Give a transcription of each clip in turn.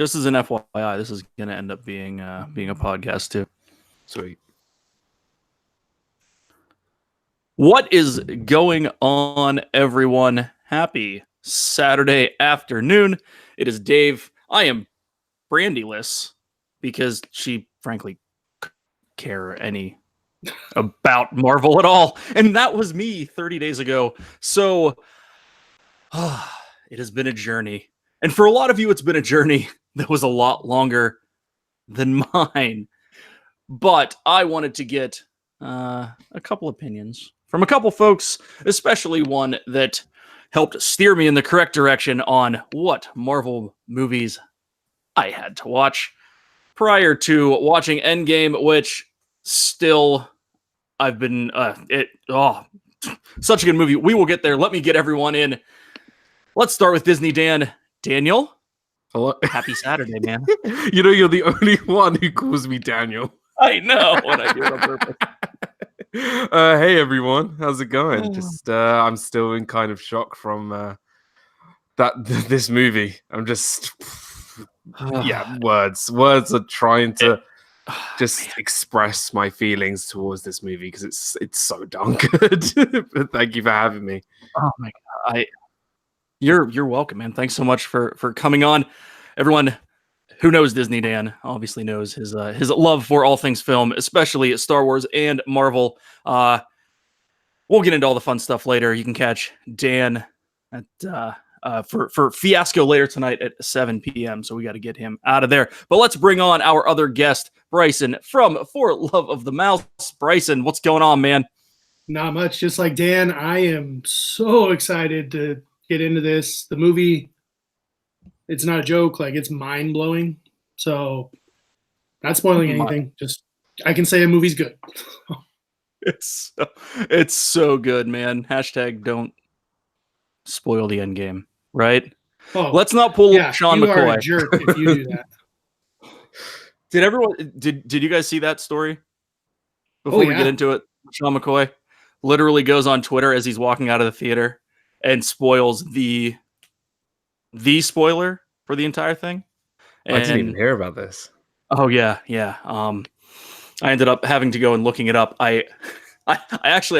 just as an FYI, this is going to end up being a podcast too. Sweet. What is going on, everyone? Happy Saturday afternoon. It is Dave. I am Brandyless because she, frankly, couldn't care any about Marvel at all. And that was me 30 days ago. So it has been a journey. And for a lot of you, it's been a journey that was a lot longer than mine. But I wanted to get a couple opinions from a couple folks, especially one that helped steer me in the correct direction on what Marvel movies I had to watch prior to watching Endgame, which still I've been such a good movie. We will get there. Let me get everyone in. Let's start with DizneyDan. Daniel, hello. Happy Saturday, man. You know, you're the only one who calls me Daniel. I know what I do on purpose. Hey everyone, how's it going? Just I'm still in kind of shock from this movie. I'm just words are trying to express my feelings towards this movie because it's so darn good. But thank you for having me. Oh my god, you're welcome, man. Thanks so much for coming on. Everyone who knows DizneyDan obviously knows his love for all things film, especially Star Wars and Marvel. We'll get into all the fun stuff later. You can catch Dan at for Fiasco later tonight at 7 p.m. So we got to get him out of there. But let's bring on our other guest, Bryson from For Love of the Mouse. Bryson, what's going on, man? Not much. Just like Dan, I am so excited to get into this. The movie, it's not a joke. Like, it's mind-blowing. So, not spoiling anything. Just, I can say a movie's good. It's so good, man. Hashtag don't spoil the end game, right? Oh, let's not pull Sean McCoy. You are a jerk if you do that. Did you guys see that story? Before we get into it, Sean McCoy literally goes on Twitter as he's walking out of the theater and spoils the spoiler for the entire thing. And I didn't even hear about this. Oh yeah. I ended up having to go and looking it up. I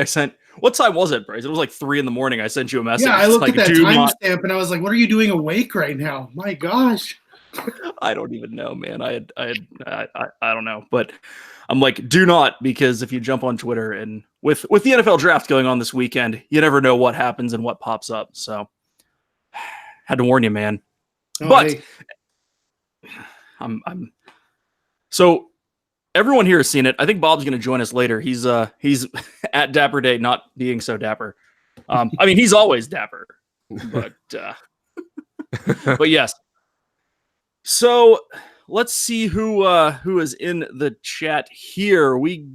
sent. What time was it, Bryce? It was like 3 a.m. I sent you a message. Yeah, I looked like, at that timestamp and I was like, "What are you doing awake right now?" My gosh. I don't even know, man. I don't know, but I'm like, do not, because if you jump on Twitter and with the NFL draft going on this weekend, you never know what happens and what pops up. So, had to warn you, man. Oh, but hey. I'm so. Everyone here has seen it. I think Bob's going to join us later. He's at Dapper Day, not being so dapper. I mean, he's always dapper, but yes. So let's see who is in the chat here. We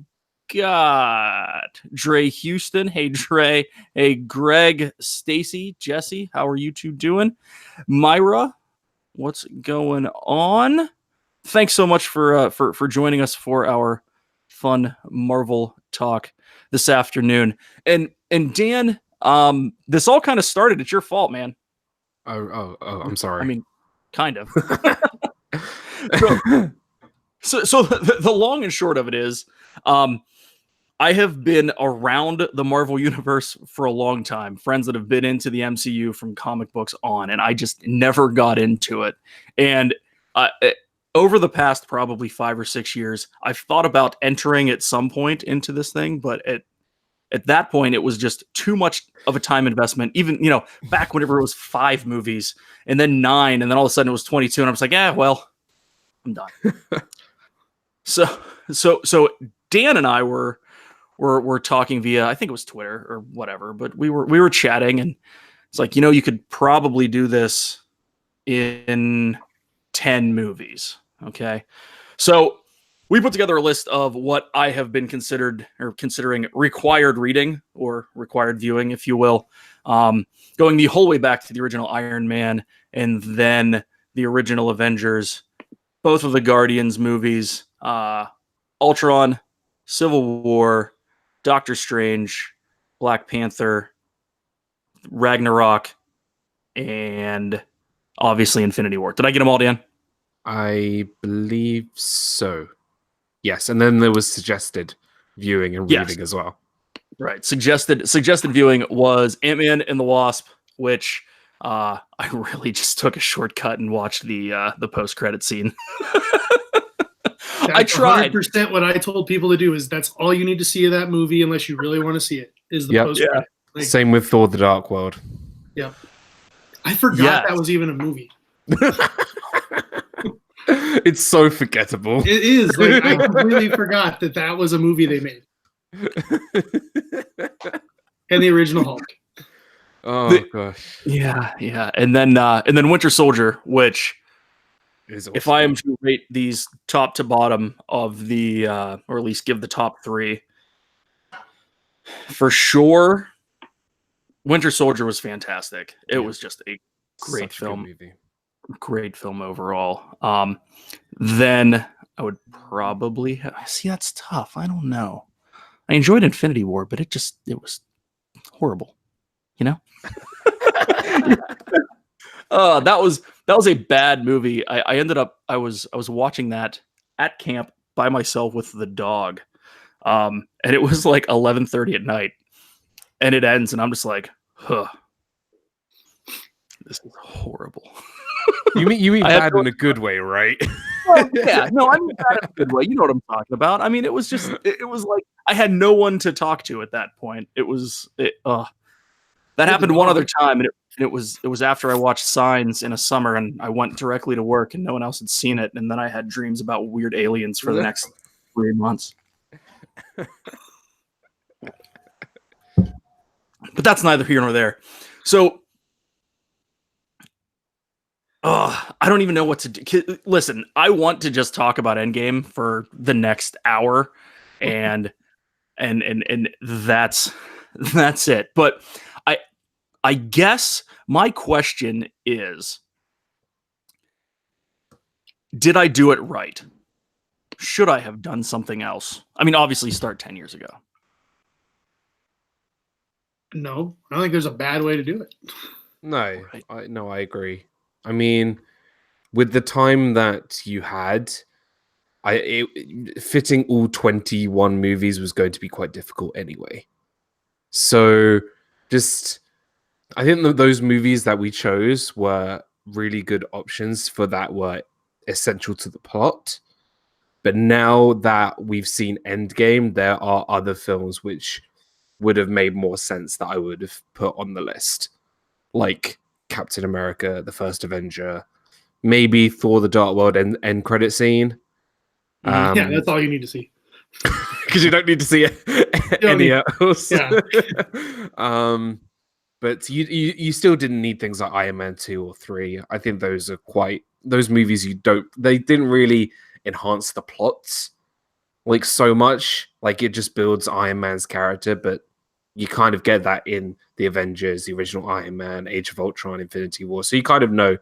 got Dre Houston. Hey Dre. Hey Greg, Stacy, Jesse. How are you two doing? Myra, what's going on? Thanks so much for joining us for our fun Marvel talk this afternoon. And Dan, this all kind of started. It's your fault, man. Oh, I'm sorry. I mean, kind of. so the long and short of it is, I have been around the Marvel universe for a long time. Friends that have been into the MCU from comic books on, and I just never got into it. And over the past probably 5 or 6 years, I've thought about entering at some point into this thing, but at that point, it was just too much of a time investment. Even, back whenever it was 5 movies and then 9, and then all of a sudden it was 22, and I was like, well, I'm done. So Dan and I were talking via, I think it was Twitter or whatever, but we were chatting, and it's like, you could probably do this in 10 movies. Okay. So we put together a list of what I have been considering required reading or required viewing, if you will, going the whole way back to the original Iron Man and then the original Avengers, both of the Guardians movies, Ultron, Civil War, Doctor Strange, Black Panther, Ragnarok, and obviously Infinity War. Did I get them all, Dan? I believe so. Yes, and then there was suggested viewing and Yes. reading as well. Right. Suggested viewing was Ant-Man and the Wasp, which I really just took a shortcut and watched the post-credit scene. I tried. 100% what I told people to do is that's all you need to see of that movie unless you really want to see it is the post credit. Like, same with Thor: The Dark World. Yeah. I forgot that was even a movie. It's so forgettable. It is. Like I completely forgot that was a movie they made. And the original Hulk. Oh gosh. Yeah. And then Winter Soldier, which is awesome. If I am to rate these top to bottom of the or at least give the top 3, for sure Winter Soldier was fantastic. It was just a great film. Great film overall. Then I would probably see that's tough. I don't know. I enjoyed Infinity War, but it was horrible. You know? That was a bad movie. I ended up I was watching that at camp by myself with the dog. And it was like 11:30 at night. And it ends and I'm just like, huh. This is horrible. You mean bad in a good way, right? Well, yeah, no, I mean bad in a good way. You know what I'm talking about. I mean, it was like I had no one to talk to at that point. That happened one other time, and it was after I watched Signs in a summer, and I went directly to work, and no one else had seen it, and then I had dreams about weird aliens for the next 3 months. But that's neither here nor there. So. I don't even know what to do. Listen, I want to just talk about Endgame for the next hour, and that's it. But I guess my question is, did I do it right? Should I have done something else? I mean, obviously, start 10 years ago. No, I don't think there's a bad way to do it. No, I agree. I mean, with the time that you had, fitting all 21 movies was going to be quite difficult anyway. So, I think that those movies that we chose were really good options for that were essential to the plot. But now that we've seen Endgame, there are other films which would have made more sense that I would have put on the list. Like Captain America, the first Avenger, maybe Thor: The Dark World end credit scene. Yeah, that's all you need to see. Because you don't need to see any else. Yeah. But you still didn't need things like Iron Man 2 or 3. I think those movies they didn't really enhance the plots like so much. Like it just builds Iron Man's character, but you kind of get that in the Avengers, the original Iron Man, Age of Ultron, Infinity War. So you kind of know,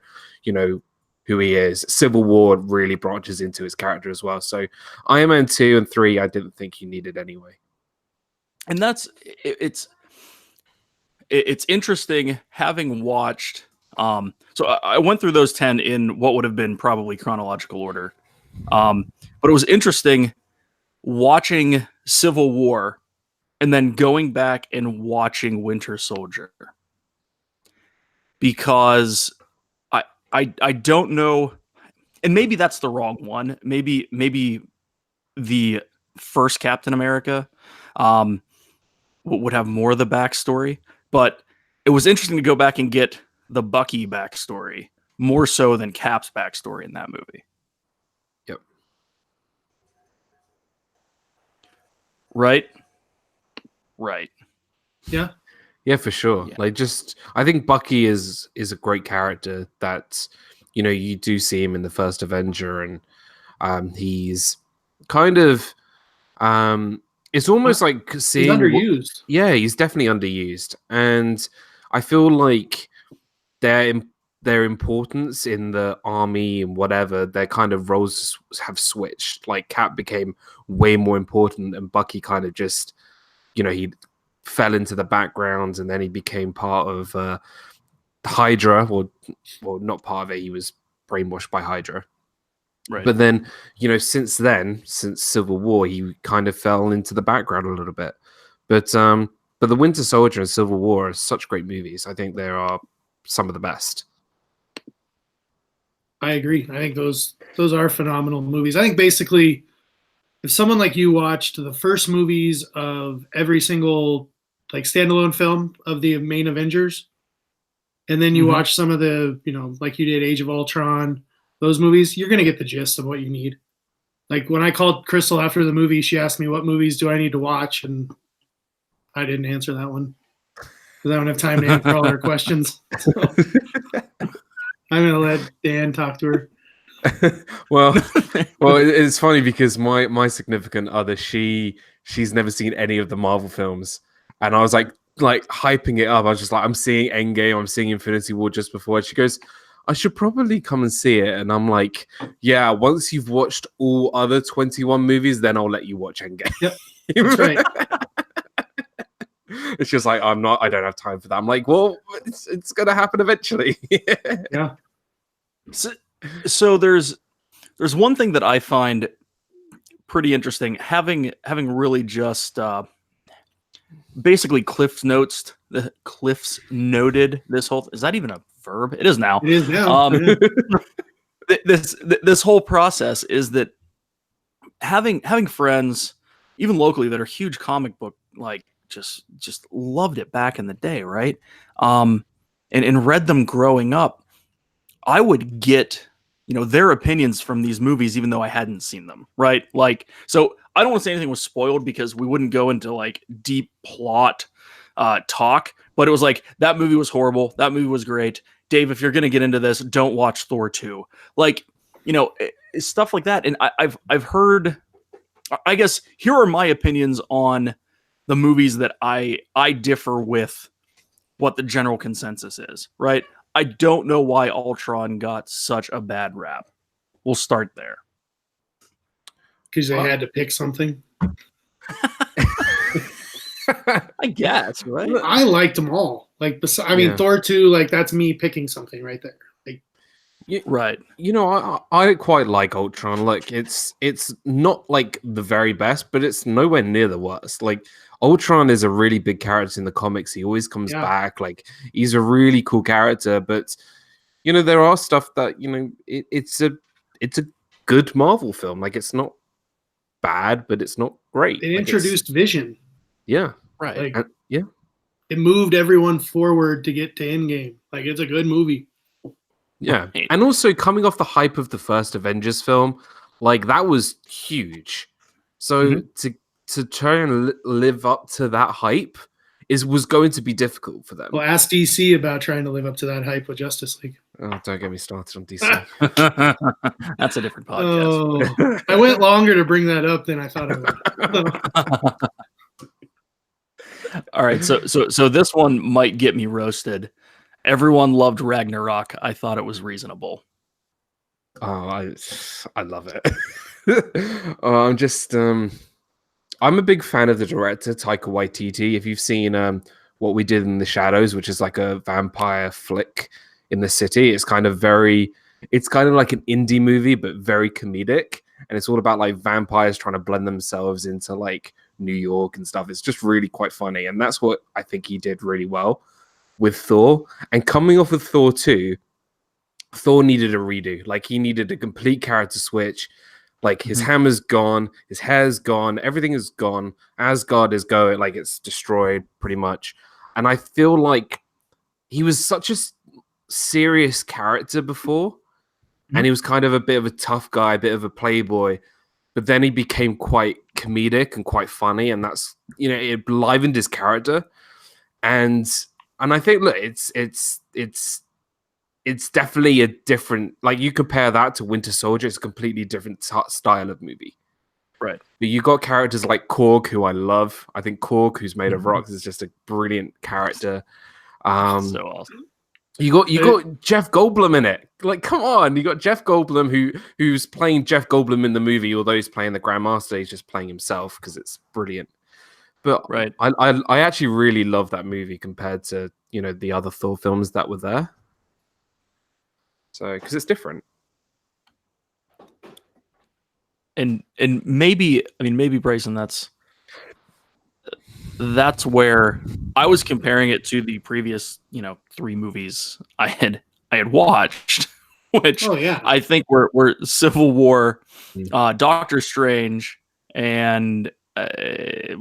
who he is. Civil War really branches into his character as well. So Iron Man 2 and 3, I didn't think you needed anyway. And it's interesting having watched. So I went through those 10 in what would have been probably chronological order. But it was interesting watching Civil War and then going back and watching Winter Soldier, because I don't know, and maybe that's the wrong one. Maybe the first Captain America would have more of the backstory, but it was interesting to go back and get the Bucky backstory more so than Cap's backstory in that movie. Yep. Right. Yeah, for sure. Yeah. Like, I think Bucky is a great character that, you do see him in the first Avenger, and he's kind of, it's almost like seeing... He's underused. He's definitely underused. And I feel like their importance in the army and whatever, their kind of roles have switched. Like, Cap became way more important, and Bucky kind of just, he fell into the background, and then he became part of Hydra, or not part of it. He was brainwashed by Hydra. Right. But then, since Civil War, he kind of fell into the background a little bit. But the Winter Soldier and Civil War are such great movies. I think they are some of the best. I agree. I think those are phenomenal movies. I think basically, if someone like you watched the first movies of every single like standalone film of the main Avengers, and then you watch some of the, like you did Age of Ultron, those movies, you're gonna get the gist of what you need. Like when I called Crystal after the movie, she asked me what movies do I need to watch, and I didn't answer that one because I don't have time to answer all her questions. So I'm gonna let Dan talk to her. well, it's funny because my significant other, she's never seen any of the Marvel films, and I was like hyping it up. I was just like, I'm seeing Endgame, I'm seeing Infinity War just before. And she goes, I should probably come and see it. And I'm like, yeah, once you've watched all other 21 movies, then I'll let you watch Endgame. Yep, that's right. It's just like, I don't have time for that. I'm like, well, it's gonna happen eventually. Yeah. So there's one thing that I find pretty interesting, having really just basically cliffs noted this whole. Is that even a verb? It is now. It is now. This whole process is that having friends, even locally, that are huge comic book just loved it back in the day, right? And read them growing up. I would get their opinions from these movies, even though I hadn't seen them, right? Like, so I don't want to say anything was spoiled because we wouldn't go into like deep plot talk, but it was like, that movie was horrible. That movie was great. Dave, if you're going to get into this, don't watch Thor 2. Like, stuff like that. And I've heard, I guess, here are my opinions on the movies that I differ with what the general consensus is, right? I don't know why Ultron got such a bad rap. We'll start there. Because they had to pick something. I guess, right? I liked them all. Like, Thor 2, like that's me picking something right there. Like, right. I quite like Ultron. Like, it's not like the very best, but it's nowhere near the worst. Like, Ultron is a really big character in the comics. He always comes back. Like, he's a really cool character. But there are stuff that it's a good Marvel film. Like, it's not bad, but it's not great. It introduced Vision. Yeah, right. Like, it moved everyone forward to get to Endgame. Like, it's a good movie. Yeah, and also coming off the hype of the first Avengers film, like that was huge. So to try and live up to that hype was going to be difficult for them. Well, ask DC about trying to live up to that hype with Justice League. Oh, don't get me started on DC. That's a different podcast. Oh, I went longer to bring that up than I thought I would. All right, so this one might get me roasted. Everyone loved Ragnarok. I thought it was reasonable. Oh, I love it. I'm a big fan of the director, Taika Waititi. If you've seen What We Did in the Shadows, which is like a vampire flick in the city, it's kind of like an indie movie, but very comedic. And it's all about like vampires trying to blend themselves into like New York and stuff. It's just really quite funny. And that's what I think he did really well with Thor. And coming off with Thor 2, Thor needed a redo. Like, he needed a complete character switch. Like, his hammer's gone, his hair's gone, everything is gone. Asgard is going, like, it's destroyed pretty much. And I feel like he was such a serious character before, and he was kind of a bit of a tough guy, a bit of a playboy. But then he became quite comedic and quite funny, and that's, it livened his character. And I think, look, it's definitely a different, like, you compare that to Winter Soldier, it's a completely different style of movie. Right. But you got characters like Korg, who I love. I think Korg, who's made of rocks, is just a brilliant character. So awesome. You got Jeff Goldblum in it. Like, come on, you got Jeff Goldblum who's playing Jeff Goldblum in the movie, although he's playing the Grandmaster, he's just playing himself because it's brilliant. But right. I actually really love that movie compared to the other Thor films that were there. So, because it's different. and maybe, I mean, maybe Bryson, that's where I was comparing it to the previous, 3 movies I had watched, which Oh yeah. I think were Civil War, Mm. Doctor Strange, and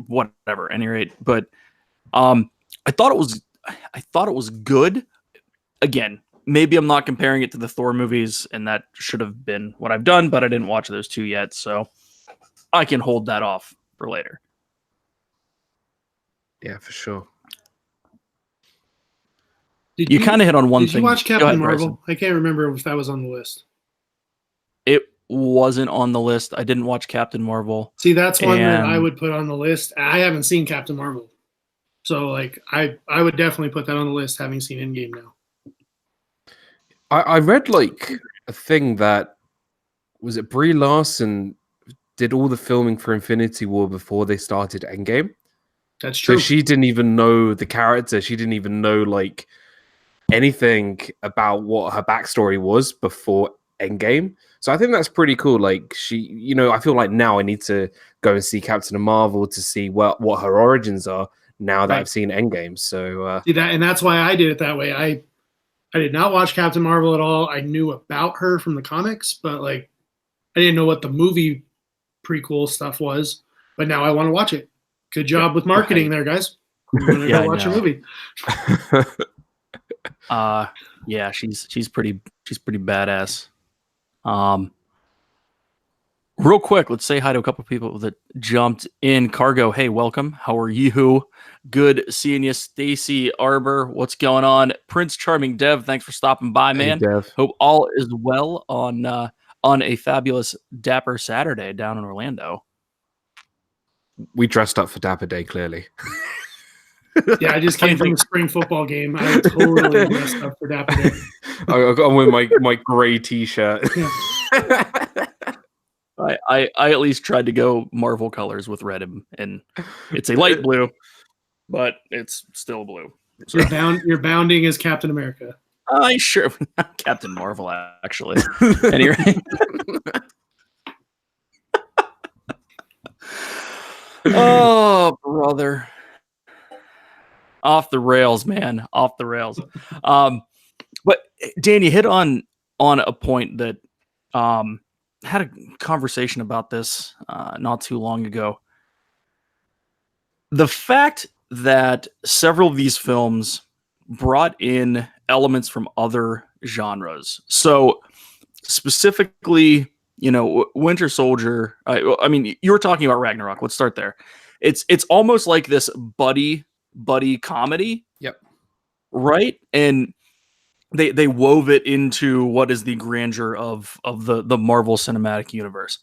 whatever. At any rate, but I thought it was good. Again, maybe I'm not comparing it to the Thor movies, and that should have been what I've done, but I didn't watch those 2 yet, so I can hold that off for later. Yeah, for sure. Did You kind of hit on one Did thing. you watch Go Captain ahead, Marvel? Bryson. I can't remember if that was on the list. It wasn't on the list. I didn't watch Captain Marvel. See, that's one that I And- would put on the list. I haven't seen Captain Marvel, so like I would definitely put that on the list, having seen Endgame now. I read like a thing that was it Brie Larson did all the filming for Infinity War before they started Endgame. That's So true. she didn't even know the character. She didn't even know like anything about what her backstory was before Endgame. So I think that's pretty cool. Like she, I feel like now I need to go and see Captain Marvel to see what her origins are now that Right. I've seen Endgame. So See that, and that's why I did it that way. I did not watch Captain Marvel at all. I knew about her from the comics, but like I didn't know what the movie prequel stuff was. But now I want to watch it. Good job with marketing there, guys. You want to Yeah, go I watch a know. movie? Yeah, she's pretty badass. Real quick, let's say hi to a couple of people that jumped in. Cargo, hey, welcome. How are you? Good seeing you. Stacy Arbor, what's going on? Prince Charming Dev, thanks for stopping by, man. Hey, Dev. Hope all is well on a fabulous Dapper Saturday down in Orlando. We dressed up for Dapper Day, clearly. Yeah, I just came from a spring football game. I totally dressed up for Dapper Day. I'm with my gray t-shirt. I at least tried to go Marvel colors with red, and it's a light blue, but it's still blue. So. You're bounding as Captain America. I sure Captain Marvel actually. Anyway. Oh, brother. Off the rails, man. Off the rails. But Dan, you hit on a point that had a conversation about this not too long ago. The fact that several of these films brought in elements from other genres. So specifically, Winter Soldier. I mean, you were talking about Ragnarok. Let's start there. It's almost like this buddy comedy. Yep. Right? And they wove it into what is the grandeur of the Marvel Cinematic Universe.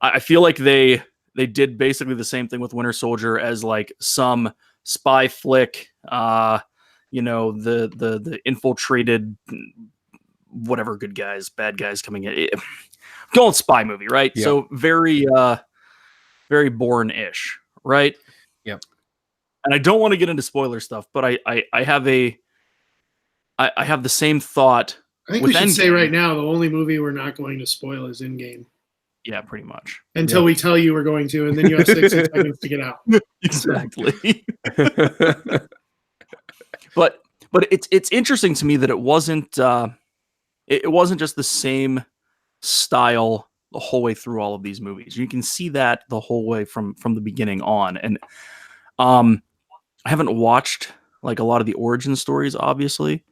I feel like they did basically the same thing with Winter Soldier as like some spy flick, the infiltrated whatever good guys, bad guys coming in. Going spy movie, right? Yep. So very Bourne-ish, right? Yep. And I don't want to get into spoiler stuff, but I have I have the same thought. I think with we should say Endgame. right now the only movie we're not going to spoil is Endgame. Yeah, pretty much. Until we tell you we're going to, and then you have 60 seconds to get out. Exactly. But it's interesting to me that it wasn't just the same style the whole way through all of these movies. You can see that the whole way from the beginning on. And I haven't watched like a lot of the origin stories, obviously,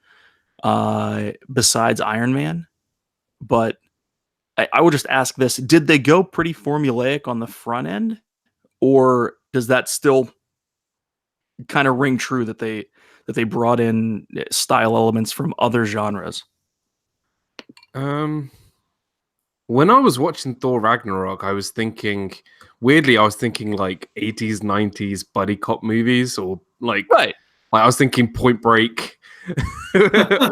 besides Iron Man. But I would just ask this: did they go pretty formulaic on the front end, or does that still kind of ring true that they brought in style elements from other genres? When I was watching Thor Ragnarok, I was thinking like 80s, 90s buddy cop movies, or like I was thinking Point Break. I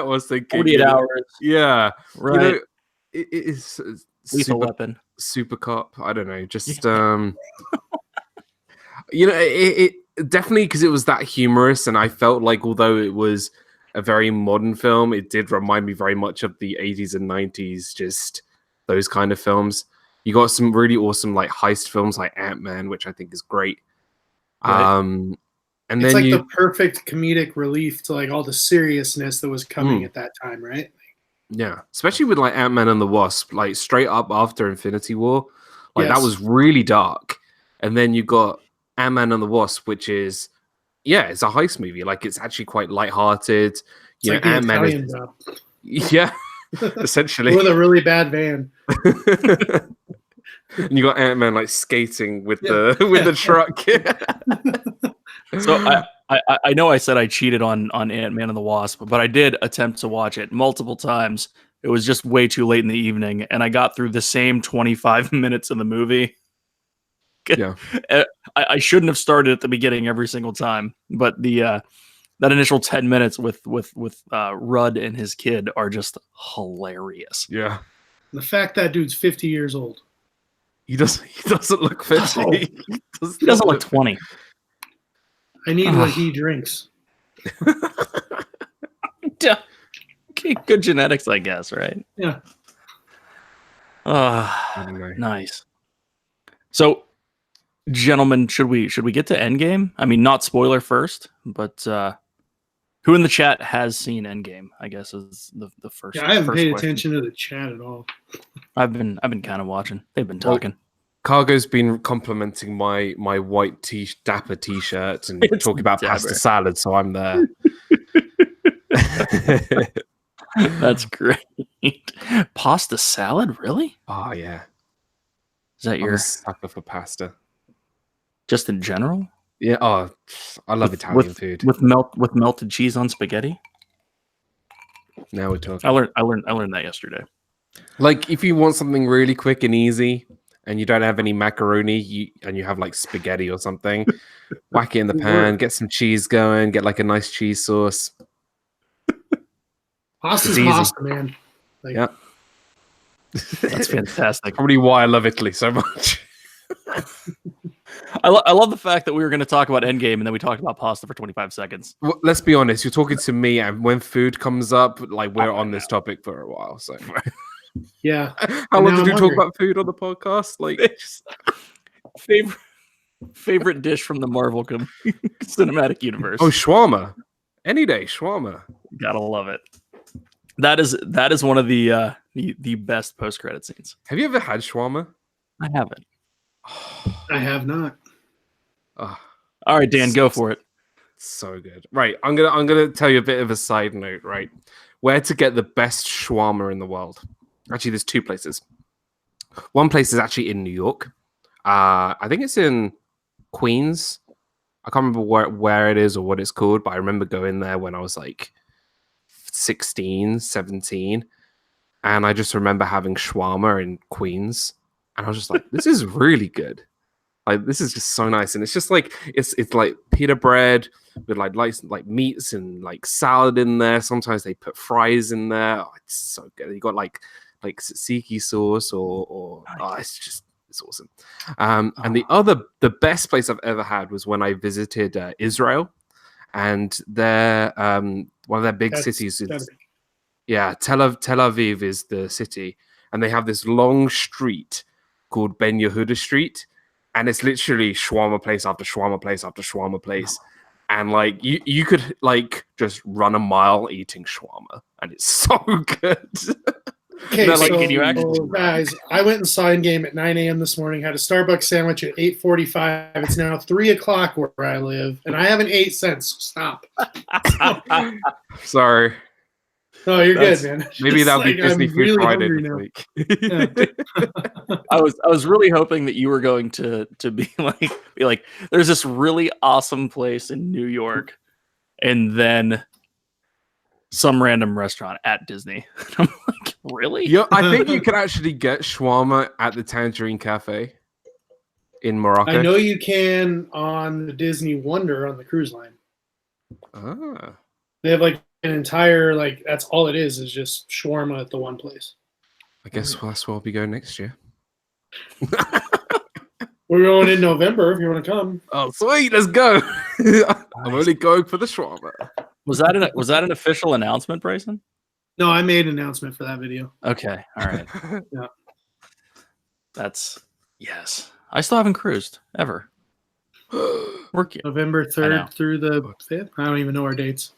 was thinking 48 hours. Yeah. Right. It's Lethal Weapon. Super Cop. I don't know. Just it definitely, because it was that humorous, and I felt like although it was a very modern film, it did remind me very much of the 80s and 90s, just those kind of films. You got some really awesome like heist films like Ant-Man, which I think is great. Right. And It's then like you the perfect comedic relief to like all the seriousness that was coming at that time, right? yeah, especially with like Ant-Man and the Wasp, like straight up after Infinity War, like that Yes. was really dark. And then you got Ant-Man and the Wasp, which is it's a heist movie. Like it's actually quite lighthearted. It's You like know, the Ant-Man Italian is job yeah, essentially. with a really bad van. And you got Ant-Man like skating with the truck. So I know I said I cheated on Ant-Man and the Wasp, but I did attempt to watch it multiple times. It was just way too late in the evening, and I got through the same 25 minutes of the movie. Yeah. I shouldn't have started at the beginning every single time, but the that initial 10 minutes with Rudd and his kid are just hilarious. Yeah. The fact that dude's 50 years old. He doesn't look 50. No. He doesn't look 20. I need what he drinks. Okay, good genetics, I guess, right? Yeah. I don't know. Nice. So, gentlemen, should we get to Endgame? I mean, not spoiler first, but who in the chat has seen Endgame? I guess is the first. Yeah, I haven't first paid question. attention to the chat at all. I've been kind of watching. They've been talking. Cargo's been complimenting my white dapper t-shirt and It's talking about dapper. pasta salad, so I'm there. That's great. Pasta salad, really? Oh yeah, Is that I'm your a sucker for pasta. just in general? Yeah, I love Italian food. with melted cheese on spaghetti. Now we're talking. I learned that yesterday. Like if you want something really quick and easy, and you don't have any macaroni, and you have like spaghetti or something, whack it in the pan, get some cheese going, get like a nice cheese sauce. Pasta's It's easy. pasta, man. Like, Yeah. That's fantastic. Probably why I love Italy so much. I love the fact that we were going to talk about Endgame and then we talked about pasta for 25 seconds. Well, let's be honest, you're talking to me, and when food comes up, like we're on this topic for a while. So, yeah. how long now did we I'm talk hungry. about food on the podcast? Like, favorite dish from the Marvel cinematic universe. oh, shawarma, any day, shawarma. Gotta love it. That is one of the best post credit scenes. Have you ever had shawarma? I haven't. I have not. Oh, All right, Dan, go for it. so good. Right, I'm gonna tell you a bit of a side note. Right, where to get the best shawarma in the world? Actually, there's two places. One place is actually in New York. I think it's in Queens. I can't remember where it is or what it's called, but I remember going there when I was like 16, 17. And I just remember having shawarma in Queens. And I was just like, this is really good. Like, this is just so nice. And it's just like, it's like pita bread with like meats and like salad in there. Sometimes they put fries in there. Oh, it's so good. You got like tzatziki sauce or it's awesome. And the best place I've ever had was when I visited Israel, and their one of their big cities is Tel Aviv is the city, and they have this long street called Ben Yehuda Street, and it's literally shawarma place after shawarma place after shawarma place. And like you could like just run a mile eating shawarma, and it's so good. Okay, Like, so can you actually- guys, I went and saw Endgame at 9 a.m. this morning, had a Starbucks sandwich at 8:45. It's now 3 o'clock where I live, and I haven't ate since. Stop. Sorry. No, you're That's- good, man. Maybe Just that'll be like, Disney I'm Food really Friday hungry this now. week. Yeah. I was really hoping that you were going to be like there's this really awesome place in New York, and then some random restaurant at Disney. I'm like, really? Yo, I think you could actually get shawarma at the Tangerine Cafe in Morocco. I know you can on the Disney Wonder on the cruise line. Ah. They have like an entire that's all it is just shawarma at the one place. I guess that's where I'll be going next year. We're going in November if you want to come. Oh, sweet, let's go. I'm only going for the shawarma. Was that an official announcement, Bryson? No, I made an announcement for that video. Okay, all right. Yeah. Yes. I still haven't cruised ever. We're cute. November I know. 3rd through the 5th. I don't even know our dates.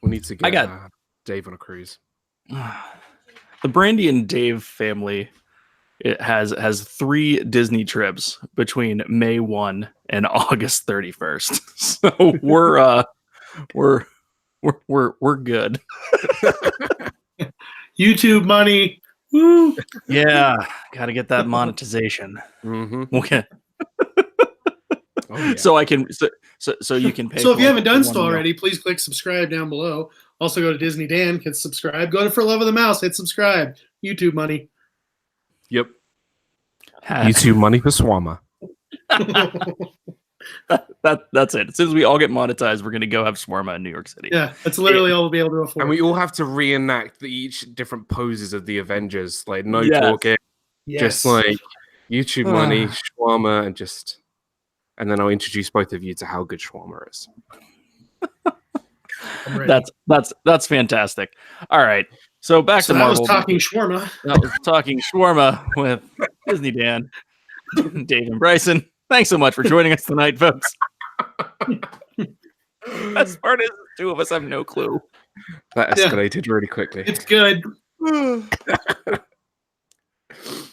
We need to get got- Dave on a cruise. The Brandy and Dave family has 3 Disney trips between May 1 and August 31st. So we're good. YouTube money. Woo! Yeah, got to get that monetization. Mm-hmm. Okay. Oh, yeah. So I can so you can pay. So if for, you like, haven't done one so meal. already, please click subscribe down below. Also go to DizneyDan, hit subscribe. Go to For Love of the Mouse, hit subscribe. YouTube money. Yep. Ha- YouTube money for Swama. that's it. As soon as we all get monetized, we're gonna go have shawarma in New York City. Yeah, that's literally all we'll be able to afford. And we all have to reenact each different poses of the Avengers. Like no Yes. talking, Yes. just like YouTube money, shawarma, and then I'll introduce both of you to how good shawarma is. I'm ready. That's fantastic. All right. So back So to that Marvel. was talking shawarma. That was talking shawarma with DizneyDan, Dave, and Bryson. Thanks so much for joining us tonight, folks. Best part is the 2 of us have no clue. That Yeah. escalated really quickly. It's good.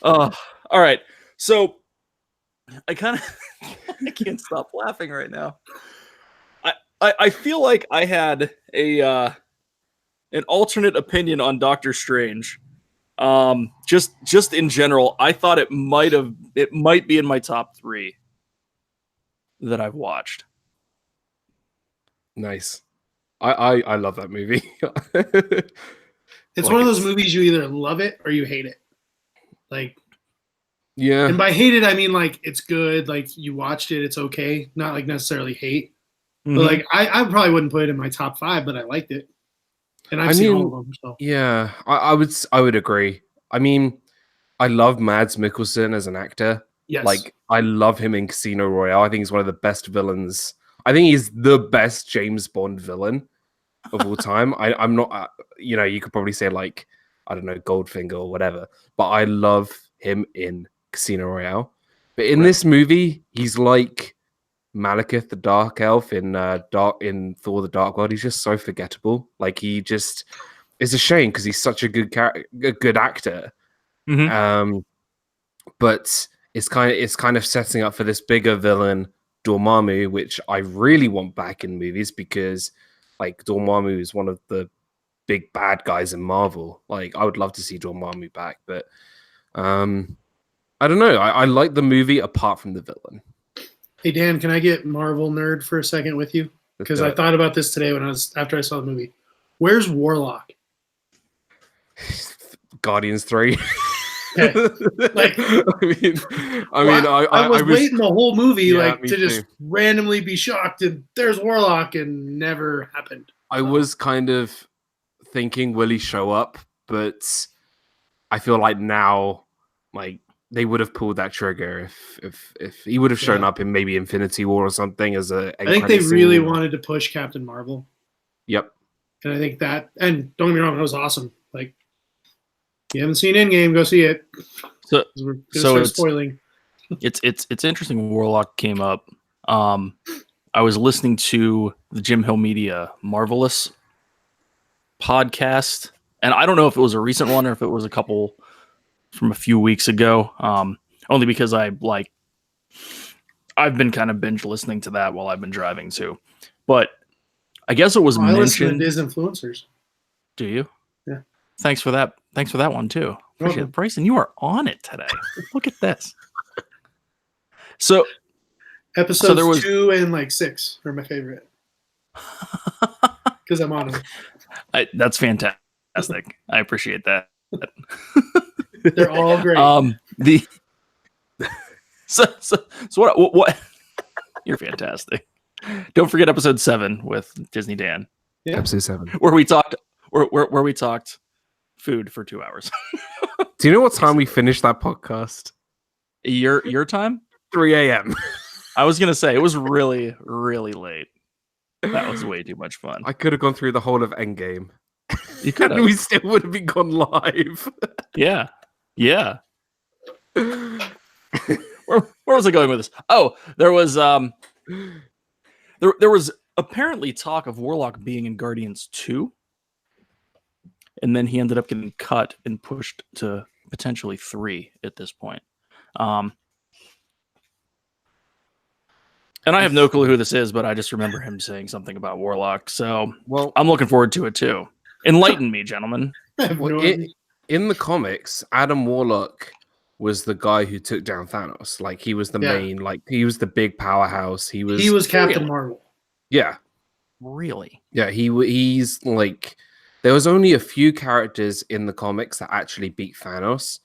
All right. So I kind of I can't stop laughing right now. I feel like I had an alternate opinion on Doctor Strange. Just in general, I thought it might be in my top 3 that I've watched. Nice. I love that movie. It's Like one of those it's- movies you either love it or you hate it. Like, Yeah. and by hate it, I mean like it's good. Like you watched it, it's okay. Not like necessarily hate. Mhm. But like I probably wouldn't put it in my top 5, but I liked it. And I've seen all of them. So Yeah, I would agree. I mean, I love Mads Mikkelsen as an actor. yes. Like, I love him in Casino Royale. I think he's one of the best villains. I think he's the best James Bond villain of all time. I'm not, you could probably say like, I don't know, Goldfinger or whatever, but I love him in Casino Royale. But in this movie, he's like Malekith, the Dark Elf in Thor: The Dark World. He's just so forgettable. Like it's a shame because he's such a good actor. Mhm. But it's kind of setting up for this bigger villain, Dormammu, which I really want back in movies because like Dormammu is one of the big bad guys in Marvel. Like I would love to see Dormammu back, but I don't know. I like the movie apart from the villain. Hey Dan, can I get Marvel nerd for a second with you? Because I thought about this today after I saw the movie. Where's Warlock? Guardians 3. Okay. Like, I was waiting the whole movie to just randomly be shocked and there's Warlock and never happened. I was kind of thinking will he show up, but I feel like now like they would have pulled that trigger if he would have shown up in maybe Infinity War or something as a. I think they really wanted to push Captain Marvel. Yep. And I think that, and don't get me wrong, that was awesome. Like, if you haven't seen Endgame, go see it. So we're gonna so start it's- spoiling. It's interesting. Warlock came up. I was listening to the Jim Hill Media Marvelous podcast, and I don't know if it was a recent one or if it was a couple from a few weeks ago. Only because I've been kind of binge listening to that while I've been driving too. But I guess it was I listen to mentioned. Dizinfluencers. Do you? Yeah. Thanks for that. Thanks for that one too. Appreciate Welcome. it. Bryson, you are on it today. Look at this. So Episodes there was- 2 and 6 are my favorite. Because I'm on them. that's fantastic. I appreciate that. They're all great. So what you're fantastic. Don't forget episode 7 with DizneyDan, Yeah. Episode 7. where we talked where we talked food for 2 hours. Do you know what time we finished that podcast? Your time? 3 a.m. I was gonna say it was really, really late. That was way too much fun. I could have gone through the whole of Endgame. You could And have. we still would have been gone live. Yeah. Yeah. Where was I going with this? Oh, there was there was apparently talk of Warlock being in Guardians 2, and then he ended up getting cut and pushed to potentially 3 at this point. And I have no clue who this is, but I just remember him saying something about Warlock. So Well, I'm looking forward to it too. Enlighten me, gentlemen. I have well, no idea. in the comics, Adam Warlock was the guy who took down Thanos. Like he was the main, like he was the big powerhouse. He was Captain Really? Marvel. yeah. Really? Yeah, he's like there was only a few characters in the comics that actually beat Thanos,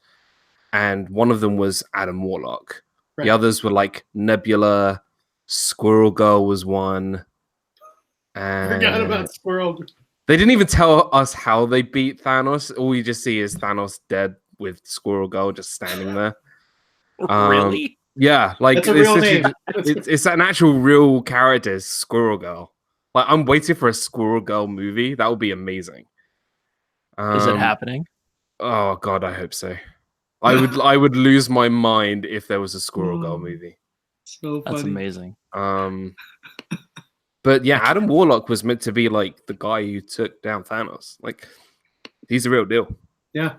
and one of them was Adam Warlock. Right. The others were like Nebula, Squirrel Girl was one. I forgot And about Squirrel. they didn't even tell us how they beat Thanos. All we just see is Thanos dead with Squirrel Girl just standing there. Really? Yeah, like That's a real literally name. it's an actual real character, Squirrel Girl. Like I'm waiting for a Squirrel Girl movie. That would be amazing. Is it happening? Oh god, I hope so. I would lose my mind if there was a Squirrel Girl movie. So funny. That's amazing. But yeah, Adam Warlock was meant to be like the guy who took down Thanos. Like he's a real deal. Yeah.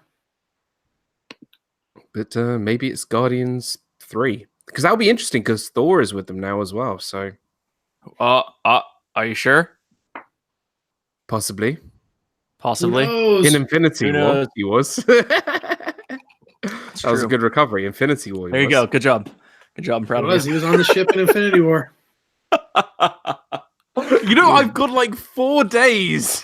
But maybe it's Guardians 3. Because that'll be interesting because Thor is with them now as well. So Are you sure? possibly. Possibly. Who knows? In Infinity Who War, knows? he was. That was a true. good recovery. Infinity War. There you go. Good job. Good job. I'm proud He of was. you. He was on the ship in Infinity War. You know, I've got like 4 days.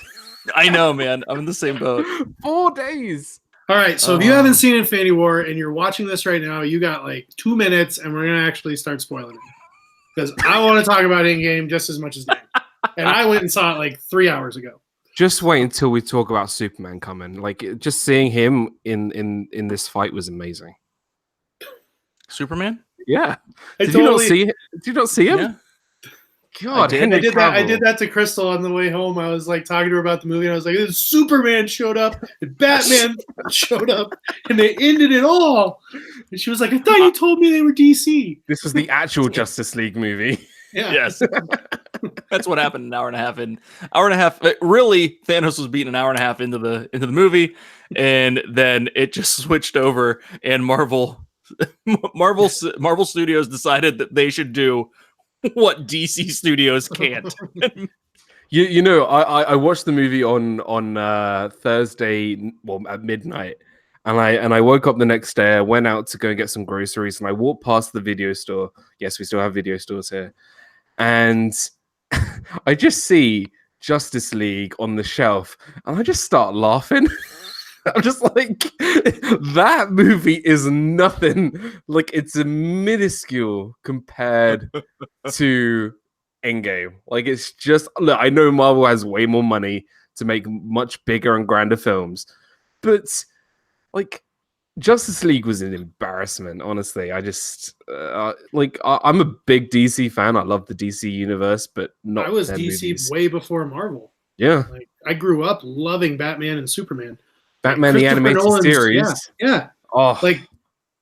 I know, man. I'm in the same boat. 4 days. All right. So if you haven't seen Infinity War and you're watching this right now, you got like 2 minutes, and we're gonna actually start spoiling it because I want to talk about Endgame just as much as Dan. And I went and saw it like 3 hours ago. Just wait until we talk about Superman coming. Like just seeing him in this fight was amazing. Superman? Yeah. I Did you not see him? Yeah. God, I did. Henry I Cavill. did that to Crystal on the way home. I was like talking to her about the movie, and I was like, Superman showed up, and Batman showed up, and they ended it all. And she was like, I thought you told me they were DC. This was the actual Justice League movie. Yeah. Yes. That's what happened an hour and a half in. Hour and a half. Really, Thanos was beaten an hour and a half into the movie, and then it just switched over, and Marvel Studios decided that they should do what DC Studios can't. You know, I watched the movie on Thursday, well at midnight, and I woke up the next day. I went out to go and get some groceries, and I walked past the video store. Yes, we still have video stores here, and I just see Justice League on the shelf, and I just start laughing. I'm just like, that movie is nothing. Like it's a minuscule compared to Endgame. Like it's just look, I know Marvel has way more money to make much bigger and grander films, but like Justice League was an embarrassment. Honestly, I just I'm a big DC fan. I love the DC universe, but not. I was their DC movies. way before Marvel. Yeah, Like I grew up loving Batman and Superman. Batman Like, the Christopher animated Nolan's- series. Yeah. Oh, Like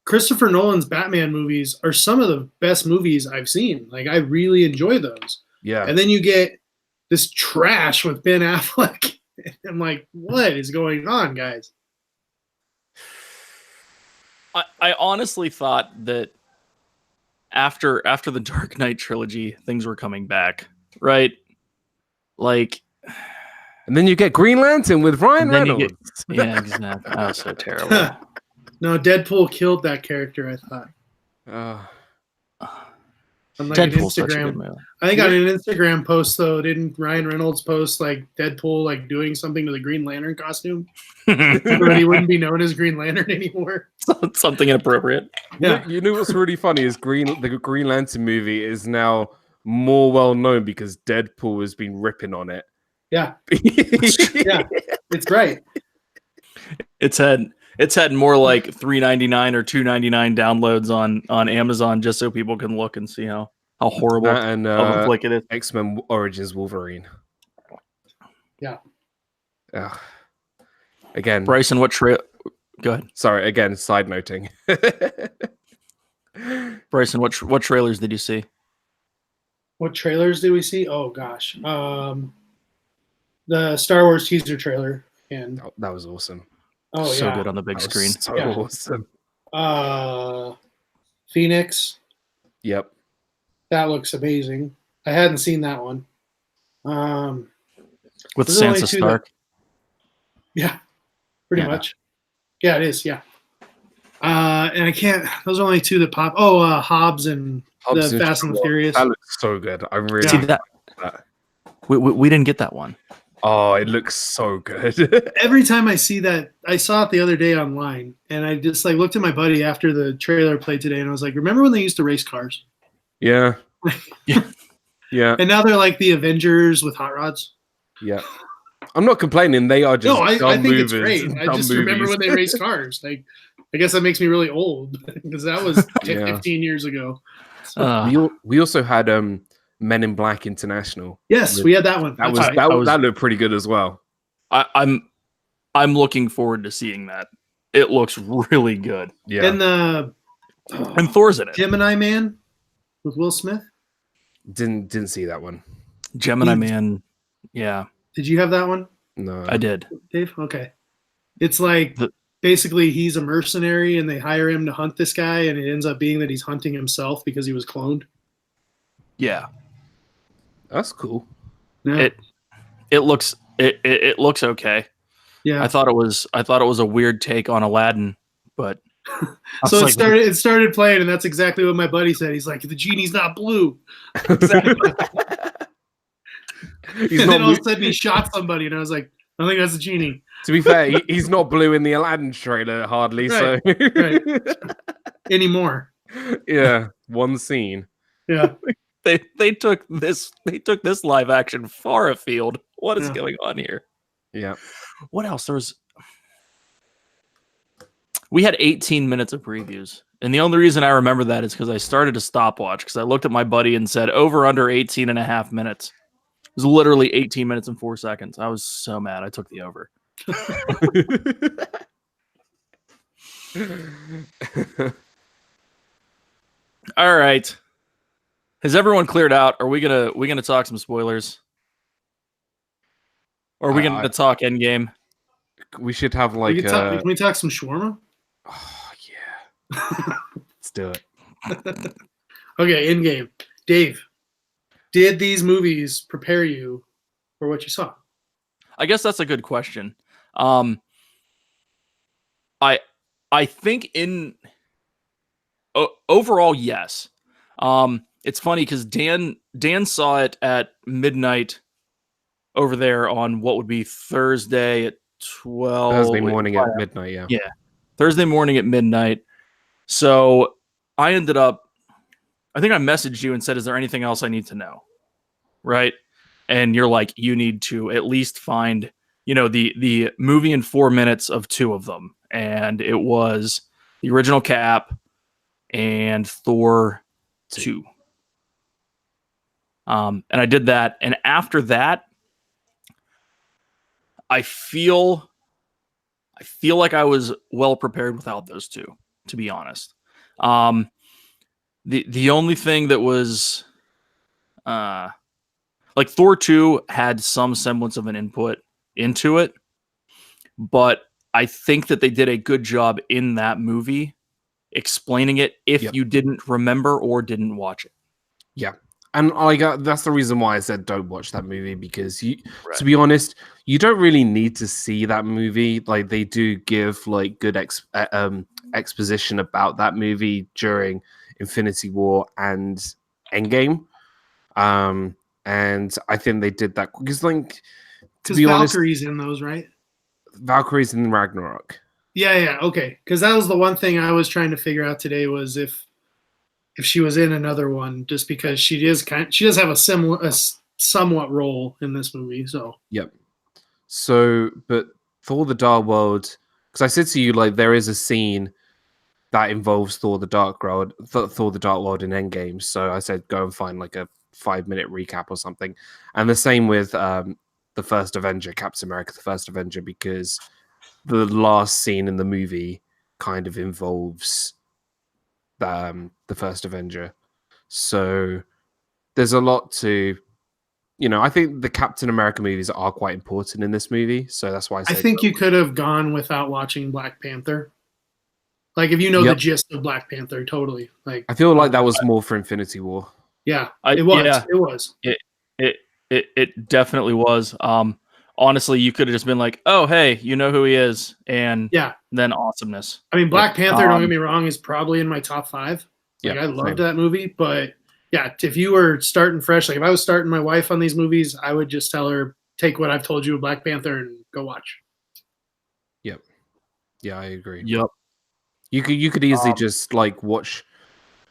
Christopher Nolan's Batman movies are some of the best movies I've seen. Like I really enjoy those. yeah. And then you get this trash with Ben Affleck. I'm like, what is going on, guys? I honestly thought that after the Dark Knight trilogy, things were coming back, right? Like, And then you get Green Lantern with Ryan then you Reynolds. get- yeah, exactly. That was so terrible. No, Deadpool killed that character, I thought. On like Deadpool's such a Instagram. good movie. I think on an Instagram post though, didn't Ryan Reynolds post like Deadpool like doing something to the Green Lantern costume? But he wouldn't be known as Green Lantern anymore. Something inappropriate. Yeah. You know what's really funny is the Green Lantern movie is now more well known because Deadpool has been ripping on it. Yeah. Yeah. It's great. It's had more like $3.99 or $2.99 downloads on Amazon just so people can look and see how horrible And of a flick it is. X-Men Origins Wolverine. Yeah. Ugh. Again, Bryson, what Go ahead, Sorry, again, side noting. Bryson. What trailers did you see? What trailers did we see? Oh gosh, the Star Wars teaser trailer, and That was awesome. oh So yeah, good on the big That was screen. so Yeah. awesome. Phoenix. Yep. That looks amazing. I hadn't seen that one. With There's only Sansa two Stark. Yeah, pretty Yeah. much. Yeah, it is. Yeah. And I can't. Those are only two that pop. Oh, Hobbs and Hobbs the and Fast and the Shaw. Furious. That looks so good. I'm really See Yeah. that? that. We didn't get that one. Oh, it looks so good. Every time I see that, I saw it the other day online, and I just like looked at my buddy after the trailer played today, and I was like, "Remember when they used to race cars?" Yeah. Yeah. Yeah. And now they're like the Avengers with hot rods. Yeah. I'm not complaining. They are just No, I dumb think it's movers great. and I dumb just remember movies. when they raced cars. Like, I guess that makes me really old because that was Yeah. 15 years ago. We also had Men in Black International. Yes, we had that one. That That's was right. that looked pretty good as well. I'm looking forward to seeing that. It looks really good. Yeah. And the And Thor's in it. Gemini Man with Will Smith. Didn't see that one. Gemini Man. Yeah, Did you have that one, No. I did. Dave? Okay. It's like The- basically he's a mercenary and they hire him to hunt this guy, and it ends up being that he's hunting himself because he was cloned. Yeah. That's cool. Yeah. It looks okay. Yeah. I thought it was a weird take on Aladdin, but I So was it started playing, and that's exactly what my buddy said. He's like, the genie's not blue. He's And not then all of blue. a sudden he shot somebody, and I was like, I think that's a genie. To be fair, he's not blue in the Aladdin trailer hardly. Right, So Anymore. yeah, one scene. Yeah. they took this live action far afield. What is Yeah. going on here? Yeah. What else? We had 18 minutes of previews. And the only reason I remember that is because I started a stopwatch because I looked at my buddy and said over under 18 and a half minutes. It was literally 18 minutes and 4 seconds. I was so mad. I took the over. All right. Has everyone cleared out? Are we gonna talk some spoilers? Or are we gonna talk Endgame? We should have like Can we talk some shawarma? oh yeah. Let's do it. Okay, Endgame. Dave, did these movies prepare you for what you saw? I guess that's a good question. I think overall, yes. It's funny because Dan saw it at midnight over there on what would be Thursday at 12. Thursday morning at midnight, yeah. Yeah. Thursday morning at midnight. So I ended up, I think I messaged you and said, is there anything else I need to know? Right. And you're like, you need to at least find, the movie in 4 minutes of two of them. And it was the original Cap and Thor 2. And I did that. And after that, I feel like I was well prepared without those two, to be honest. The only thing that was like Thor 2 had some semblance of an input into it, but I think that they did a good job in that movie explaining it if you didn't remember or didn't watch it. Yeah. And that's the reason why I said don't watch that movie, because to be honest, you don't really need to see that movie. Like, they do give like good exposition about that movie during Infinity War and Endgame. And I think they did that because, like, to be Valkyrie's honest, in those, right? Valkyrie's in Ragnarok. Yeah, okay. Because that was the one thing I was trying to figure out today was if she was in another one, just because she does have a somewhat role in this movie. So yep. So, but Thor: The Dark World, because I said to you, like, there is a scene that involves Thor: The Dark World in Endgame. So I said go and find like a 5-minute recap or something. And the same with the first Avenger, Captain America: The First Avenger, because the last scene in the movie kind of involves the first Avenger. So there's a lot to, I think the Captain America movies are quite important in this movie. So that's why I think you could have gone without watching Black Panther. Like if you know the gist of Black Panther, totally. Like I feel like that was more for Infinity War. Yeah, it was. Yeah. It was. It definitely was. Honestly, you could have just been like, "Oh, hey, you know who he is," and then awesomeness. I mean, Black Panther. Don't get me wrong, is probably in my top 5. Like I loved that movie, but yeah, if you were starting fresh, like if I was starting my wife on these movies, I would just tell her, take what I've told you of Black Panther and go watch. Yep. Yeah, I agree. Yep. You could easily just like watch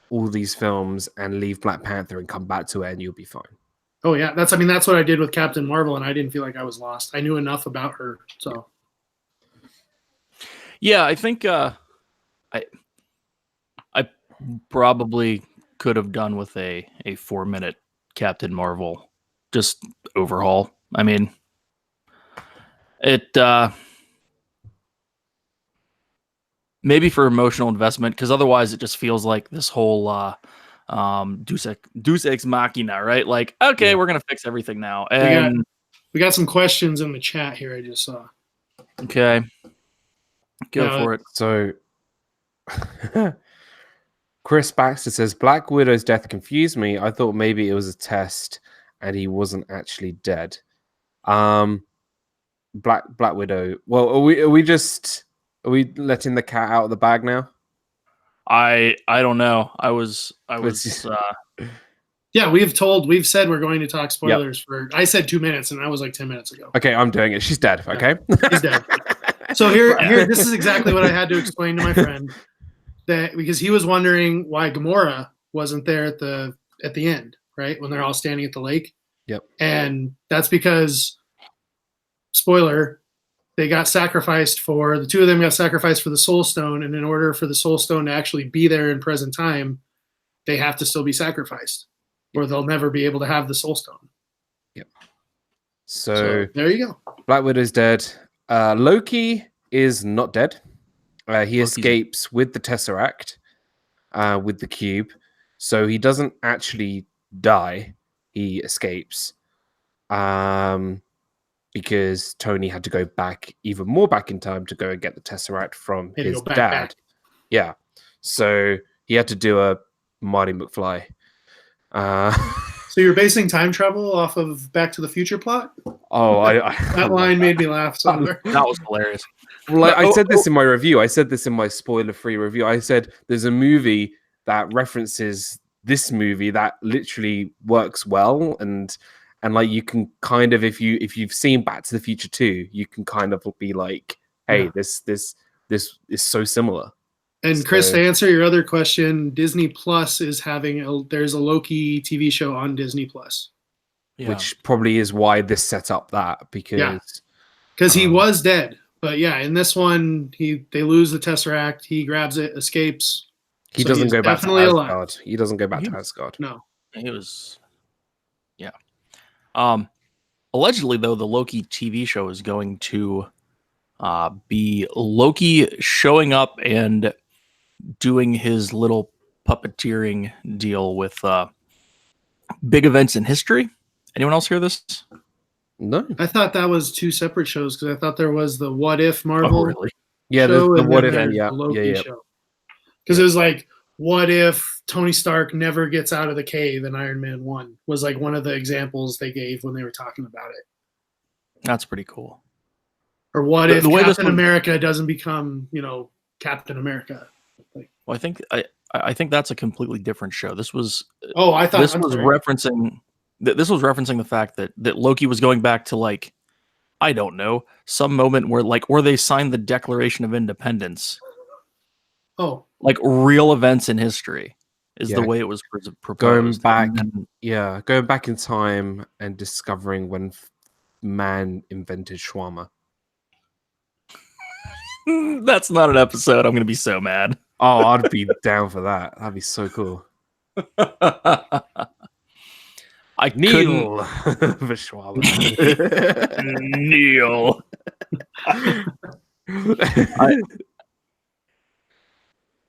all these films and leave Black Panther and come back to it and you'll be fine. Oh yeah, that's what I did with Captain Marvel, and I didn't feel like I was lost. I knew enough about her, so. Yeah, I think I probably could have done with a 4-minute Captain Marvel just overhaul. I mean, it maybe for emotional investment, because otherwise it just feels like this whole Deus Ex Machina, right? Like, okay, we're gonna fix everything now. And we got some questions in the chat here. I just saw. Okay, go for it. So, Chris Baxter says Black Widow's death confused me. I thought maybe it was a test and he wasn't actually dead. Black Widow. Well, are we letting the cat out of the bag now? I don't know. I was Yeah, we've said we're going to talk spoilers for. I said 2 minutes, and that was like 10 minutes ago. Okay, I'm doing it. She's dead. Okay, she's dead. So here, this is exactly what I had to explain to my friend, that because he was wondering why Gamora wasn't there at the end, right, when they're all standing at the lake. Yep. And that's because, spoiler, they got sacrificed for the two of them got sacrificed for the Soul Stone, and in order for the Soul Stone to actually be there in present time, they have to still be sacrificed, or they'll never be able to have the Soul Stone. Yep. So there you go. Black Widow's dead. Loki is not dead. He escapes with the Tesseract, with the cube. So he doesn't actually die. He escapes. Because Tony had to go back even more back in time to go and get the Tesseract from his dad. Yeah. So he had to do a Marty McFly. So you're basing time travel off of Back to the Future plot? Oh, that line made me laugh so hard. That was hilarious. Well, I said this in my review. I said this in my spoiler-free review. I said there's a movie that references this movie that literally works well, and like you can kind of, if you've seen Back to the Future 2, you can kind of be like, hey, this is so similar. And Chris, to answer your other question, Disney Plus is there's a Loki TV show on Disney Plus, which probably is why this set up that, because he was dead. But yeah, in this one, they lose the Tesseract, he grabs it, escapes. He doesn't go back to Asgard. He doesn't go back to Asgard. No, he was. Yeah. Allegedly, though, the Loki TV show is going to be Loki showing up and doing his little puppeteering deal with big events in history. Anyone else hear this? No. I thought that was 2 separate shows, because I thought there was the What If Marvel. Oh, really? Yeah, the What If, the Loki show. Because it was like, what if Tony Stark never gets out of the cave in Iron Man 1 was like one of the examples they gave when they were talking about it. That's pretty cool. Or what if Captain America doesn't become, Captain America? Well, I think that's a completely different show. This was referencing the fact that Loki was going back to, like, I don't know, some moment where they signed the Declaration of Independence. Oh, like real events in history is the way it was proposed. Going back in time and discovering when man invented shawarma. That's not an episode. I'm going to be so mad. Oh, I'd be down for that. That'd be so cool. Neil Neil.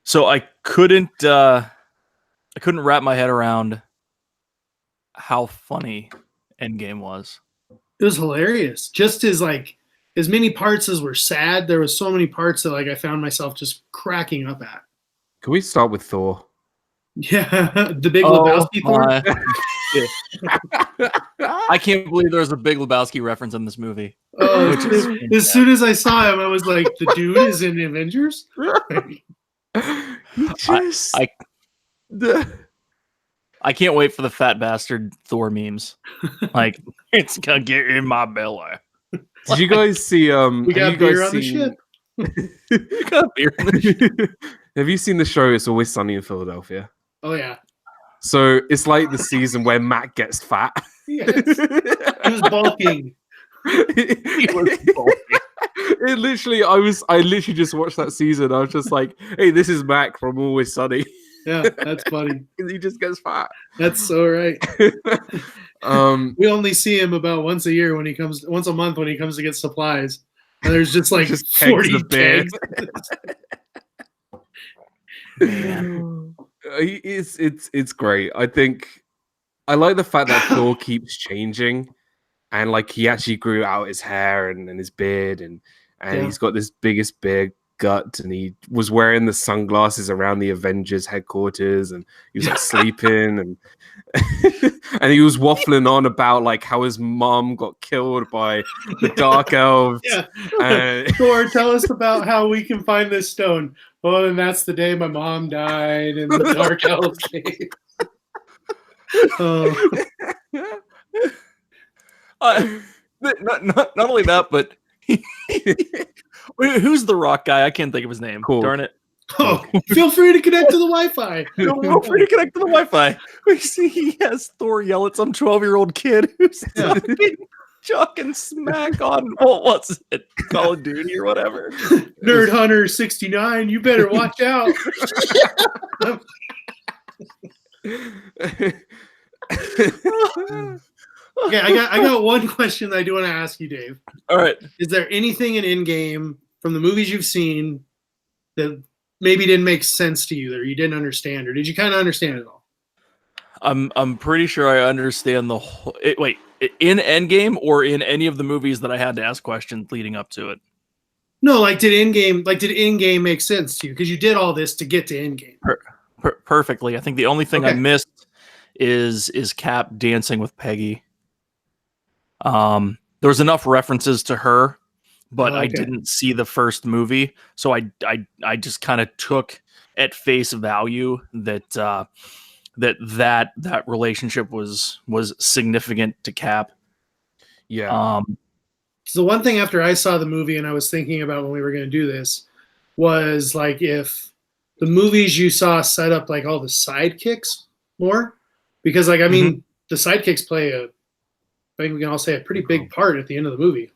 So I couldn't wrap my head around how funny Endgame was. It was hilarious. Just as many parts as were sad, there was so many parts that I found myself just cracking up at. Can we start with Thor? Yeah, the Big Lebowski Thor. I can't believe there's a Big Lebowski reference in this movie. Oh, as soon as I saw him, I was like, "The dude is in Avengers." I can't wait for the fat bastard Thor memes. Like, it's gonna get in my belly. Did you guys see? We got beer on the ship. You got beer on the ship. Have you seen the show It's Always Sunny in Philadelphia? Oh yeah. So it's like the season where Matt gets fat. Yes. He was bulking. He was bulking. It literally, I literally just watched that season. I was just like, "Hey, this is Mac from Always Sunny." Yeah, that's funny. He just gets fat. That's so right. We only see him about once a month when he comes to get supplies. And there's just 40 kegs. Man. It's great. I think I like the fact that Thor keeps changing, and he actually grew out his hair and his beard, and he's got this biggest big gut, and he was wearing the sunglasses around the Avengers headquarters, and he was sleeping, and and he was waffling on about how his mom got killed by the dark elves. Thor, tell us about how we can find this stone. Oh, and that's the day my mom died, and the dark elves came. Not only that, but who's the rock guy? I can't think of his name. Cool. Darn it. Oh, feel free to connect to the Wi-Fi. Feel free to connect to the Wi-Fi. We see he has Thor yell at some 12-year-old kid who's chucking smack on, what was it, Call of Duty or whatever. Nerd Hunter 69, you better watch out. Okay, I got one question that I do want to ask you, Dave. All right. Is there anything in Endgame from the movies you've seen that maybe didn't make sense to you, or you didn't understand, or did you kind of understand it all? I'm pretty sure I understand the whole. Wait, in Endgame or in any of the movies that I had to ask questions leading up to it? No, did Endgame make sense to you? Because you did all this to get to Endgame. Perfectly. I think the only thing I missed is Cap dancing with Peggy. There was enough references to her, but I didn't see the first movie, so I just kind of took at face value that that relationship was significant to Cap. Yeah. So one thing after I saw the movie and I was thinking about when we were going to do this was if the movies you saw set up all the sidekicks more, because I mean the sidekicks play I think we can all say a pretty big part at the end of the movie.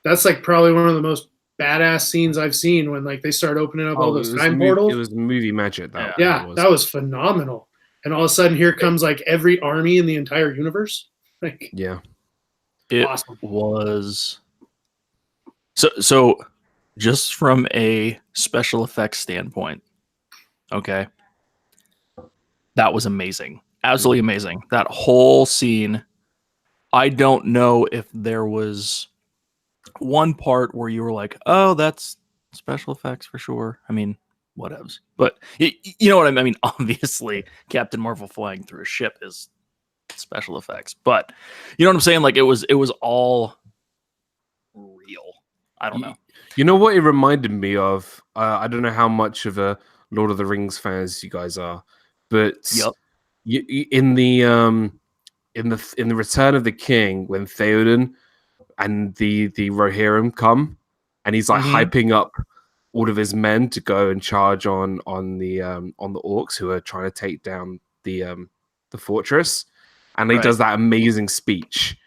That's probably one of the most badass scenes I've seen when they start opening up all those time portals. It was movie magic. That was phenomenal. And all of a sudden here comes every army in the entire universe. It awesome. Was so just from a special effects standpoint, okay, that was amazing. Absolutely amazing. That whole scene. I don't know if there was one part where you were like, oh, that's special effects for sure. I mean, whatevs. But you know what I mean? I mean, obviously, Captain Marvel flying through a ship is special effects. But you know what I'm saying? It was all real. I don't know. You know what it reminded me of? I don't know how much of a Lord of the Rings fans you guys are, but in the Return of the King, when Theoden and the Rohirrim come, and he's hyping up all of his men to go and charge on the orcs who are trying to take down the fortress, and he does that amazing speech,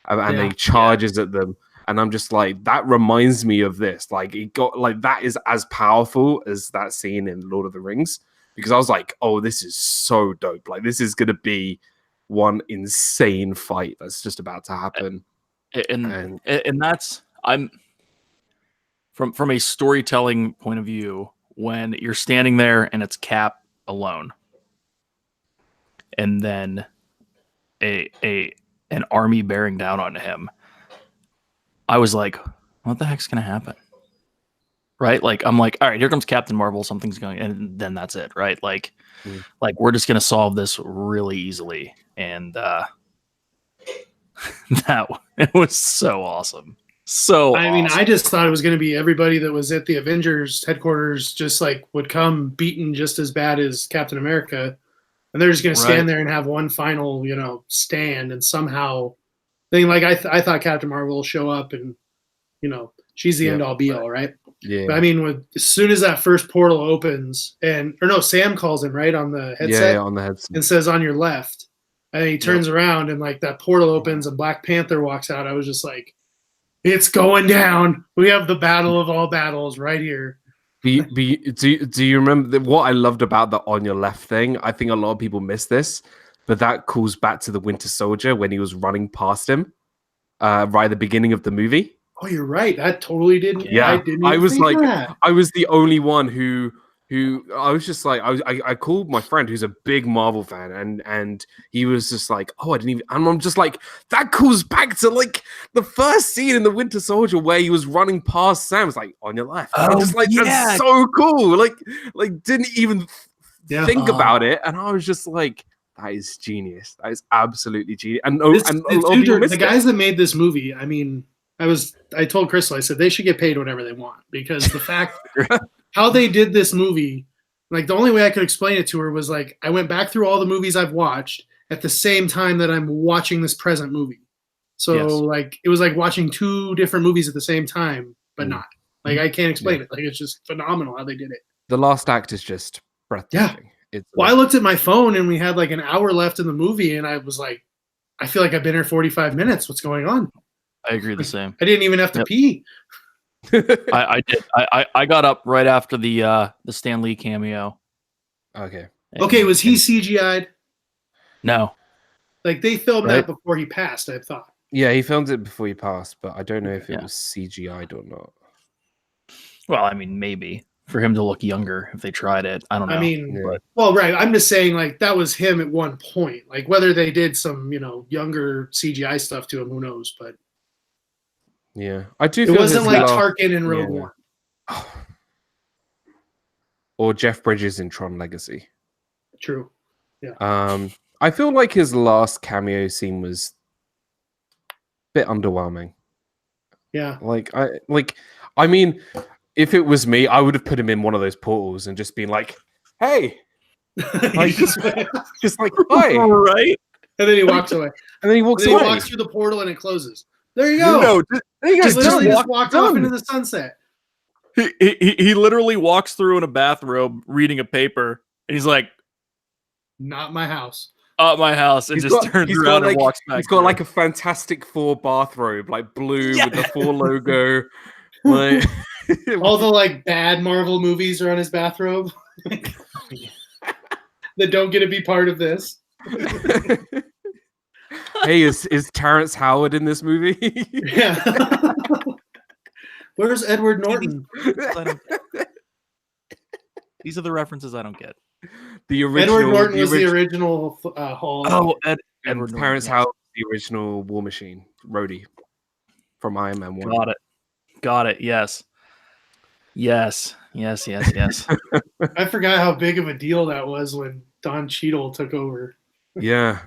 and he charges at them, and I'm just like, that reminds me of this. It got that is as powerful as that scene in Lord of the Rings, because I was like, oh, this is so dope. This is gonna be one insane fight that's just about to happen. And that's from a storytelling point of view, when you're standing there and it's Cap alone, and then an army bearing down on him, I was like, what the heck's gonna happen? Right? Like, I'm like, all right, here comes Captain Marvel, something's going, and then that's it, right? Like, we're just gonna solve this really easily. And it was so awesome. So I mean, awesome. I just thought it was going to be everybody that was at the Avengers headquarters just like would come beaten just as bad as Captain America, and they're just going to stand there and have one final, stand, and somehow, I thought Captain Marvel will show up and, she's the end all be all, right? Yeah. But I mean, as soon as that first portal opens, Sam calls him right on the headset, on the headset, and says on your left, and he turns around and like that portal opens and Black Panther walks out. I was just like, it's going down. We have the battle of all battles right here. Do you remember what I loved about the on your left thing? I think a lot of people miss this, but that calls back to the Winter Soldier when he was running past him right at the beginning of the movie. Oh, you're right. That totally didn't. Yeah, I was like, that. I was the only one who I was just like, I called my friend who's a big Marvel fan, and he was just like, oh, I didn't even, and I'm just like, that calls back to like the first scene in the Winter Soldier where he was running past Sam. It's like on your left. I'm just like, that's so cool. Like didn't even think about it, and I was just like, that is genius. That is absolutely genius. And the guys that made this movie, I mean, I told Crystal, I said they should get paid whatever they want, because the fact how they did this movie, like the only way I could explain it to her was like, I went back through all the movies I've watched at the same time that I'm watching this present movie. So like, it was like watching two different movies at the same time, but not. Like, I can't explain it. Like, it's just phenomenal how they did it. The last act is just breathtaking. Yeah. Well, I looked at my phone and we had like an hour left in the movie, and I was like, I feel like I've been here 45 minutes. What's going on? I agree the same. I didn't even have to pee. I did. I got up right after the Stan Lee cameo. Okay. Okay, was he CGI'd? No. Like, they filmed that before he passed, I thought. Yeah, he filmed it before he passed, but I don't know if it was CGI'd or not. Well, I mean, maybe for him to look younger if they tried it. I don't know. I mean, well, right. I'm just saying, like, that was him at one point. Like, whether they did some, younger CGI stuff to him, who knows? But yeah, I do. It wasn't like Tarkin in Rogue One, or Jeff Bridges in Tron Legacy. True. Yeah. I feel like his last cameo scene was a bit underwhelming. Yeah. I mean, if it was me, I would have put him in one of those portals and just been like, "Hey," like just like, "Hi," right? And then he walks away. And then he walks away. He walks through the portal and it closes. There you go. No, there you go. Just walked off into the sunset. He literally walks through in a bathrobe reading a paper, and he's like, "Not my house." At my house, and turns around and walks back. He's got like a Fantastic Four bathrobe, like blue with the Four logo. Like all the like bad Marvel movies are on his bathrobe that don't get to be part of this. Hey, is Terrence Howard in this movie? Yeah. Where's Edward Norton? These are the references I don't get. The original Edward Norton was the original Hulk. Oh, Edward Terrence Howard, the original War Machine, Rhodey from Iron Man 1. Got it. Yes. I forgot how big of a deal that was when Don Cheadle took over. Yeah.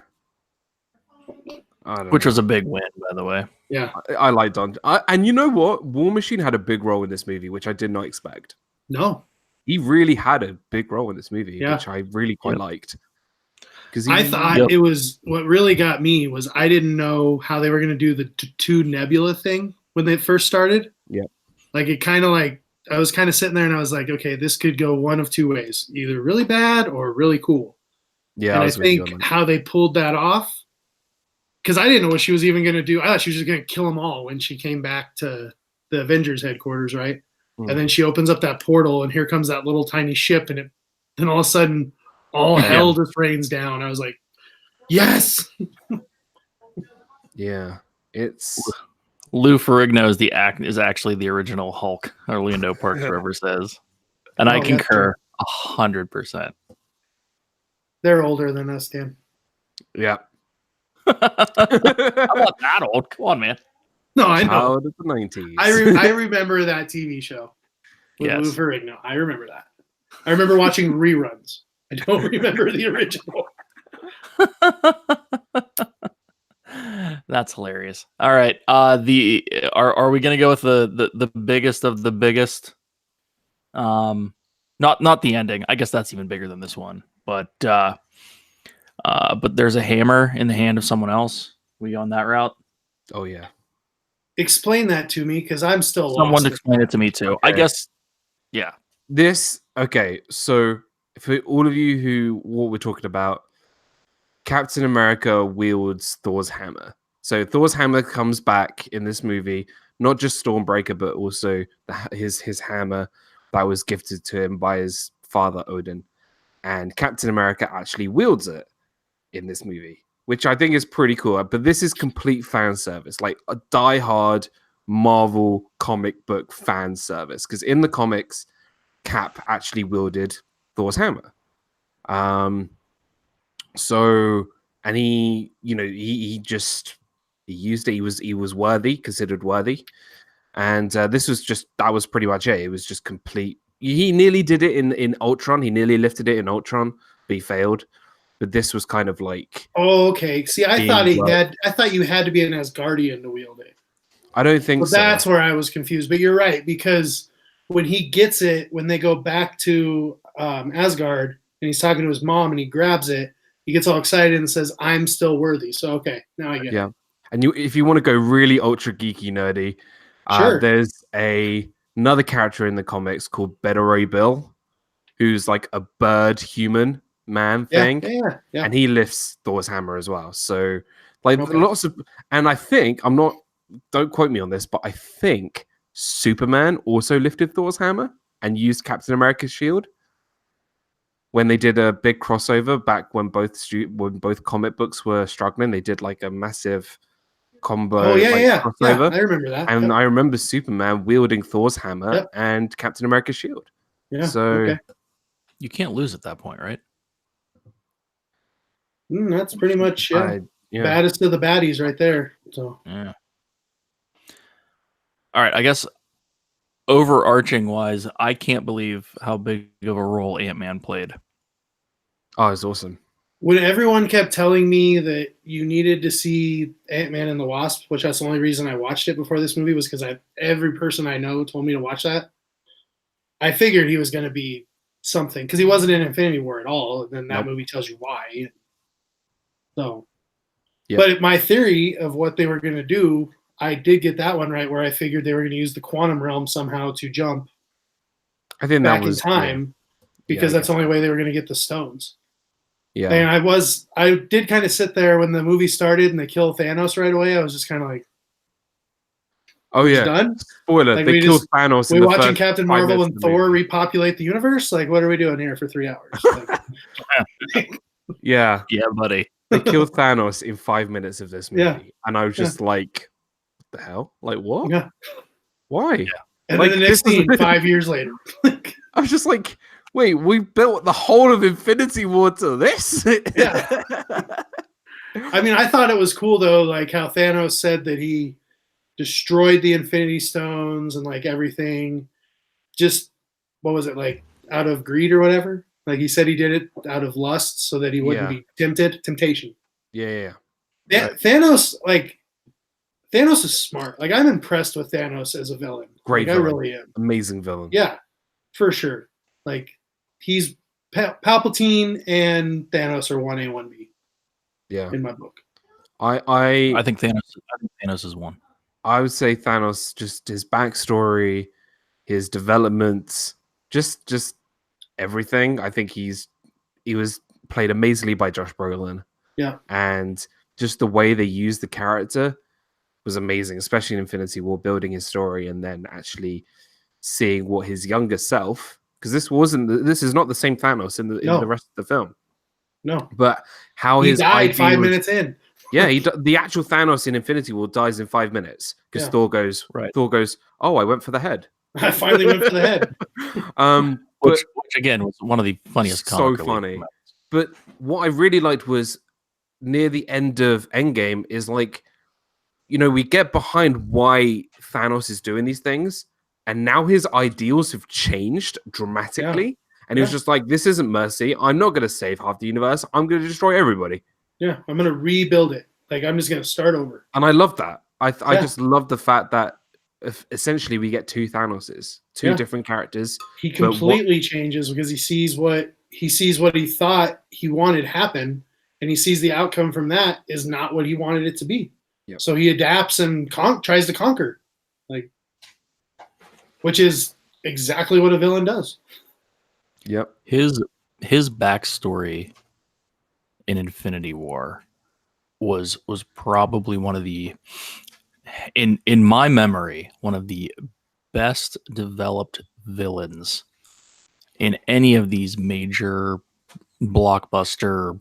Which was a big win, by the way. Yeah. I like Don. And you know what? War Machine had a big role in this movie, which I did not expect. No. He really had a big role in this movie, which I really quite liked. I thought it was, what really got me was I didn't know how they were going to do the two Nebula thing when they first started. Yeah. Like, it kind of like, I was kind of sitting there and I was like, okay, this could go one of two ways, either really bad or really cool. Yeah. And I think how they pulled that off, because I didn't know what she was even going to do. I thought she was just going to kill them all when she came back to the Avengers headquarters, right? And then she opens up that portal, and here comes that little tiny ship, and then all of a sudden, all hell just rains down. I was like, yes. Yeah, it's Lou Ferrigno is actually the original Hulk, Orlando Parks Rover says. And I Oh, that's concur 100%. They're older than us, Dan. Yeah. I'm not that old. Come on, man. No, I know. Child of the 90s. I remember that TV show with Lou Yes. Ferrigno. I remember that. I remember watching reruns. I don't remember the original. That's hilarious. All right. Are we gonna go with the biggest of the biggest? Not the ending. I guess that's even bigger than this one. But there's a hammer in the hand of someone else. We on that route? Oh yeah. Explain that to me, because I'm still Someone lost. explain it to me too. Okay. I guess. Yeah. So for all of you who what we're talking about, Captain America wields Thor's hammer. So Thor's hammer comes back in this movie, not just Stormbreaker, but also his hammer that was gifted to him by his father Odin. And Captain America actually wields it in this movie, which I think is pretty cool. But this is complete fan service, like a die-hard Marvel comic book fan service. Because in the comics, Cap actually wielded Thor's hammer. So, and he used it. He was worthy, considered worthy. And that was pretty much it. It was just complete. He nearly did it in Ultron. He nearly lifted it in Ultron, but he failed. But this was kind of like. Oh, okay. See, I thought you had to be an Asgardian to wield it. I don't think so. That's where I was confused. But you're right, because when he gets it, when they go back to Asgard and he's talking to his mom and he grabs it, he gets all excited and says, "I'm still worthy." So okay, now I get it. And if you want to go really ultra geeky nerdy, Sure. there's another character in the comics called Beta Ray Bill, who's like a bird human man thing, Yeah. and he lifts Thor's hammer as well. So lots of, and I think don't quote me on this, but I think Superman also lifted Thor's hammer and used Captain America's shield when they did a big crossover back when both comic books were struggling. They did like a massive combo crossover. I remember that. And I remember Superman wielding Thor's hammer and Captain America's shield. Yeah. So you can't lose at that point, right? That's pretty much baddest of the baddies right there. So yeah. All right, I guess overarching wise, I can't believe how big of a role Ant-Man played. Oh, it's awesome. When everyone kept telling me that you needed to see Ant-Man and the Wasp, which that's the only reason I watched it before this movie, was because every person I know told me to watch that. I figured he was going to be something, because he wasn't in Infinity War at all, and then that movie tells you why. So, but my theory of what they were going to do, I did get that one right, where I figured they were going to use the quantum realm somehow to jump back in time, because that's the only way they were going to get the stones. Yeah. And I did kind of sit there when the movie started and they kill Thanos right away. I was just kind of like, oh yeah, done? Spoiler, like, they killed Thanos. We watching Captain Marvel and Thor repopulate the universe? Like, what are we doing here for 3 hours? Like, yeah, buddy. They killed Thanos in 5 minutes of this movie. Yeah. And I was just like, what the hell? Like, what? Yeah. Why? Yeah. And like, then the next scene, 5 years later. I was just like, wait, we built the whole of Infinity War to this? Yeah. I mean, I thought it was cool, though, like how Thanos said that he destroyed the Infinity Stones and like everything. Just, what was it, like out of greed or whatever? Like he said he did it out of lust so that he wouldn't be temptation. Yeah. Thanos is smart. Like, I'm impressed with Thanos as a villain. Great like, villain. I really am. Amazing villain. Yeah, for sure. Like, he's Palpatine and Thanos are 1A, 1B. Yeah. In my book. I think Thanos is one. I would say Thanos, just his backstory, his development, just everything. I think he was played amazingly by Josh Brolin. Yeah. And just the way they used the character was amazing, especially in Infinity War, building his story and then actually seeing what his younger self, because this is not the same Thanos in the rest of the film. No. But how he his died ideals, 5 minutes in. Yeah, the actual Thanos in Infinity War dies in 5 minutes because Yeah. Thor goes, oh, I went for the head. I finally went for the head. But which again was one of the funniest so comic relief funny. moments. But what I really liked was near the end of Endgame is like, we get behind why Thanos is doing these things, and now his ideals have changed dramatically. And he was just like, this isn't mercy. I'm not going to save half the universe. I'm going to destroy everybody. Yeah, I'm going to rebuild it. Like, I'm just going to start over. And I love that. I just love the fact that essentially we get two Thanoses, two different characters. He completely changes because he sees what he thought he wanted happen, and he sees the outcome from that is not what he wanted it to be. Yep. So he adapts and tries to conquer, which is exactly what a villain does. Yep. His backstory in Infinity War was probably one of the, in my memory, one of the best developed villains in any of these major blockbuster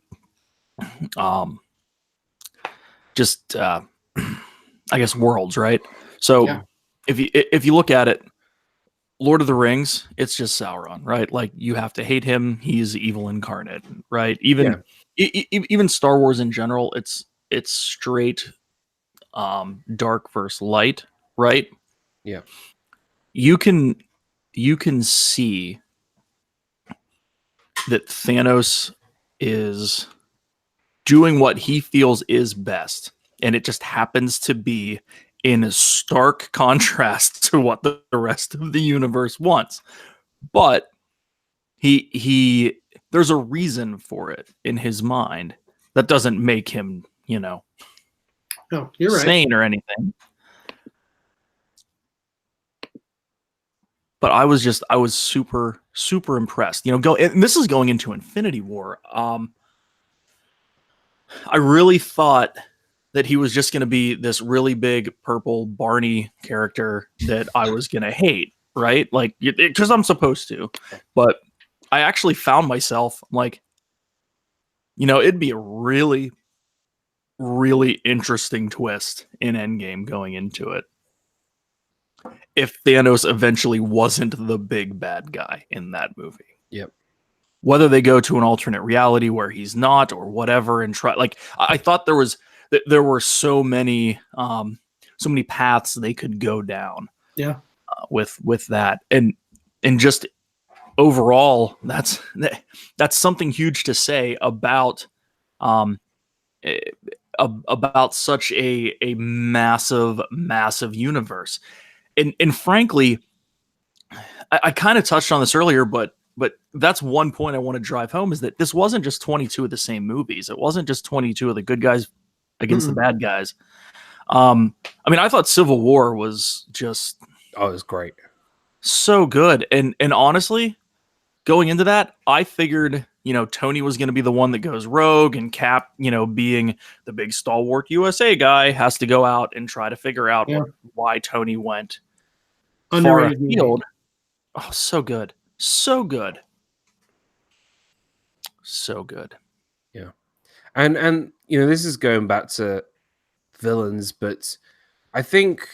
I guess worlds, right? So if you look at it, Lord of the Rings, it's just Sauron, right? Like, you have to hate him. He's evil incarnate, right? Even Star Wars in general, it's straight dark versus light, right? Yeah. You can see that Thanos is doing what he feels is best, and it just happens to be in a stark contrast to what the rest of the universe wants. But he there's a reason for it in his mind that doesn't make him, no, you're right, sane or anything. But I was super impressed. And this is going into Infinity War. I really thought that he was just going to be this really big purple Barney character that I was going to hate, right? Like, because I'm supposed to. But I actually found myself like, it'd be a really, really interesting twist in Endgame going into it if Thanos eventually wasn't the big bad guy in that movie. Yep. Whether they go to an alternate reality where he's not or whatever, and try, like, I thought there were so many paths they could go down. Yeah. With that, and just overall, that's something huge to say about such a massive universe. And frankly, I kind of touched on this earlier, but that's one point I want to drive home, is that this wasn't just 22 of the same movies. It wasn't just 22 of the good guys against the bad guys. I mean, I thought Civil War was just... Oh, it was great. So good. And honestly, going into that, I figured, Tony was going to be the one that goes rogue, and Cap, being the big stalwart USA guy, has to go out and try to figure out why Tony went far afield. Oh, so good. So good. So good. Yeah. And this is going back to villains, but I think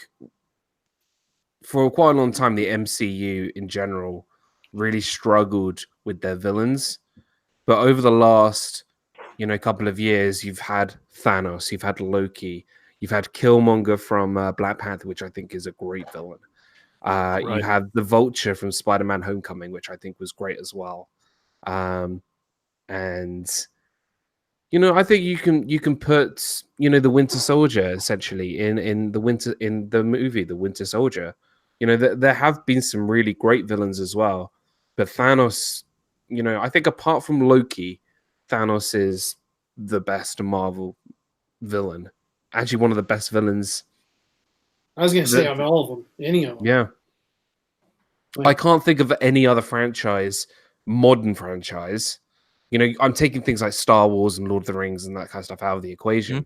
for quite a long time, the MCU in general really struggled with their villains. But over the last, couple of years, you've had Thanos, you've had Loki, you've had Killmonger from Black Panther, which I think is a great villain. You have the Vulture from Spider-Man Homecoming, which I think was great as well. And I think you can put the Winter Soldier essentially in the movie The Winter Soldier. There have been some really great villains as well, but Thanos, I think apart from Loki, Thanos is the best Marvel villain. Actually, one of the best villains. I was gonna say of all of them, any of them. Yeah. I can't think of any other modern franchise. I'm taking things like Star Wars and Lord of the Rings and that kind of stuff out of the equation.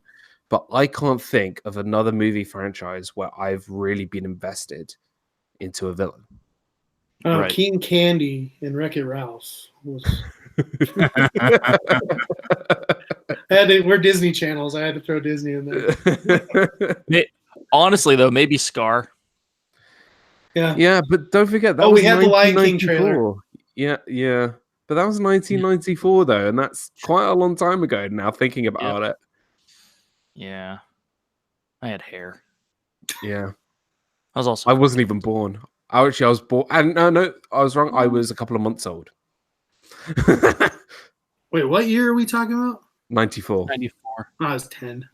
But I can't think of another movie franchise where I've really been invested into a villain. King Candy in Wreck-It Ralph was... We're Disney channels. I had to throw Disney in there. Honestly, though, maybe Scar. Yeah. Yeah, but don't forget that Oh, was we had the Lion King 1994. Yeah. But that was 1994 though, and that's quite a long time ago now thinking about it. Yeah. I had hair. Yeah. I was I wasn't even born. I was born. And no, I was wrong. I was a couple of months old. Wait, what year are we talking about? 94. 94. I was 10.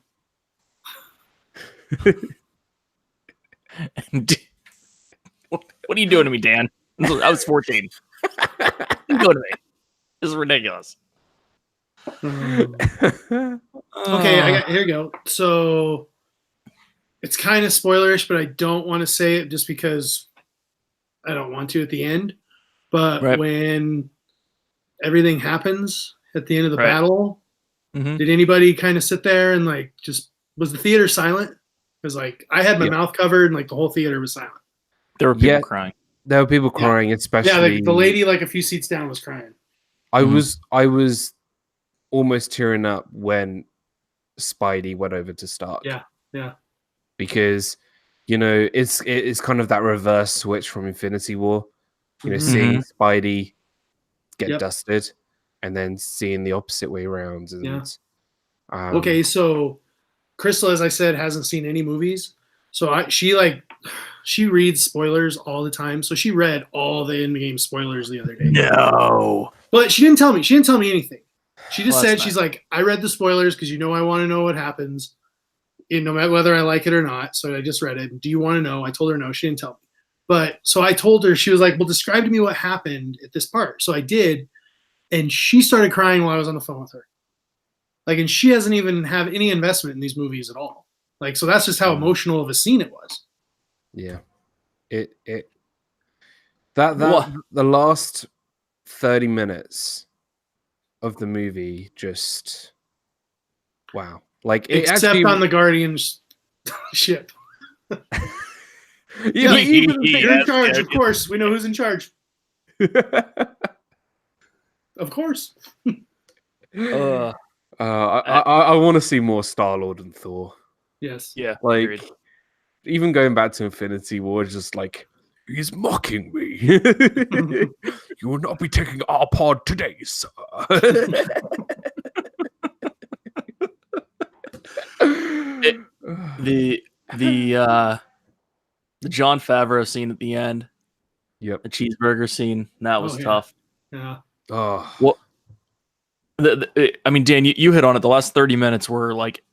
What are you doing to me, Dan? I was 14. You go to me. This is ridiculous. Okay, here we go. So it's kind of spoilerish, but I don't want to say it just because I don't want to at the end. But when everything happens at the end of the battle, did anybody kind of sit there and like just was the theater silent? Because like I had my mouth covered and like the whole theater was silent. There were people crying. There were people crying, especially like the lady like a few seats down was crying. I was almost tearing up when Spidey went over to Stark. Yeah. Because it's kind of that reverse switch from Infinity War. Seeing Spidey get dusted and then seeing the opposite way around. And, okay, so Crystal, as I said, hasn't seen any movies. So she reads spoilers all the time. So she read all the Endgame spoilers the other day. No. But she didn't tell me. She didn't tell me anything. She just said, she's like, I read the spoilers because I want to know what happens, no matter whether I like it or not. So I just read it. Do you want to know? I told her no. She didn't tell me. But so I told her, she was like, well, describe to me what happened at this part. So I did. And she started crying while I was on the phone with her. Like, and she doesn't even have any investment in these movies at all. Like, so that's just how emotional of a scene it was. Yeah. The last 30 minutes of the movie just wow. Like except on the Guardians ship. Even you're in charge, of course. We know who's in charge. Of course. I want to see more Star-Lord and Thor. Yes. Yeah. Like agreed. even going back to Infinity War, just like he's mocking me. You will not be taking our pod today, sir. The Jon Favreau scene at the end. Yep. The cheeseburger scene. That was tough. Yeah. Oh. Well, I mean, Dan, you hit on it. The last 30 minutes were like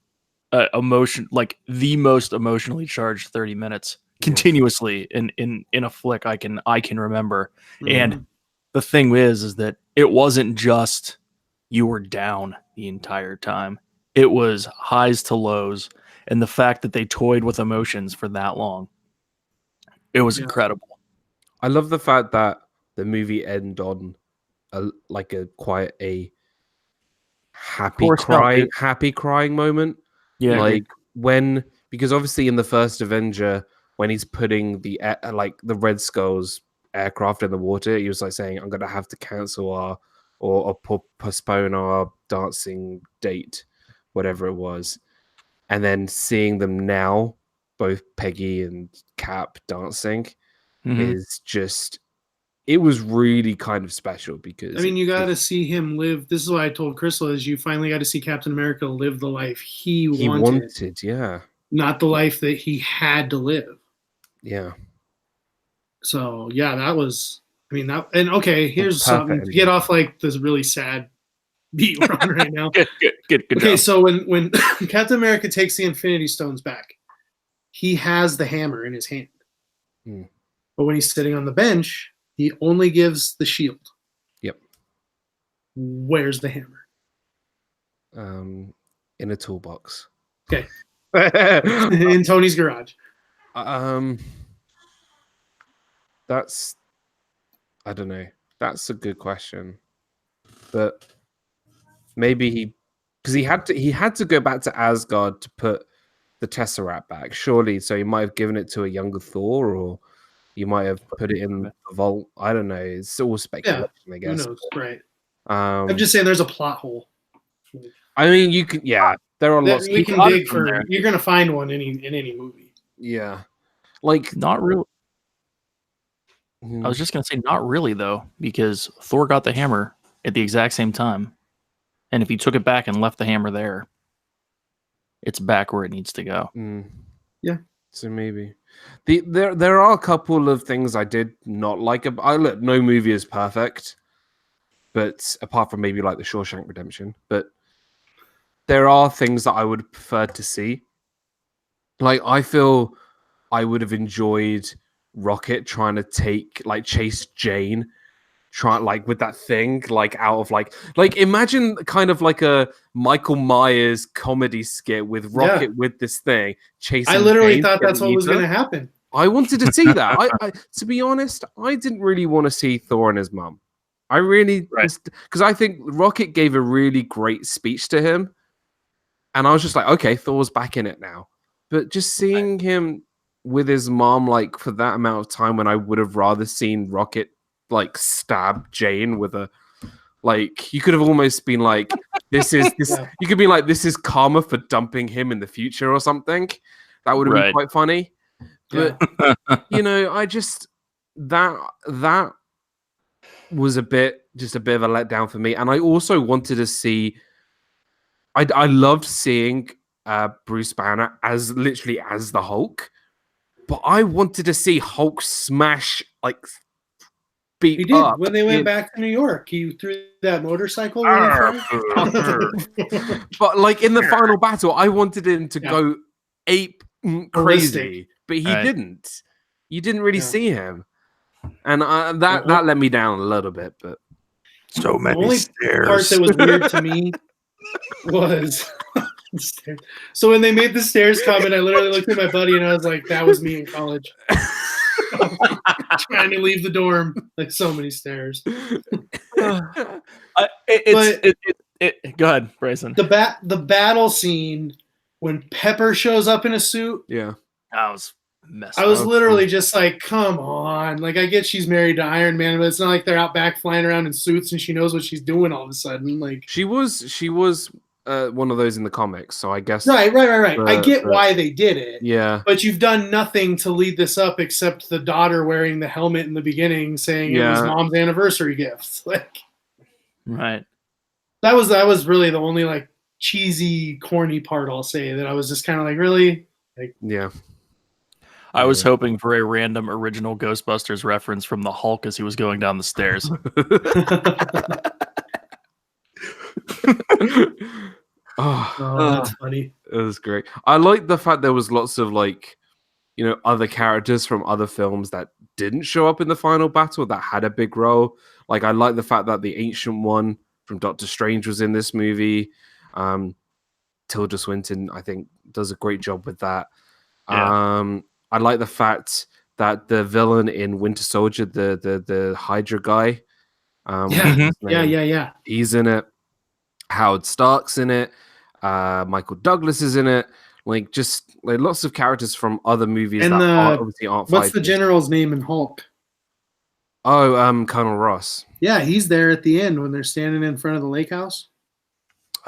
emotion, like the most emotionally charged 30 minutes continuously in a flick I can remember. And the thing is that it wasn't just you were down the entire time. It was highs to lows, and the fact that they toyed with emotions for that long, it was incredible. I love the fact that the movie ended on quite a happy crying moment. Yeah, like because obviously in the first Avenger, when he's putting the Red Skull's aircraft in the water, he was like saying, "I'm gonna have to cancel or postpone our dancing date," whatever it was. And then seeing them now, both Peggy and Cap dancing, is just, it was really kind of special because I mean, you got to see him live. This is what I told Crystal, is you finally got to see Captain America live the life he wanted, yeah, not the life that he had to live. Yeah. So yeah, that was. I mean that. And okay, here's something to get off like this really sad beat we're on right now. Good okay, job. so when Captain America takes the Infinity Stones back, he has the hammer in his hand. But when he's sitting on the bench, he only gives the shield. Yep. Where's the hammer? In a toolbox. Okay. In Tony's garage. That's, I don't know. That's a good question. But maybe because he had to go back to Asgard to put the Tesseract back, surely. So he might have given it to a younger Thor, or you might have put it in the vault. I don't know. It's all speculation, I guess. Who knows? Right. I'm just saying there's a plot hole. I mean, you can. Yeah, there are That lots. we can got dig it from for. there. You're gonna find one in any movie. Yeah, like Not really. I mm, was just gonna say not really though, because Thor got the hammer at the exact same time, and if he took it back and left the hammer there, it's back where it needs to go. Yeah. So maybe there are a couple of things I did not like. I look, no movie is perfect, but apart from maybe like the Shawshank Redemption, but there are things that I would prefer to see. Like I feel I would have enjoyed Rocket trying to chase Jane, try like with that thing, like out of like imagine kind of like a Michael Myers comedy skit with Rocket with this thing chasing. I literally Jane, thause that's what was Ether. going to happen. I wanted to see that. I to be honest, I didn't really want to see Thor and his mum. I really because I think Rocket gave a really great speech to him, and I was just like, okay, Thor's back in it now. But just seeing him with his mom, like for that amount of time, when I would have rather seen Rocket like stab Jane with a like, you could have almost been like, this is this. Yeah. You could be like, this is karma for dumping him in the future or something. That would have been quite funny. But you know, I just that was a bit of a letdown for me, and I also wanted to see. I loved seeing Bruce Banner as literally as the Hulk, but I wanted to see Hulk smash like beat He did up when they went back to New York. He threw that motorcycle. Really but like in the final battle, I wanted him to go ape crazy, but he didn't. You didn't really see him, and that let me down a little bit. But so many the only stairs. part that was weird to me was so when they made the stairs comment, I literally looked at my buddy and I was like, "That was me in college." Trying to leave the dorm, like so many stairs. Go ahead, Bryson. The battle scene when Pepper shows up in a suit. Yeah, that was messed I was literally just like, come on. Like, I get she's married to Iron Man, but it's not like they're out back flying around in suits and she knows what she's doing all of a sudden. Like, she was one of those in the comics, so I guess right. I get why they did it. Yeah, but you've done nothing to lead this up except the daughter wearing the helmet in the beginning, saying it was mom's anniversary gift. Like, right. That was really the only like cheesy, corny part I'll say that I was just kind of like, really, like, yeah. I was hoping for a random original Ghostbusters reference from the Hulk as he was going down the stairs. That's funny. It was great. I like the fact there was lots of like, you know, other characters from other films that didn't show up in the final battle that had a big role. Like, I like the fact that the Ancient One from Doctor Strange was in this movie. Tilda Swinton, I think, does a great job with that. Yeah. I like the fact that the villain in Winter Soldier, the Hydra guy, he's in it. Howard Stark's in it. Michael Douglas is in it. Like, just like lots of characters from other movies and that obviously aren't. What's the general's name in Hulk? Oh, Colonel Ross. Yeah, he's there at the end when they're standing in front of the lake house.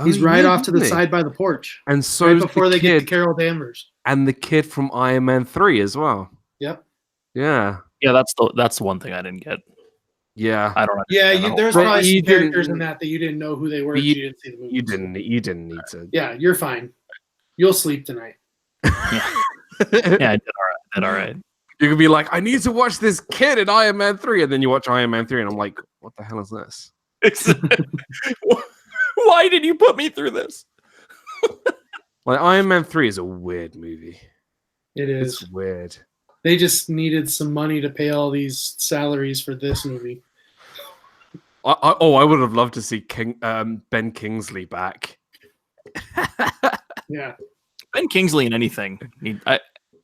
He's right off to the side by the porch. And so right before they get to Carol Danvers. And the kid from Iron Man 3 as well. Yep. Yeah. Yeah, that's the one thing I didn't get. Yeah. I don't know. Yeah, there's probably some characters in that you didn't know who they were. You didn't see the movie. You didn't need to. Yeah, you're fine. You'll sleep tonight. Yeah, I did all right. You could be like, I need to watch this kid in Iron Man 3, and then you watch Iron Man 3, and I'm like, what the hell is this? Why did you put me through this? Like, Iron Man 3 is a weird movie. It is. It's weird. They just needed some money to pay all these salaries for this movie. I would have loved to see Ben Kingsley back. Yeah. Ben Kingsley in anything.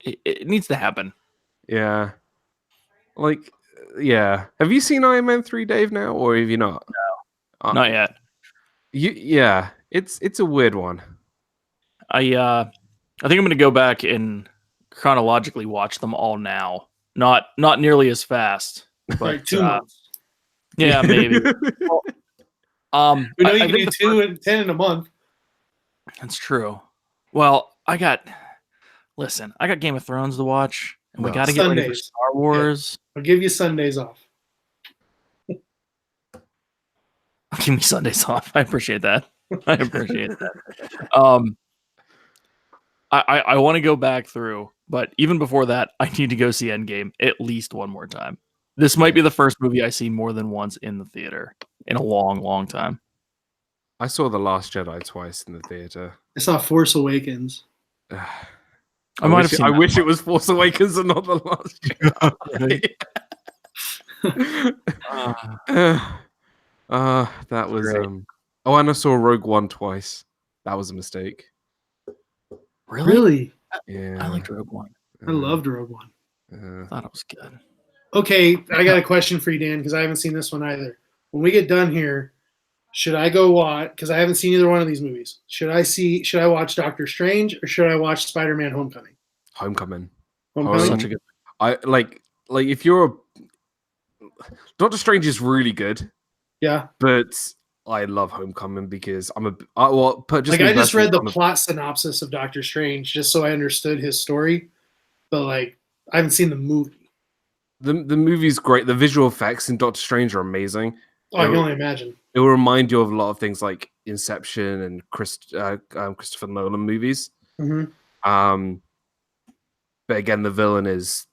It needs to happen. Yeah. Like, yeah. Have you seen Iron Man 3, Dave, now? Or have you not? No. Not yet. Yeah. It's a weird one. I think I'm going to go back and chronologically watch them all now. Not nearly as fast. But, like 2 months. Yeah, maybe. We know you can do 2 and 10 in a month. That's true. Well, I got Game of Thrones to watch, and we No. got to get ready for Sundays. Star Wars. I'll give you Sundays off. Give me Sundays off. I appreciate that. I appreciate that. I want to go back through, but even before that, I need to go see Endgame at least one more time. This might be the first movie I see more than once in the theater in a long, long time. I saw The Last Jedi twice in the theater. I saw Force Awakens. I might have seen I that wish one. it was Force Awakens and not The Last Jedi. That was Great. Oh, and I saw Rogue One twice. That was a mistake. Really? Yeah, I liked Rogue One. I loved Rogue One. I thought it was good. Okay, I got a question for you, Dan, because I haven't seen this one either. When we get done here, should I go watch? Because I haven't seen either one of these movies. Should I watch Doctor Strange or should I watch Spider-Man: Homecoming? Homecoming. Homecoming. Such a good. I like if you're Doctor Strange is really good, Yeah. but I love Homecoming because I just read the plot synopsis of Doctor Strange just so I understood his story, but like I haven't seen the movie. The movie's great. The visual effects in Doctor Strange are amazing. Oh, I can only imagine. It will remind you of a lot of things like Inception and Christopher Nolan movies. Mm-hmm. But again, the villain is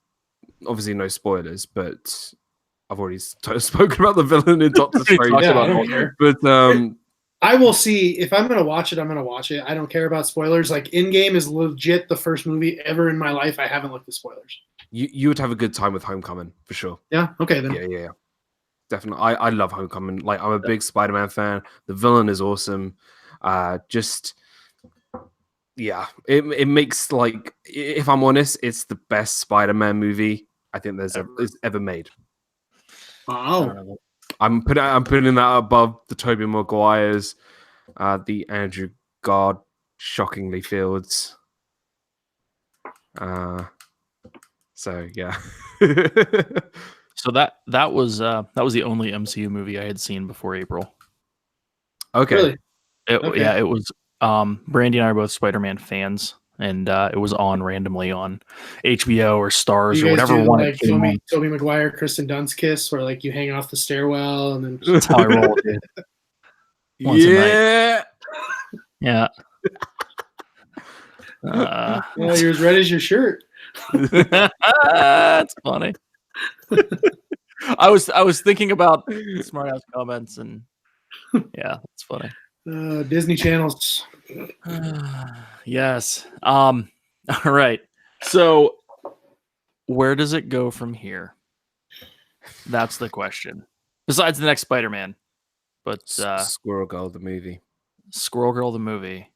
obviously no spoilers, but I've already spoken about the villain in Doctor Strange. Yeah, I don't care. But I will see if I'm going to watch it. I'm going to watch it. I don't care about spoilers. Like Endgame is legit the first movie ever in my life I haven't looked at spoilers. You would have a good time with Homecoming for sure. Yeah. Okay then. Yeah. Definitely. I love Homecoming. Like I'm a big Spider-Man fan. The villain is awesome. It makes, like, if I'm honest, it's the best Spider-Man movie I think there's ever made. Wow. I'm putting that above the Tobey Maguires, the Andrew Garfield shockingly Fields. So yeah. So that was the only MCU movie I had seen before April. Okay. Really? Yeah, it was. Brandy and I are both Spider-Man fans, and it was on randomly on HBO or Stars or whatever one it came on. Tobey Maguire, Kristen Dunst kiss, where like you hang off the stairwell and then That's how I roll, dude. Once a night. Yeah. Well, you're as red as your shirt. That's funny. I was thinking about smart ass comments, and yeah, that's funny. Disney channels. Yes. All right. So where does it go from here? That's the question. Besides the next Spider-Man. But Squirrel Girl the movie. Squirrel Girl the movie.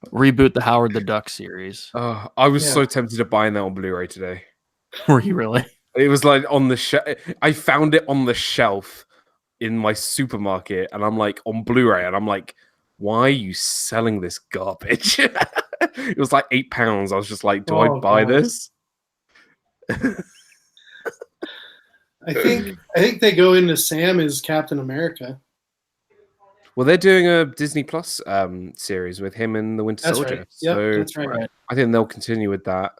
Reboot the Howard the Duck series. I was so tempted to buy that on Blu-ray today. Were you really? It was like on the shelf. I found it on the shelf in my supermarket, and I'm like on Blu-ray, and I'm like, why are you selling this garbage? It was like £8. I was just like, do I buy this? I think they go into Sam as Captain America. Well, they're doing a Disney Plus series with him and the Winter Soldier. Right. Yep, so that's right. I think they'll continue with that.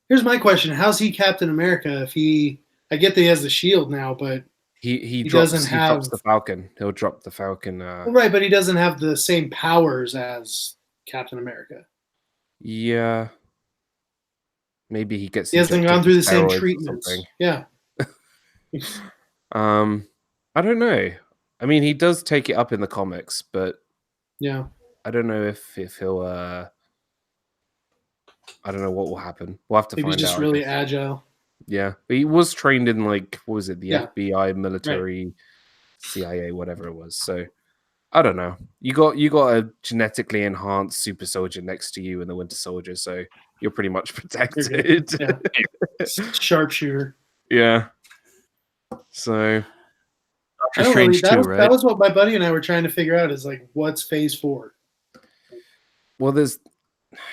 Here's my question: how's he Captain America? I get that he has the shield now, but he drops the Falcon. He'll drop the Falcon. Right, but he doesn't have the same powers as Captain America. Yeah. Maybe he gets. He hasn't gone through the same treatments. Yeah. I don't know. I mean, he does take it up in the comics, but yeah, I don't know if he'll. I don't know what will happen. We'll have to find out. Maybe just really agile. Yeah, but he was trained in, like, what was it, the FBI, military, CIA, whatever it was. So I don't know. You got a genetically enhanced super soldier next to you in the Winter Soldier, so you're pretty much protected. Yeah. Sharpshooter. Yeah. So that was what my buddy and I were trying to figure out, is like, what's Phase 4? Well,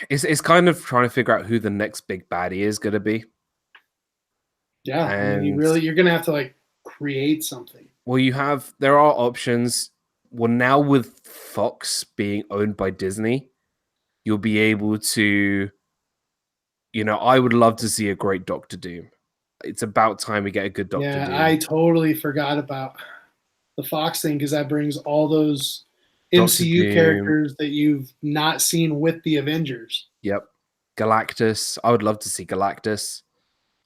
it's kind of trying to figure out who the next big baddie is going to be. Yeah, and you're going to have to like create something. Well, there are options. well, now with Fox being owned by Disney, you'll be able to, I would love to see a great Doctor Doom. It's about time we get a good Doctor Doom. I totally forgot about the Fox thing because that brings all those Doctor MCU Doom. characters that you've not seen with the Avengers. Yep. Galactus. I would love to see Galactus,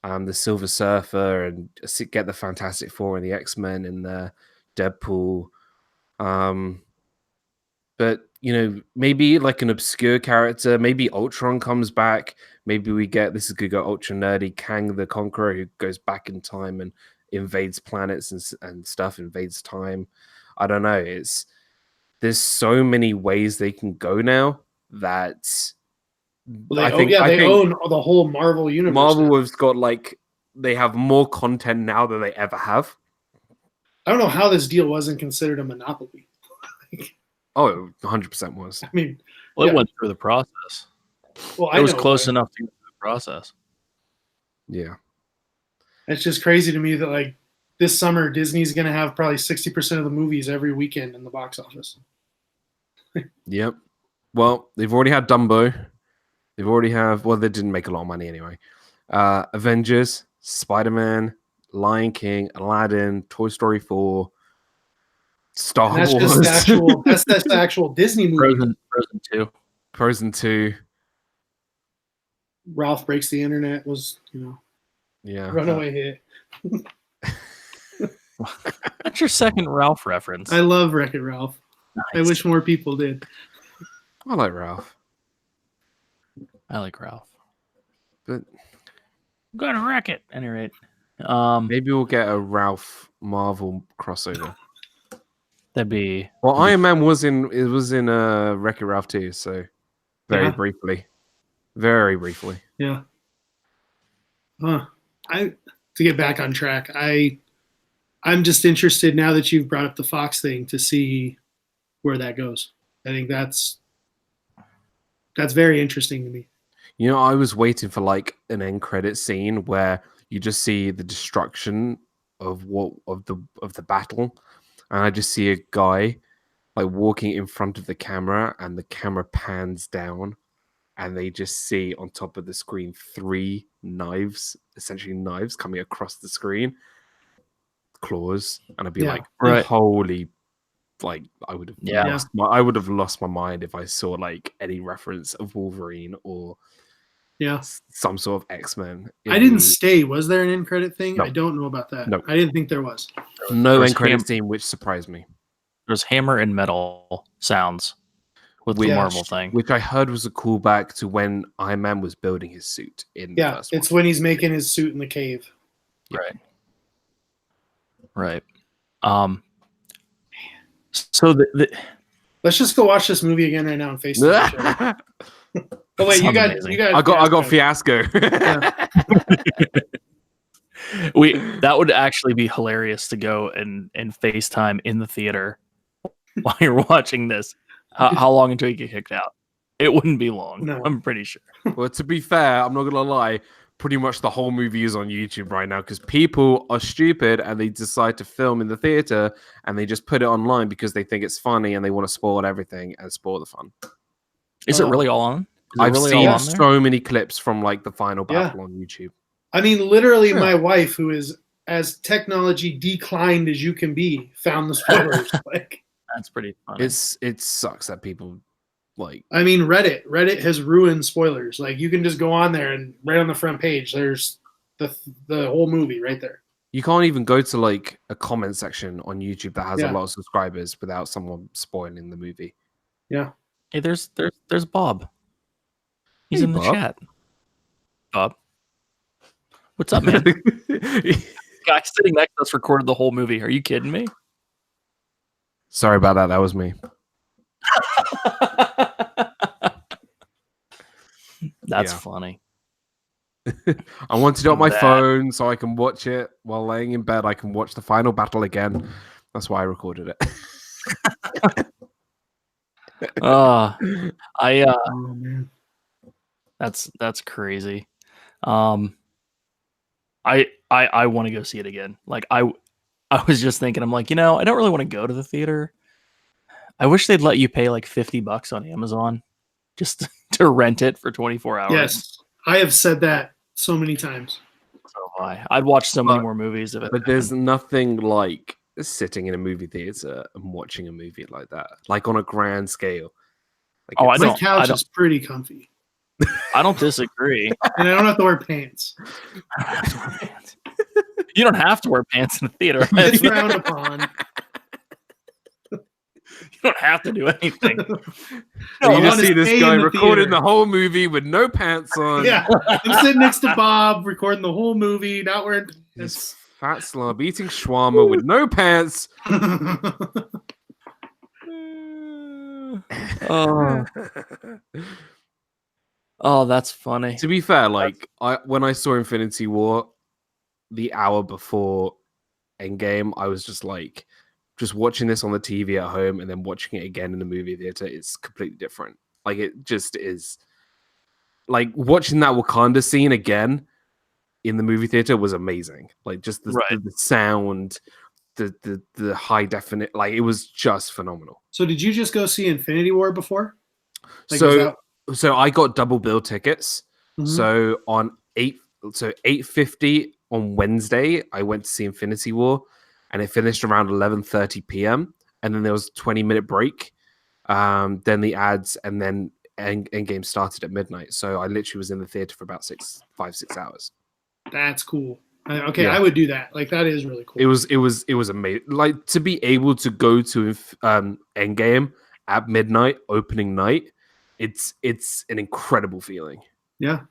the Silver Surfer, and get the Fantastic Four and the X-Men and the Deadpool. But maybe like an obscure character. Maybe Ultron comes back. Maybe we get, this is gonna go ultra nerdy, Kang the Conqueror, who goes back in time and invades planets and stuff, invades time. I don't know. There's so many ways they can go now that Well, they own the whole Marvel universe. Marvel has got they have more content now than they ever have. I don't know how this deal wasn't considered a monopoly. Oh, 100% was. I mean, it went through the process. Well, it was close enough to go through the process. Yeah. It's just crazy to me that this summer Disney's going to have probably 60% of the movies every weekend in the box office. Yep. Well, they've already had Dumbo. They didn't make a lot of money anyway. Avengers, Spider-Man, Lion King, Aladdin, Toy Story 4, Star Wars. That's the actual Disney movie. Frozen 2. Ralph Breaks the Internet was, runaway hit. That's your second Ralph reference. I love Wreck-It Ralph. Nice. I wish more people did. I like Ralph. I like Ralph. But I'm gonna wreck it. At any rate. Maybe we'll get a Ralph Marvel crossover. That'd be Iron Man was in Wreck-It Ralph too, so very briefly. Very briefly. Yeah. To get back on track, I'm just interested now that you've brought up the Fox thing to see where that goes. I think that's very interesting to me. I was waiting for an end credit scene where you just see the destruction of the battle, and I just see a guy walking in front of the camera, and the camera pans down, and they just see on top of the screen 3 knives, essentially knives coming across the screen, claws, and I'd be holy. I would have lost my mind if I saw any reference of Wolverine or some sort of X-Men. I didn't stay. Was there an end credit thing? No. I don't know about that. No. I didn't think there was. No end credit scene, which surprised me. There's hammer and metal sounds with the Marvel thing, which I heard was a callback to when Iron Man was building his suit in the first it's one. when he's making his suit in the cave. Right. So let's just go watch this movie again right now and FaceTime. Oh wait, you got. I got Fiasco. That would actually be hilarious to go and FaceTime in the theater while you're watching this. How long until you get kicked out? It wouldn't be long. No. I'm pretty sure. Well, to be fair, I'm not gonna lie. Pretty much the whole movie is on YouTube right now because people are stupid and they decide to film in the theater and they just put it online because they think it's funny and they want to spoil everything and spoil the fun. Is it really all on? I've seen so many clips from the final battle on YouTube. I mean, literally, my wife, who is as technology declined as you can be, found the spoilers. That's pretty funny. It sucks that people I mean, Reddit has ruined spoilers. You can just go on there and right on the front page, there's the whole movie right there. You can't even go to a comment section on YouTube that has a lot of subscribers without someone spoiling the movie. Yeah. Hey, there's Bob. He's in the chat. Bob. What's up, man? Guy sitting next to us recorded the whole movie. Are you kidding me? Sorry about that. That was me. That's funny. I wanted it on my phone so I can watch it while laying in bed. I can watch the final battle again. That's why I recorded it. Oh man. That's crazy. I want to go see it again. I was just thinking, I'm I don't really want to go to the theater I wish they'd let you pay like $50 on Amazon just to rent it for 24 hours. Yes, I have said that so many times. So I'd watch so many But- more movies if it. But there's nothing like sitting in a movie theater and watching a movie like that, like on a grand scale. Like Oh, I it's- My don't- couch is pretty comfy, I don't disagree. and I don't have to wear pants. I don't have to wear pants. You don't have to wear pants in the theater. It's you frowned upon. don't have to do anything. you I just wanna see this stay guy in the recording theater. the whole movie with no pants on. Yeah, I'm sitting next to Bob, recording the whole movie, not wearing This fat slob eating shawarma with no pants. Oh, oh, that's funny. To be fair, like when I saw Infinity War the hour before Endgame, I was just like, just watching this on the TV at home and then watching it again in the movie theater is completely different. Like it just is. Like watching that Wakanda scene again in the movie theater was amazing. Like just the, Right. the sound, the high definite, like it was just phenomenal. So did you just go see Infinity War before? Like, was So that- so I got double bill tickets. Mhm. So on 8:50 on Wednesday, I went to see Infinity War, and it finished around 11:30 p.m. And then there was a 20-minute break, then the ads, and then Endgame started at midnight. So I literally was in the theater for about 6 hours. That's cool. Okay, Yeah. I would do that. Like that is really cool. It was amazing. Like to be able to go to Endgame at midnight, opening night. It's an incredible feeling. Yeah.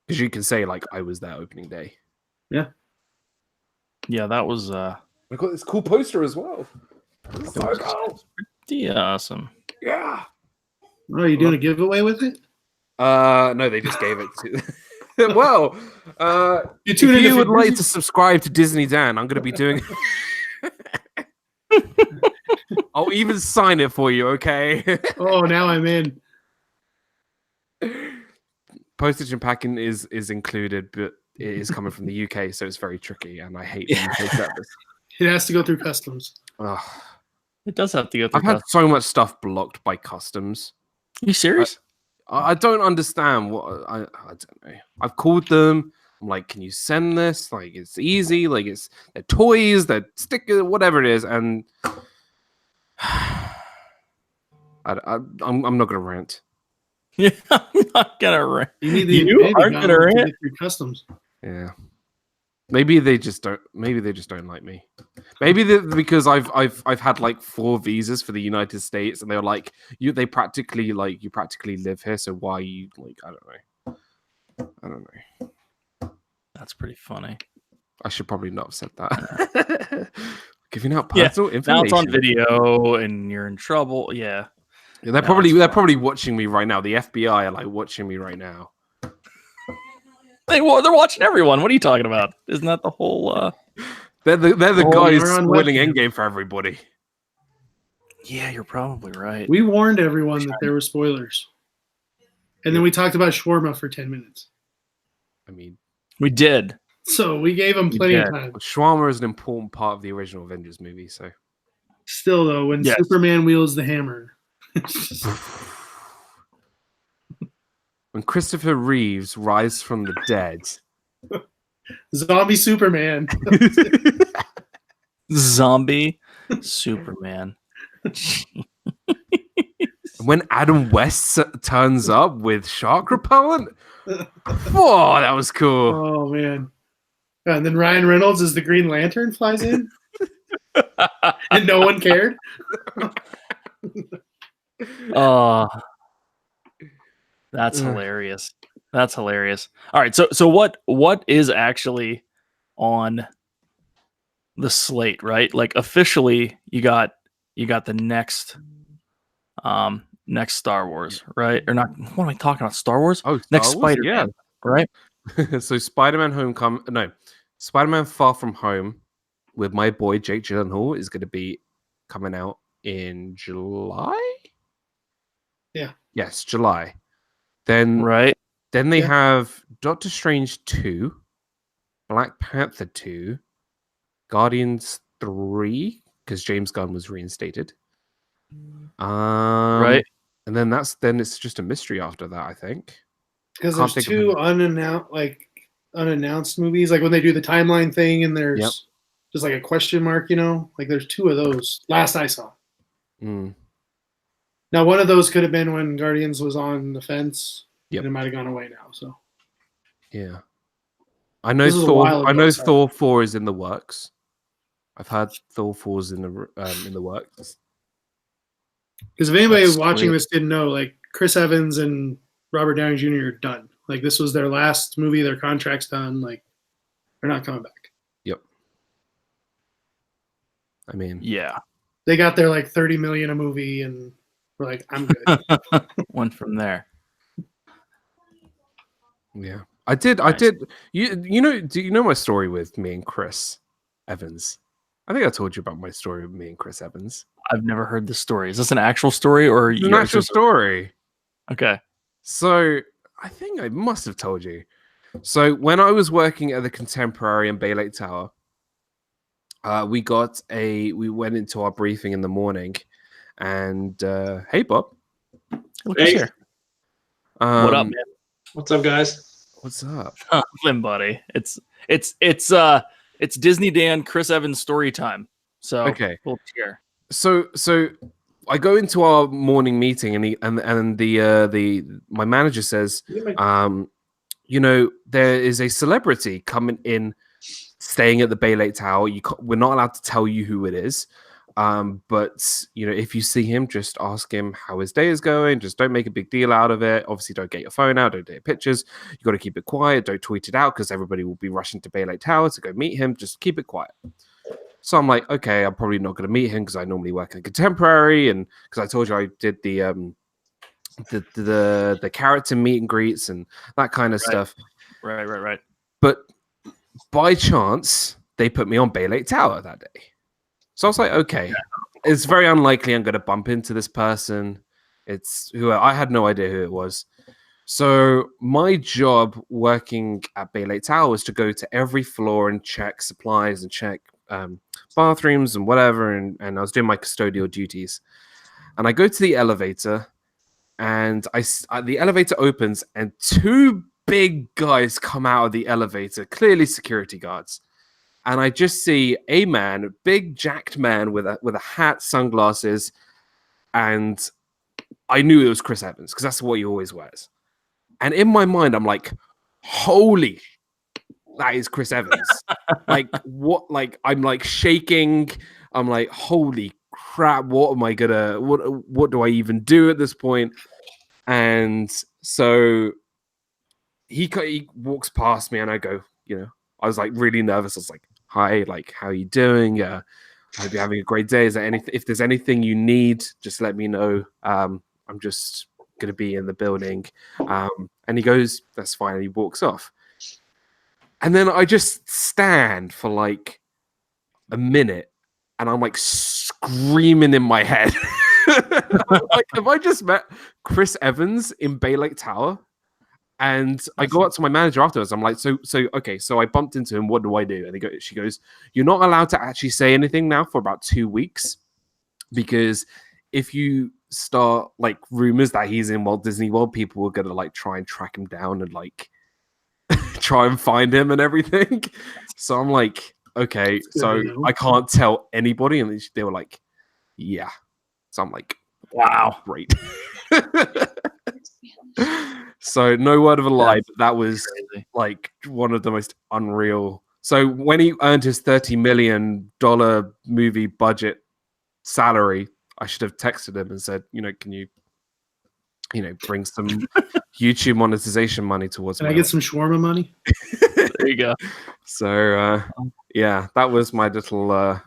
Because you can say like I was there opening day. Yeah, that was I got this cool poster as well. So cool. pretty awesome. Yeah. Oh, you doing a giveaway with it? No, they just gave it to. Well, You if tune in you if would it- like to subscribe to DizneyDan, I'm going to be doing. I'll even sign it for you. Okay. Oh, now I'm in. Postage and packing is included, but it is coming from the UK, so it's very tricky, and I hate the UK service. It has to go through customs. Ugh. It does have to go through. I've had so much stuff blocked by customs. you serious? I don't understand what I don't know. I've called them. I'm like, can you send this? Like, it's easy. Like, they're toys, they're stickers, whatever it is, and I'm not gonna rant. Yeah, I'm not gonna rant. You need the You Infinity aren't gonna Gauntlet to rant. get through customs. Yeah. Maybe they just don't. Maybe they just don't like me. Maybe because I've had like 4 visas for the United States, and they're like, you practically live here. So why are you like? I don't know. That's pretty funny. I should probably not have said that. Giving out Yeah, personal Now information. it's on video, and you're in trouble. Yeah. Yeah, they're No, it's fine. probably watching me right now. The FBI are like watching me right now. They're watching everyone. What are you talking about? Isn't that the whole? They're the Oh, guys you're on spoiling webcam. Endgame for everybody. Yeah, you're probably right. We warned everyone that there were spoilers. And then we talked about shawarma for 10 minutes. I mean, We did. So we gave them plenty of did. time. shawarma is an important part of the original Avengers movie. So Still, though, when Yes. Superman wields the hammer. when Christopher Reeves rises from the dead, Zombie Superman. Zombie Superman. when Adam West turns up with shark repellent, whoa, that was cool. Oh, man. And then Ryan Reynolds as the Green Lantern flies in. And no one cared. Oh, that's Ugh. hilarious. That's hilarious. All right, so what is actually on the slate, right? Like officially, you got the next Star Wars, right? Or not? What am I talking about? Star Wars? Oh, Next Star Wars? Spider-Man, right? So Spider-Man Far From Home with my boy Jake Gyllenhaal is going to be coming out in July. Yeah. Yes, July. Then Right. Then they Yeah. have Doctor Strange 2, Black Panther 2, Guardians 3, because James Gunn was reinstated. Right? And then it's just a mystery after that, I think. Because Can't there's think of two unannounced movies, like when they do the timeline thing, and there's Yep. just like a question mark, like there's two of those. Last I saw. Mm, Now one of those could have been when Guardians was on the fence, Yep. and it might have gone away now. So yeah. I know This was a while I ago, know so- Thor 4 is in the works. I've heard Thor 4 is in the works. because if anybody That's watching weird. this didn't know, like Chris Evans and Robert Downey Jr. are done. Like this was their last movie. Their contract's done. Like they're not coming back. Yep. I mean, Yeah. They got their like 30 million a movie, and we're like, I'm good. Went from there. yeah. I did. You know, do you know my story with me and Chris Evans? I think I told you about my story with me and Chris Evans. I've never heard this story. Is this an actual story or It's an actual story. Okay. So I think I must have told you. So when I was working at the Contemporary in Bay Lake Tower, we went into our briefing in the morning, and hey Bob, Look Hey. who's here. What up, man? What's up, guys? What's up? Nothing, buddy. It's DizneyDan, Chris Evans story time. So Okay. we'll cheer. So I go into our morning meeting, and my manager says, you know, there is a celebrity coming in, staying at the Bay Lake Tower. We're not allowed to tell you who it is, but you know, if you see him, just ask him how his day is going. Just don't make a big deal out of it. Obviously, don't get your phone out. Don't take pictures. You got to keep it quiet. Don't tweet it out because everybody will be rushing to Bay Lake Tower to go meet him. Just keep it quiet. So I'm like, okay, I'm probably not going to meet him because I normally work in Contemporary, and because I told you I did the character meet and greets and that kind of stuff. Right. But by chance, they put me on Bay Lake Tower that day. So I was like, okay, it's very unlikely I'm going to bump into this person. It's who I had no idea who it was. So my job working at Bay Lake Tower was to go to every floor and check supplies and check bathrooms and whatever. And I was doing my custodial duties. And I go to the elevator, and the elevator opens, and two big guys come out of the elevator, clearly security guards. And I just see a man, a big jacked man with a hat, sunglasses, and I knew it was Chris Evans because that's what he always wears. And in my mind, I'm like, holy, that is Chris Evans. Like, what? Like, I'm like shaking. I'm like, holy crap, what do I even do at this point? And so he walks past me, and I go, you know, I was like really nervous. I was like, hi, like, how are you doing? I hope you're having a great day. Is there anything? If there's anything you need, just let me know. I'm just gonna be in the building. And he goes, that's fine. And he walks off. And then I just stand for like a minute, and I'm like screaming in my head. Like, have I just met Chris Evans in Bay Lake Tower? And I go up to my manager afterwards. I'm like, so okay, so I bumped into him. What do I do? And she goes, you're not allowed to actually say anything now for about 2 weeks, because if you start like rumors that he's in Walt Disney World, people are gonna like try and track him down and like try and find him and everything. So I'm like, okay, so I can't tell anybody. And they were like, yeah. So I'm like, wow, great. So no word of a lie, but that was crazy. like one of the most unreal. So when he earned his $30 million movie budget salary, I should have texted him and said, you know, can you bring some YouTube monetization money towards Can me? I get some shawarma money? There you go. So yeah, that was my little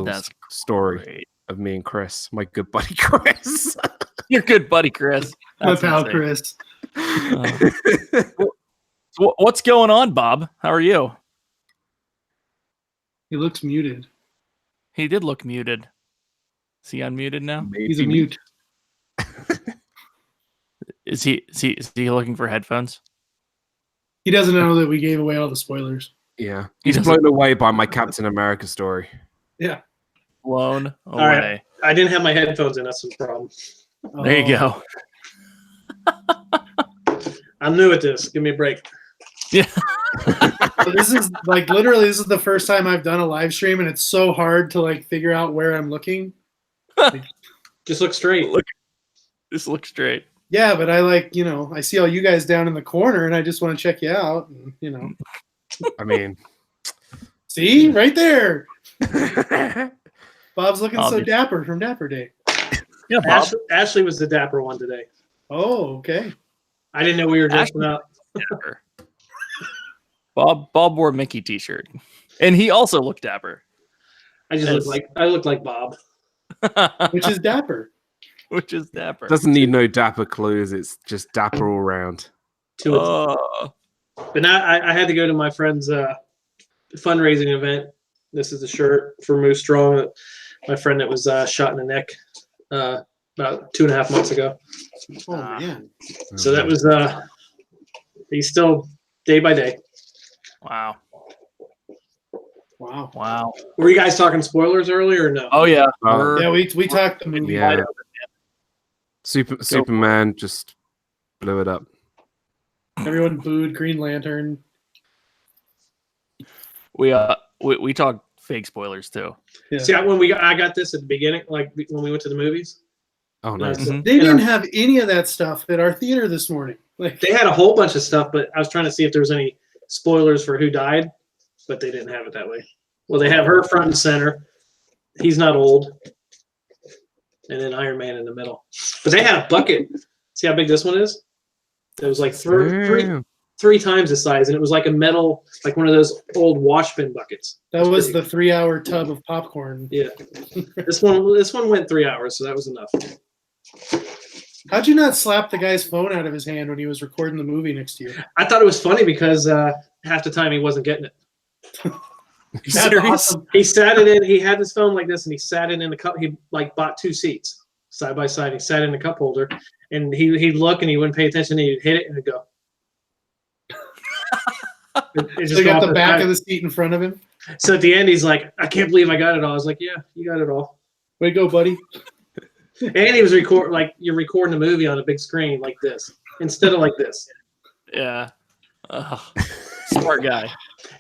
That's story Great. of me and Chris, my good buddy Chris. You're good, buddy, Chris. My That's pal insane. Chris. So what's going on, Bob? How are you? He looks muted. He did look muted. Is he unmuted now? He's a mute. Is he looking for headphones? He doesn't know that we gave away all the spoilers. Yeah, He he's doesn't- blown away by my Captain America story. Yeah. Blown right. away. I didn't have my headphones in. That's the problem. There you go. I'm new at this. Give me a break. Yeah. This is like literally this is the first time I've done a live stream, and it's so hard to like figure out where I'm looking. Just look straight. Just look straight. Yeah, but I like, I see all you guys down in the corner, and I just want to check you out. And, I mean, see right there. Bob's looking so Obviously. dapper from Dapper Day. Yeah, Bob. Ashley was the dapper one today. Oh, okay. I didn't know we were dressing up. Dapper. Bob wore a Mickey t-shirt, and he also looked dapper. I just look like Bob. Which is dapper. Which is dapper. doesn't need no dapper clothes. It's just dapper all around. But now I had to go to my friend's fundraising event. This is the shirt for Moose Strong. My friend that was shot in the neck about 2.5 months ago. Oh man. So that was he's still day by day. Wow. Wow. Wow. Were you guys talking spoilers earlier or no? Oh yeah. Oh, Yeah, we talked the movie. Yeah. Superman just blew it up. Everyone booed Green Lantern. We talked fake spoilers too. Yeah. See, I got this at the beginning, like when we went to the movies. Oh, nice. Mhm. They didn't have any of that stuff at our theater this morning. Like They had a whole bunch of stuff, but I was trying to see if there was any spoilers for who died, but they didn't have it that way. Well, they have her front and center. He's not old. And then Iron Man in the middle. But they had a bucket. See how big this one is? It was like three times the size, and it was like a metal, like one of those old wash bin buckets. that was the 3-hour tub of popcorn. Yeah. This one went 3 hours, so that was enough. How'd you not slap the guy's phone out of his hand when he was recording the movie next to you? I thought it was funny because half the time he wasn't getting it. You That's serious? awesome. He sat it in. He had his phone like this, and he sat it in the cup. He like bought 2 seats side by side. He sat in the cup holder, and he'd look and he wouldn't pay attention. And he'd hit it and it'd go. It So he got go the off back side. of the seat in front of him. So at the end, he's like, "I can't believe I got it all." I was like, "Yeah, you got it all." Way to go, buddy. And he was you're recording a movie on a big screen like this instead of like this. Yeah. Smart guy.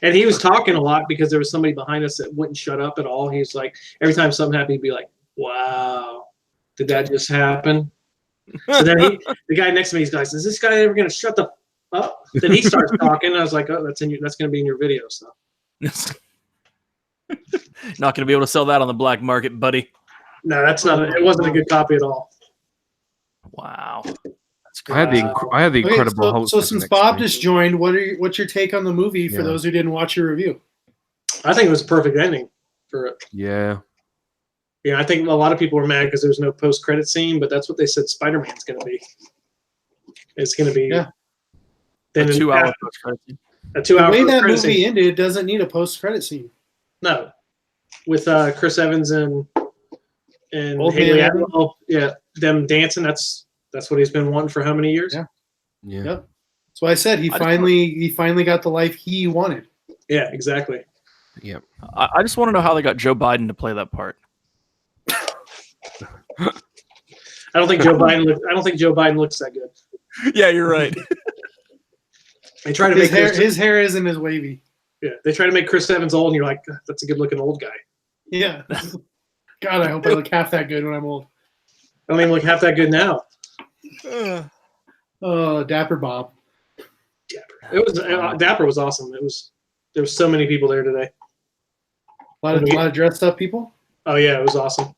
And he was talking a lot because there was somebody behind us that wouldn't shut up at all. He's like, every time something happened, he'd be like, "Wow, did that just happen?" So then the guy next to me, he's like, "Is this guy ever going to shut the up?" Then he starts talking. I was like, "Oh, that's going to be in your video." So Not going to be able to sell that on the black market, buddy. no, it wasn't a good copy at all. Wow. That's I had the Okay, Incredible Hulk. so sitting since next Bob to me. just joined, what's your take on the movie for Yeah. those who didn't watch your review? I think it was a perfect ending for it. Yeah. I think a lot of people were mad because there's no post-credit scene, but that's what they said Spider-Man's going to be. It's going to be Yeah. a 2 hour a 2 hour The way that post-credit movie scene. ended doesn't need a post-credit scene. No, with Chris Evans and Old Haley Man Atwell, yeah, them dancing. That's what he's been wanting for how many years? Yeah. Yeah. Yep. So I said he finally got the life he wanted. Yeah, exactly. I just want to know how they got Joe Biden to play that part. I don't think Joe Biden looks that good. Yeah, you're right. They try to His make his hair isn't as wavy. yeah, they try to make Chris Evans old, and you're like, that's a good looking old guy. Yeah. God, I hope I look half that good when I'm old. I don't even look half that good now. Oh, Dapper Bob. It was Dapper was awesome. There was so many people there today. A lot of dressed up people. Oh yeah, it was awesome.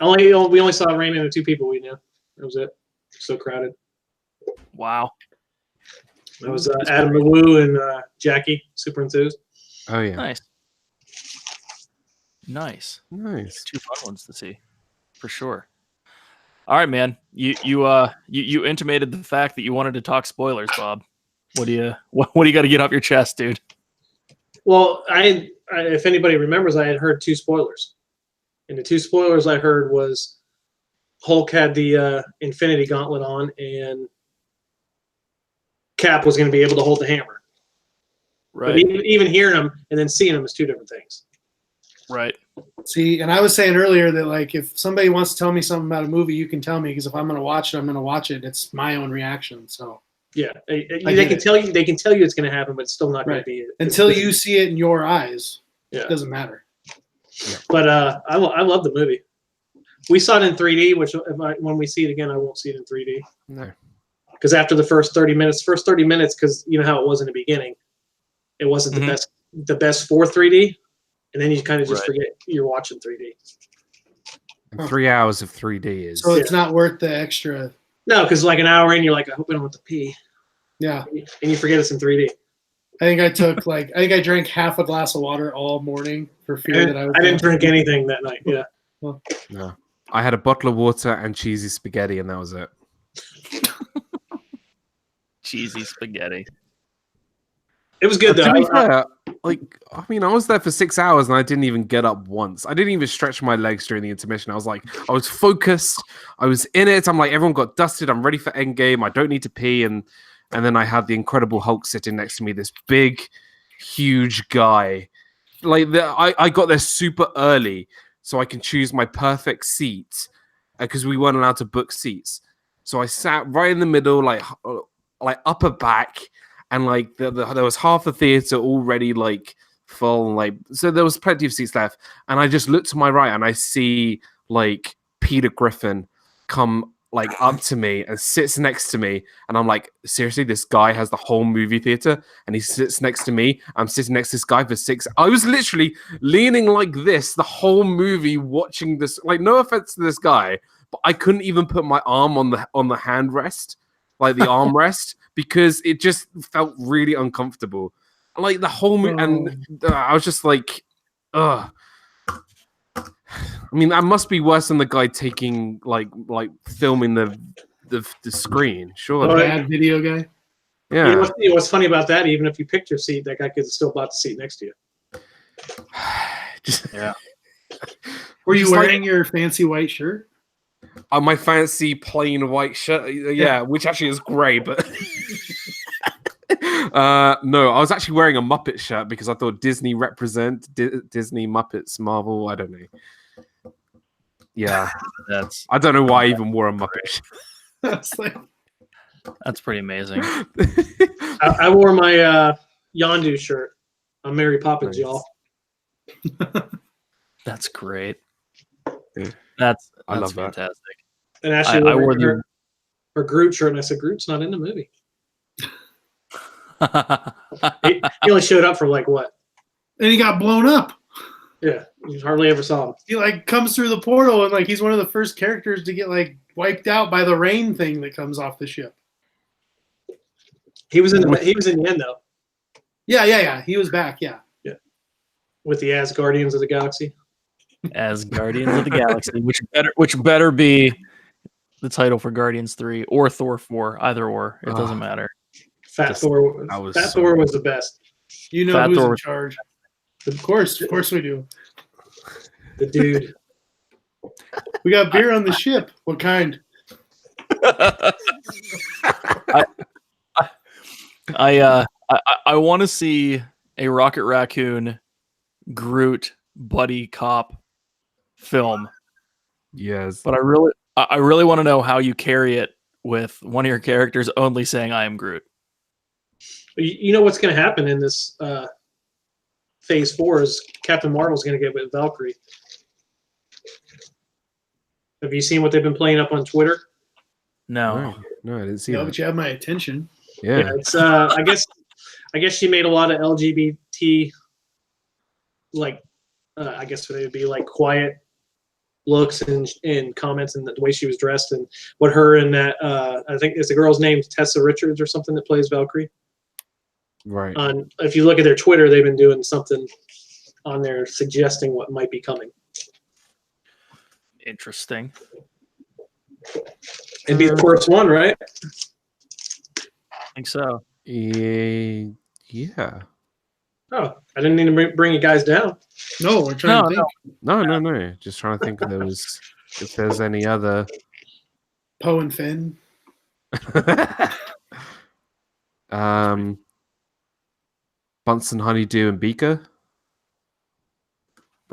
We only saw Rain and the 2 people we knew. That was it. So crowded. Wow. That was Adam LeWoo and Jackie, super enthused. Oh yeah. Nice. Nice. Nice. 2 fun ones to see, for sure. All right, man. You intimated the fact that you wanted to talk spoilers, Bob. What do you got to get off your chest, dude? Well, if anybody remembers, I had heard 2 spoilers, and the 2 spoilers I heard was Hulk had the Infinity Gauntlet on, and Cap was going to be able to hold the hammer. Right. But even hearing them and then seeing them is 2 different things. Right. See, and I was saying earlier that like if somebody wants to tell me something about a movie, you can tell me because if I'm going to watch it, I'm going to watch it. It's my own reaction. So Yeah, they get can it. tell you it's going to happen, but it's still not going Right. to be it. Until you see it in your eyes, Yeah. it doesn't matter. But I love the movie. We saw it in 3D, which when we see it again, I won't see it in 3D. No. Because after the first 30 minutes, because you know how it was in the beginning, it wasn't the best for 3D, and then you kind of just forget you're watching 3D. And 3 hours of 3D is. So it's not worth the extra. No, because like an hour in, you're like, I hope I don't have to pee. Yeah. And you forget it's in 3D. I think I drank half a glass of water all morning for fear that I didn't drink anything that night. Yeah. No. I had a bottle of water and cheesy spaghetti, and that was it. Cheesy spaghetti. It was good though. To be fair, I was there for 6 hours and I didn't even get up once. I didn't even stretch my legs during the intermission. I was focused. I was in it. I'm like, everyone got dusted. I'm ready for Endgame. I don't need to pee. And then I had the Incredible Hulk sitting next to me. This big, huge guy. I got there super early so I can choose my perfect seat because we weren't allowed to book seats. So I sat right in the middle, like upper back. And like there was half the theater already like full, like so there was plenty of seats left. And I just looked to my right and I see like Peter Griffin come like up to me and sits next to me. And I'm like, seriously, this guy has the whole movie theater and he sits next to me. I'm sitting next to this guy for 6. I was literally leaning like this the whole movie watching this. Like, no offense to this guy, but I couldn't even put my arm on the handrest, like the armrest. Because it just felt really uncomfortable. Like the whole movie, and I was just like, ugh. I mean, that must be worse than the guy taking, like filming the screen, sure. The bad video guy? Yeah. You know what's funny about that? Even if you picked your seat, that guy could still bought the seat next to you. Yeah. Were you wearing your fancy white shirt? My fancy plain white shirt, yeah, which actually is grey, but no, I was actually wearing a Muppet shirt because I thought Disney represent Disney, Muppets, Marvel. I don't know. Yeah, I don't know why I even wore a Muppet shirt. That's pretty amazing. I wore my Yondu shirt. I'm Mary Poppins, y'all. That's great. Yeah. That's love fantastic. That. And Ashley I wore her Groot shirt, and I said, Groot's not in the movie. he only showed up for like what? And he got blown up. Yeah, you hardly ever saw him. He like comes through the portal and like he's one of the first characters to get like wiped out by the rain thing that comes off the ship. He was in the end though. Yeah. He was back. Yeah. With the Asgardians of the Galaxy. As Guardians of the Galaxy, which better be the title for Guardians 3 or Thor 4, either or. It doesn't matter. Thor was the best. You know who's in charge. Of course we do. The dude. We got beer on the ship. What kind? I want to see a Rocket Raccoon Groot buddy cop film. Yes, but I really want to know how you carry it with one of your characters only saying "I am Groot." You know what's going to happen in this Phase 4 is Captain Marvel's going to get with Valkyrie. Have you seen what they've been playing up on Twitter? No, I didn't see that. But you have my attention. Yeah, it's I guess she made a lot of LGBT I guess they would be like quiet looks and comments and the way she was dressed and what her and that I think it's a girl's name Tessa Richards or something that plays Valkyrie. Right. If you look at their Twitter, they've been doing something on there suggesting what might be coming. Interesting. It'd be the first one, right? I think so. Yeah. Oh, I didn't mean to bring you guys down. No, we're trying to think. No. Just trying to think if there's any other. Poe and Finn. Bunsen, Honeydew, and Beaker.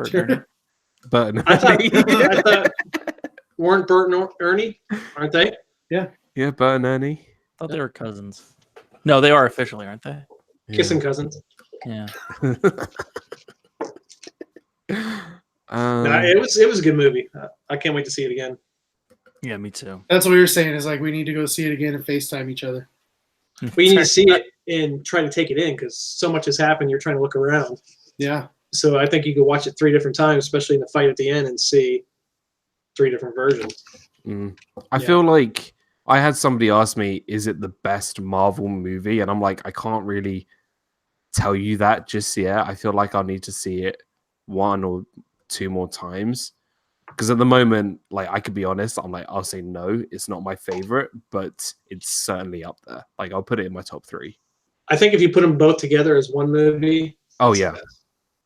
Bert and Ernie. But I thought weren't Bert and Ernie, aren't they? yeah, Bert and Ernie. I thought they were cousins. No, they are officially, aren't they? Kissing cousins. Yeah. No, it was a good movie. I can't wait to see it again. Yeah, me too. That's what we were saying. Is like we need to go see it again and FaceTime each other. We need to see it and try to take it in because so much has happened. You're trying to look around. Yeah. So I think you could watch it 3 different times, especially in the fight at the end, and see 3 different versions. I feel like I had somebody ask me, "Is it the best Marvel movie?" And I'm like, I can't really tell you that just yet. I feel like I'll need to see it 1 or 2 more times. Because at the moment, like I could be honest, I'll say no, it's not my favorite, but it's certainly up there. Like I'll put it in my top 3. I think if you put them both together as one movie, Oh it's yeah, the best.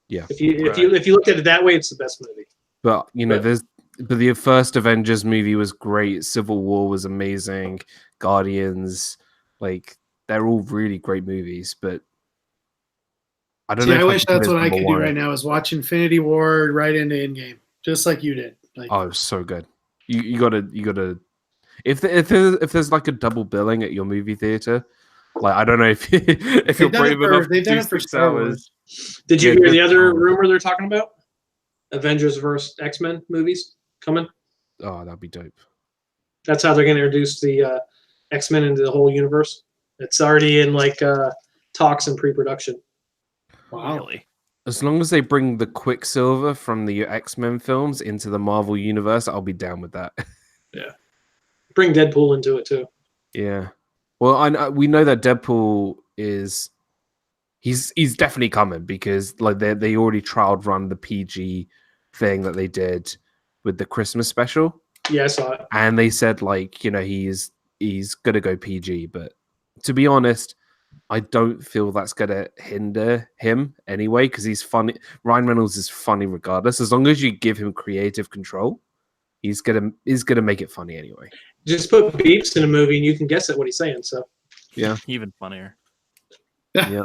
yeah. If you looked at it that way, it's the best movie. But you know, But- but the first Avengers movie was great. Civil War was amazing. Guardians, like they're all really great movies. But I don't know. I if wish can put that's it what I number could one. do right now is watch Infinity War right into Endgame, just like you did. Like, Oh, it was so good. You gotta. If there's like a double billing at your movie theater, like I don't know if if you're brave enough. They've done to it for do 6 Star hours. Did you Yeah, hear the good other call. rumor they're talking about? Avengers versus X-Men movies coming. Oh, that'd be dope. That's how they're going to introduce the X-Men into the whole universe. It's already in like talks and pre-production. wow. Really? As long as they bring the Quicksilver from the X-Men films into the Marvel universe, I'll be down with that. Bring Deadpool into it too. Yeah. Well, we know that Deadpool is he's definitely coming because like they already trialed run the PG thing that they did with the Christmas special, Yeah, I saw it. and they said like, you know, he's gonna go PG, but to be honest, I don't feel that's gonna hinder him anyway because he's funny. Ryan Reynolds is funny regardless. As long as you give him creative control, he's gonna make it funny anyway. Just put beeps in a movie and you can guess at what he's saying. So Yeah. Even funnier. Yeah.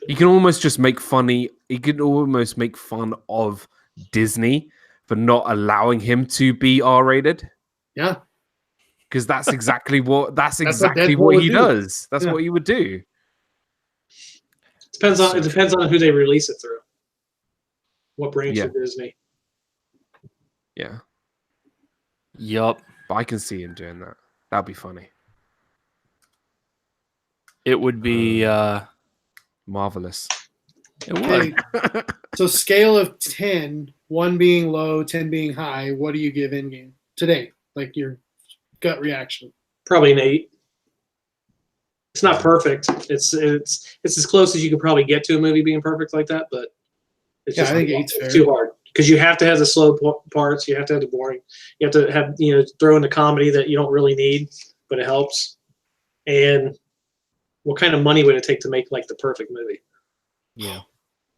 You can almost just make funny. You can almost make fun of Disney for not allowing him to be R-rated. Yeah. Because that's exactly what what Deadpool what would he do. does. That's Yeah. what he would do. it depends on who they release it through. What branch Yeah. of Disney? Yeah. Yup. But I can see him doing that. That'd be funny. It would be Marvelous. it would. Okay. So scale of 10, 1 being low, 10 being high, what do you give Endgame today? Like your gut reaction. Probably an 8. It's not perfect. It's as close as you could probably get to a movie being perfect like that, but it's Yeah, just I think 8's fair. too hard because you have to have the slow parts. You have to have the boring. You have to have throw in the comedy that you don't really need, but it helps. And what kind of money would it take to make like the perfect movie? Yeah.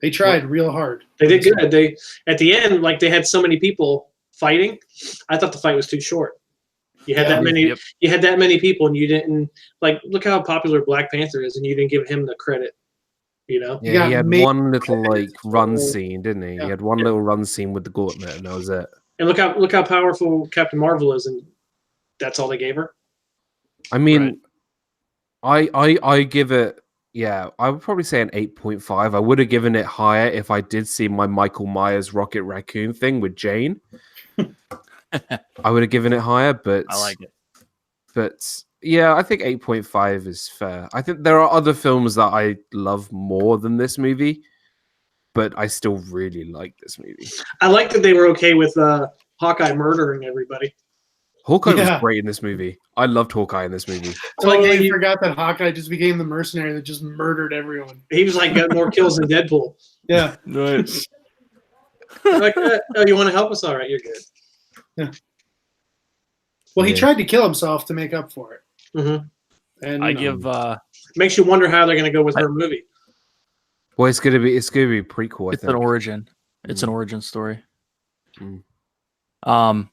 They tried real hard. They did good. They at the end, like they had so many people fighting. I thought the fight was too short. You had Yeah. that many. Yep. You had that many people, and you didn't like. Look how popular Black Panther is, and you didn't give him the credit. You know, You Yeah, got he had made- one little like run scene, didn't he? Yeah. He had one little run scene with the gauntlet, and that was it. and look how powerful Captain Marvel is, and that's all they gave her. I mean, I give it. Yeah, I would probably say an 8.5. I would have given it higher if I did see my Michael Myers Rocket Raccoon thing with Jane. I would have given it higher, but I like it. But yeah, I think 8.5 is fair. I think there are other films that I love more than this movie, but I still really like this movie. I like that they were okay with Hawkeye murdering everybody. Hawkeye Yeah. was great in this movie. I loved Hawkeye in this movie. Totally Like, forgot that Hawkeye just became the mercenary that just murdered everyone. He was like got more kills than Deadpool. Yeah. Right. Like, oh, you want to help us? All right, you're good. Well, he Yeah. tried to kill himself to make up for it. Mm-hmm. And I you know, give Makes you wonder how they're going to go with her movie. Well, it's gonna be a prequel. I it's think. an origin. It's an Mm. origin story. Mm.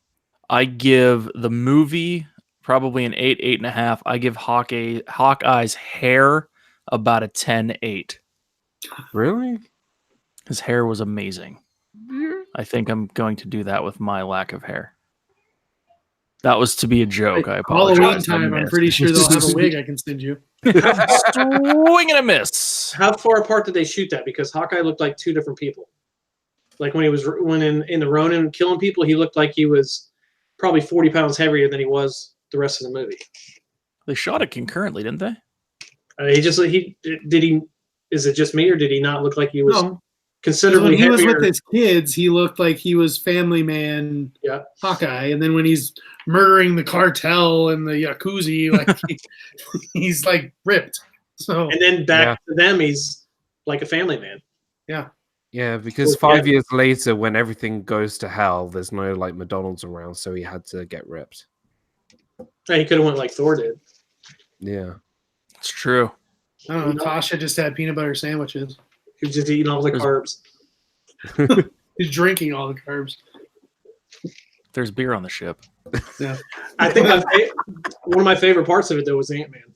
I give the movie probably an 8, 8.5. I give Hawkeye's hair about a 10, 8. Really? His hair was amazing. I think I'm going to do that with my lack of hair. That was to be a joke. I apologize. Halloween time, I'm pretty sure they'll have a wig I can send you. Swing and a miss. How far apart did they shoot that? Because Hawkeye looked like two different people. Like when in the Ronin killing people, he looked like he was probably 40 pounds heavier than he was the rest of the movie. They shot it concurrently, didn't they? Is it just me, or did he not look like he was No. considerably When he was heavier? with his kids, he looked like he was Family Man Hawkeye. And then when he's murdering the cartel and the Yakuza, like he's like ripped. So And then back to them, he's like a family man. yeah. Yeah, because 5 years later, when everything goes to hell, there's no like McDonald's around, so he had to get ripped. Yeah, he could have went like Thor did. Yeah, It's true. I don't know. Tasha just had peanut butter sandwiches. He was just eating all the carbs. He's drinking all the carbs. There's beer on the ship. Yeah. I think one of my favorite parts of it though was Ant-Man.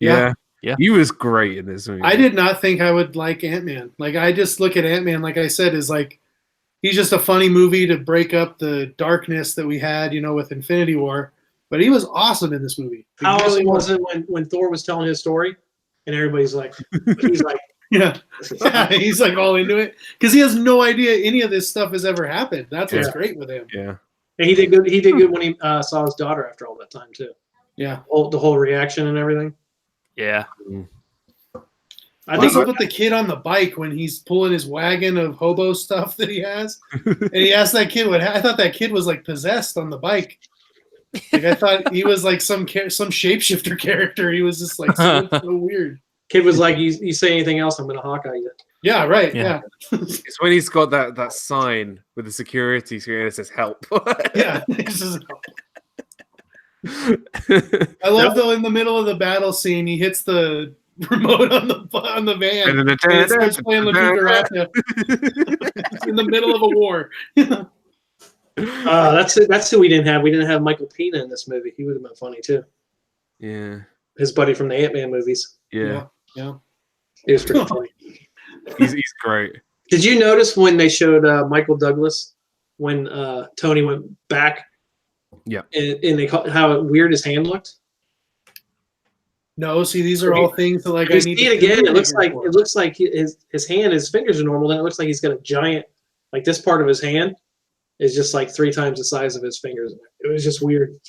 yeah, Yeah. He was great in this movie. I did not think I would like Ant-Man. Like, I just look at Ant-Man, like I said, is like, he's just a funny movie to break up the darkness that we had, with Infinity War. But he was awesome in this movie. How awesome was it when Thor was telling his story and everybody's like, he's like, yeah, he's like all into it because he has no idea any of this stuff has ever happened. That's what's great with him. Yeah, and he did good. He did good when he saw his daughter after all that time too. Yeah, the whole reaction and everything. Yeah. I What's think up with the kid on the bike when he's pulling his wagon of hobo stuff that he has, and he asked that kid what. I thought that kid was like possessed on the bike. Like I thought he was like some shapeshifter character. He was just like so weird. Kid was like, "You say anything else, I'm gonna Hawkeye you." Yeah, right. Yeah. it's when he's got that sign with the security screen that says "Help." Yeah. I love though in the middle of the battle scene, he hits the remote on the van and it starts playing La Cucaracha in the middle of a war. That's who we didn't have. We didn't have Michael Pena in this movie. He would have been funny too. Yeah, his buddy from the Ant-Man movies. Yeah. It was pretty funny. He's great. Did you notice when they showed Michael Douglas when Tony went back? Yeah, and they how weird his hand looked. No, see, these are all things that like I need to see it again. It looks like his hand, his fingers are normal. Then it looks like he's got a giant, like this part of his hand is just like 3 times the size of his fingers. It was just weird.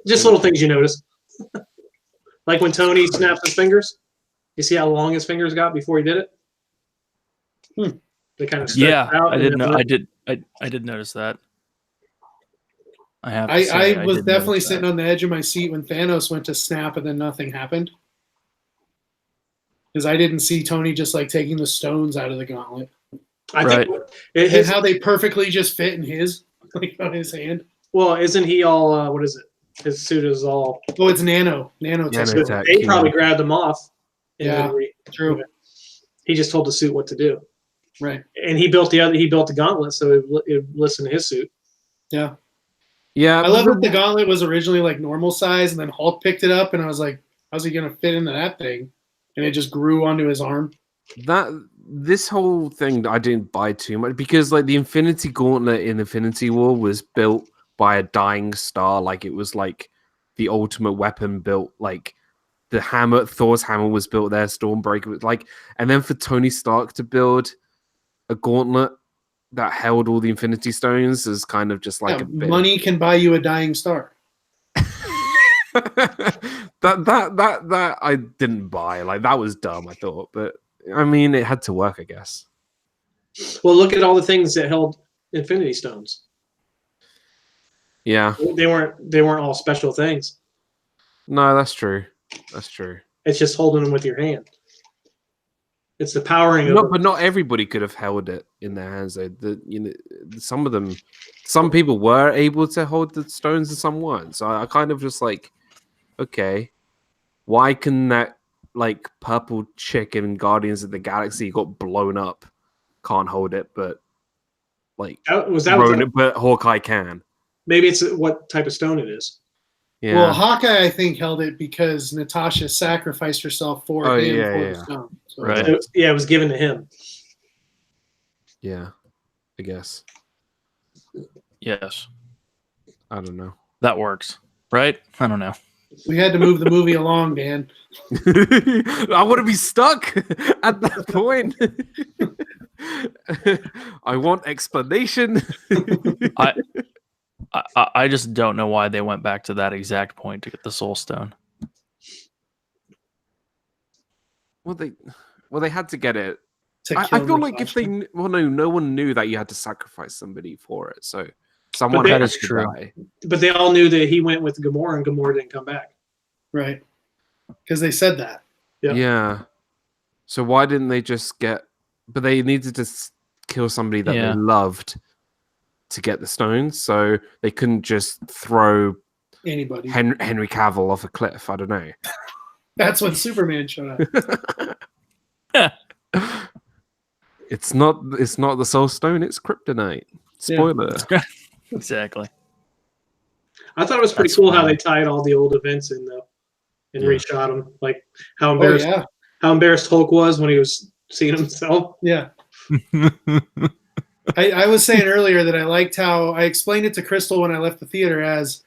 Just little things you notice. Like when Tony snapped his fingers, you see how long his fingers got before he did it. They kind of out. I did know. I did notice that. I was definitely sitting on the edge of my seat when Thanos went to snap and then nothing happened. Because I didn't see Tony just like taking the stones out of the gauntlet. I think and how they perfectly just fit in his, like on his hand. Well, isn't he all, what is it? His suit is all. Oh, it's nanotech. They probably grabbed him off. Yeah, true. He just told the suit what to do. Right. And he built the gauntlet so it listened to his suit. Yeah. Yeah. I love that the gauntlet was originally like normal size and then Hulk picked it up and I was like, how's he going to fit into that thing? And it just grew onto his arm. This whole thing I didn't buy too much because like the Infinity Gauntlet in Infinity War was built by a dying star. Like it was like the ultimate weapon built, like the hammer, Thor's hammer was built there. Stormbreaker was like, and then for Tony Stark to build a gauntlet that held all the Infinity Stones is kind of just like a bit. Money can buy you a dying star. that I didn't buy. Like that was dumb, I thought, but I mean it had to work, I guess. Well, look at all the things that held Infinity Stones. Yeah. They weren't all special things. No, that's true. That's true. It's just holding them with your hand. It's the powering of but not everybody could have held it in their hands. Some people were able to hold the stones and some weren't. So I kind of just like, okay, why can that like purple chick in Guardians of the Galaxy got blown up can't hold it, but like but Hawkeye can. Maybe it's what type of stone it is. Yeah. Well, Hawkeye, I think, held it because Natasha sacrificed herself for him for the stone. So, right. It was given to him. Yeah, I guess. Yes, I don't know. that works, right? I don't know. We had to move the movie along, Dan. I want to be stuck at that point. I want explanation. I just don't know why they went back to that exact point to get the Soul Stone. well, they had to get it. To I kill feel like if Natasha. they, well, no one knew that you had to sacrifice somebody for it, so someone they- had That is to true. die. But they all knew that he went with Gamora, and Gamora didn't come back. Right. Because they said that. Yeah. Yeah. So why didn't they just get? But they needed to kill somebody that Yeah. they loved to get the stones, so they couldn't just throw Anybody. Henry Cavill off a cliff. I don't know. That's when Superman showed up. It's not the Soul Stone. It's Kryptonite. Spoiler. Exactly. I thought it was pretty That's cool how fine. they tied all the old events in though, and Yeah. reshot them. Like how Oh, embarrassed yeah. how embarrassed Hulk was when he was seeing himself. Yeah. I was saying earlier that I liked how I explained it to Crystal when I left the theater as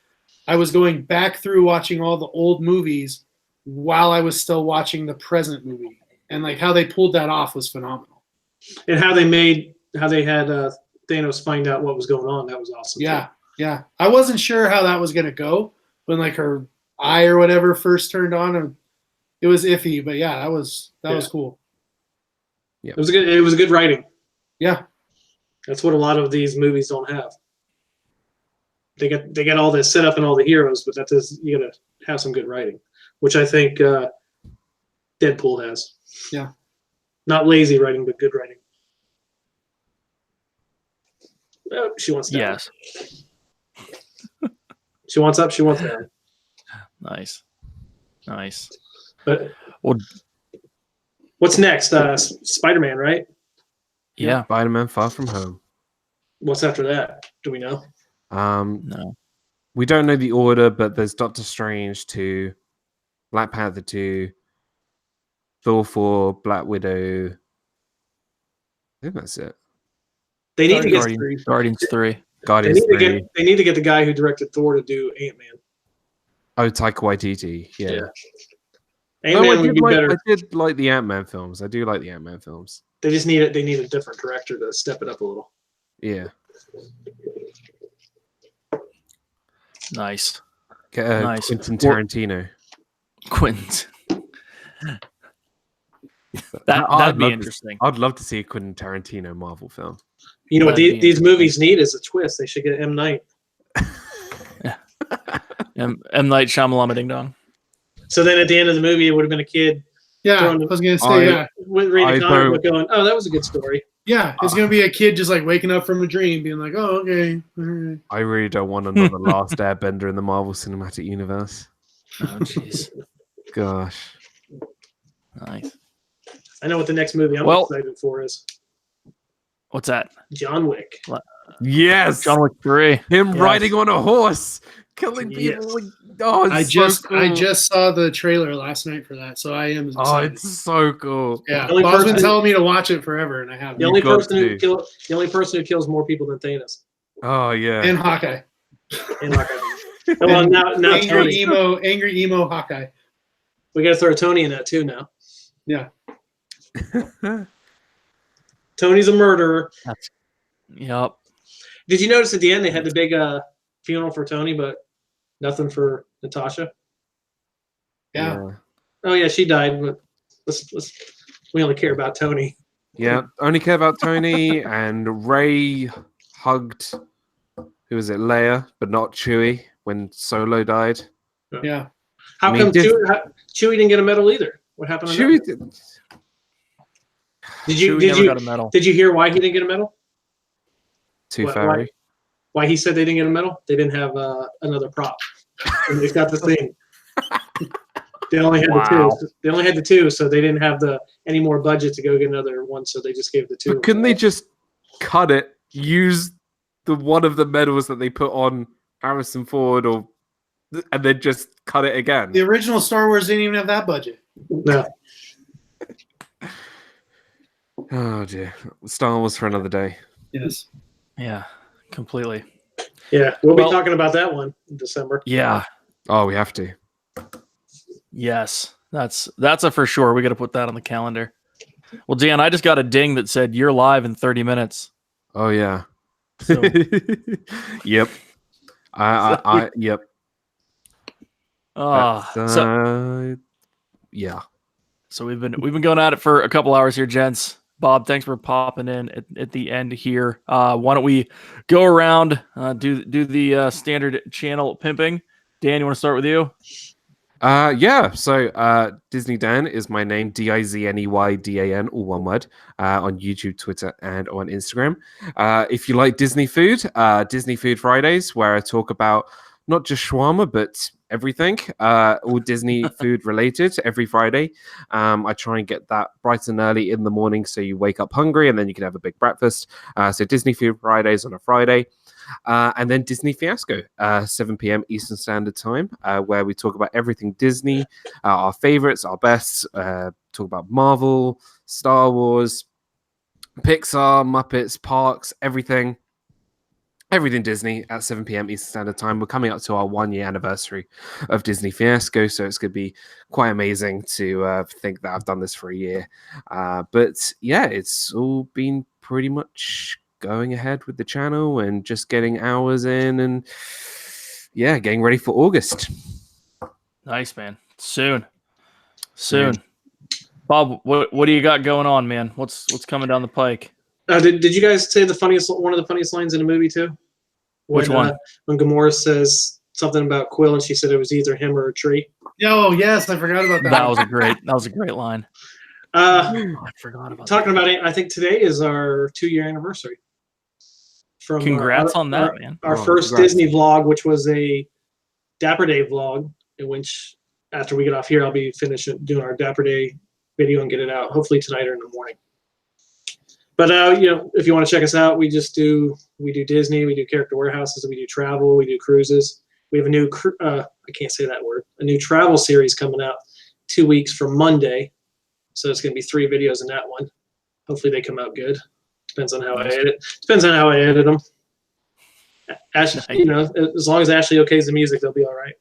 I was going back through watching all the old movies while I was still watching the present movie. And like how they pulled that off was phenomenal. And how they had Thanos find out what was going on. That was awesome. Yeah. Yeah. I wasn't sure how that was going to go when like her eye or whatever first turned on. And it was iffy, but yeah, that was cool. It was a good writing. Yeah. That's what a lot of these movies don't have. They get all this set up and all the heroes, but you gotta have some good writing, which I think Deadpool has. Yeah. Not lazy writing, but good writing. Oh, she wants down. Yes. She wants up. She wants down. Nice. But Well, what's next? Spider-Man, right? yeah. Spider-Man: Far From Home. What's after that? Do we know? No. We don't know the order, but there's Doctor Strange 2, Black Panther 2, Thor 4, Black Widow. I think that's it. They need to get. Guardians 3. They Guardians need to 3. get. They need to get the guy who directed Thor to do Ant-Man. Oh, Taika Waititi. Yeah. Ant-Man I would be better. did like the Ant-Man films. I do like the Ant-Man films. They just need it. They need a different director to step it up a little. Yeah. Nice. Get Nice. Quentin Well- Tarantino. Quentin. I'd That'd be love to- interesting. I'd love to see a Quentin Tarantino Marvel film. You know what That'd be these interesting. movies need is a twist. They should get M. Night. M. Night Shyamalan Ding Dong. So then at the end of the movie, it would have been a kid Yeah. I Throwing was going to say, I- yeah. reading I a comic don't- book going, oh, that was a good story. Yeah. It's going to be a kid just like waking up from a dream being like, oh, okay. All right. I really don't want another Last Airbender in the Marvel Cinematic Universe. Oh, jeez. Gosh. Nice. I know what the next movie I'm Well- excited for is What's that? John Wick. Yes! John Wick 3. Him Yes. riding on a horse, killing Yes. people. Oh, it's I so just saw the trailer last night for that, so I am cool. Oh, excited. it's so cool. Yeah, The only Bob's been person- telling me to watch it forever, and I haven't. The only got person who to. the only person who kills more people than Thanos. Oh, yeah. And Hawkeye, And like, well, now angry Tony. emo Hawkeye. We got to throw Tony in that too now. Yeah, Tony's a murderer. Yep. Did you notice at the end they had the big funeral for Tony, but nothing for Natasha? yeah. Oh yeah, she died, but let's we only care about Tony. Yeah, only care about Tony, and Ray hugged, who was it, Leia, but not Chewie when Solo died. Yeah. How I mean, come Chewie didn't get a medal either? What happened to Chewie that? did, Chewie never got a medal. Did you hear why he didn't get a medal? too Why- furry. Why he said they didn't get a medal? They didn't have another prop. And they've got the thing. They only had the two. They only had the two, so they didn't have any more budget to go get another one. So they just gave the two. But couldn't they just cut it, use the one of the medals that they put on Harrison Ford, and then just cut it again? The original Star Wars didn't even have that budget. No. Oh dear, Star Wars for another day. Yes. Yeah, completely. Yeah, we'll Well- be talking about that one in December. Yeah. Oh, we have to. Yes. That's a for sure. We got to put that on the calendar. Well, Dan, I just got a ding that said you're live in 30 minutes. Oh yeah. So Yep. I yep. so Yeah. So we've been going at it for a couple hours here, gents. Bob, thanks for popping in at the end here. Why don't we go around, do the standard channel pimping? Dan, you want to start with you? Yeah. So DizneyDan is my name, DizneyDan, all one word, on YouTube, Twitter, and on Instagram. If you like Disney food, Disney Food Fridays, where I talk about not just shawarma, but everything, all Disney food related every Friday. I try and get that bright and early in the morning so you wake up hungry and then you can have a big breakfast. So Disney Food Fridays on a Friday. And then Disney Fiasco, 7 p.m. Eastern Standard Time, where we talk about everything Disney, our favorites, our best, talk about Marvel, Star Wars, Pixar, Muppets, parks, everything Disney at 7 p.m. Eastern Standard Time. We're coming up to our 1-year anniversary of Disney Fiasco, so it's going to be quite amazing to think that I've done this for a year. But yeah, it's all been pretty much going ahead with the channel and just getting hours in and yeah, getting ready for August. Nice, man. Soon. Bob, what do you got going on, man? What's coming down the pike? Did you guys say one of the funniest lines in the movie too? Which one? When Gamora says something about Quill and she said it was either him or a tree. Oh yes, I forgot about that. That was a great line. I forgot about talking about it. I think today is our 2-year anniversary. From Congrats on that, man. Our first congrats. Disney vlog, which was a Dapper Day vlog, in which after we get off here, I'll be finishing doing our Dapper Day video and get it out hopefully tonight or in the morning. But if you want to check us out, we do Disney, we do character warehouses, we do travel, we do cruises. We have a new I can't say that word. A new travel series coming out 2 weeks from Monday. So it's going to be 3 videos in that one. Hopefully they come out good. Depends on how I edit them. Ashley, as long as Ashley okays the music, they'll be all right.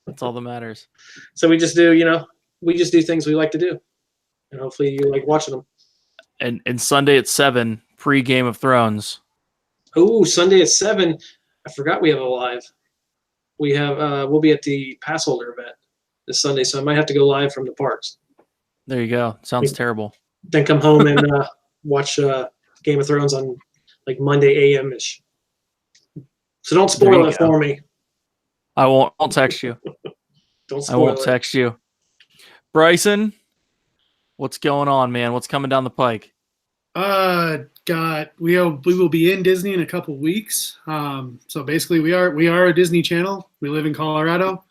That's all that matters. So we just do things we like to do, and hopefully you like watching them. And Sunday at 7, pre-Game of Thrones. Oh, Sunday at 7. I forgot we have a live. We have we'll be at the pass holder event this Sunday, so I might have to go live from the parks. There you go. Sounds terrible. Then come home and watch Game of Thrones on like Monday a.m. ish. So don't spoil it for me. I won't. I'll text you. Don't spoil I won't it. text you. Bryson, what's going on, man? What's coming down the pike? God, we will be in Disney in a couple weeks. So basically, we are a Disney channel. We live in Colorado,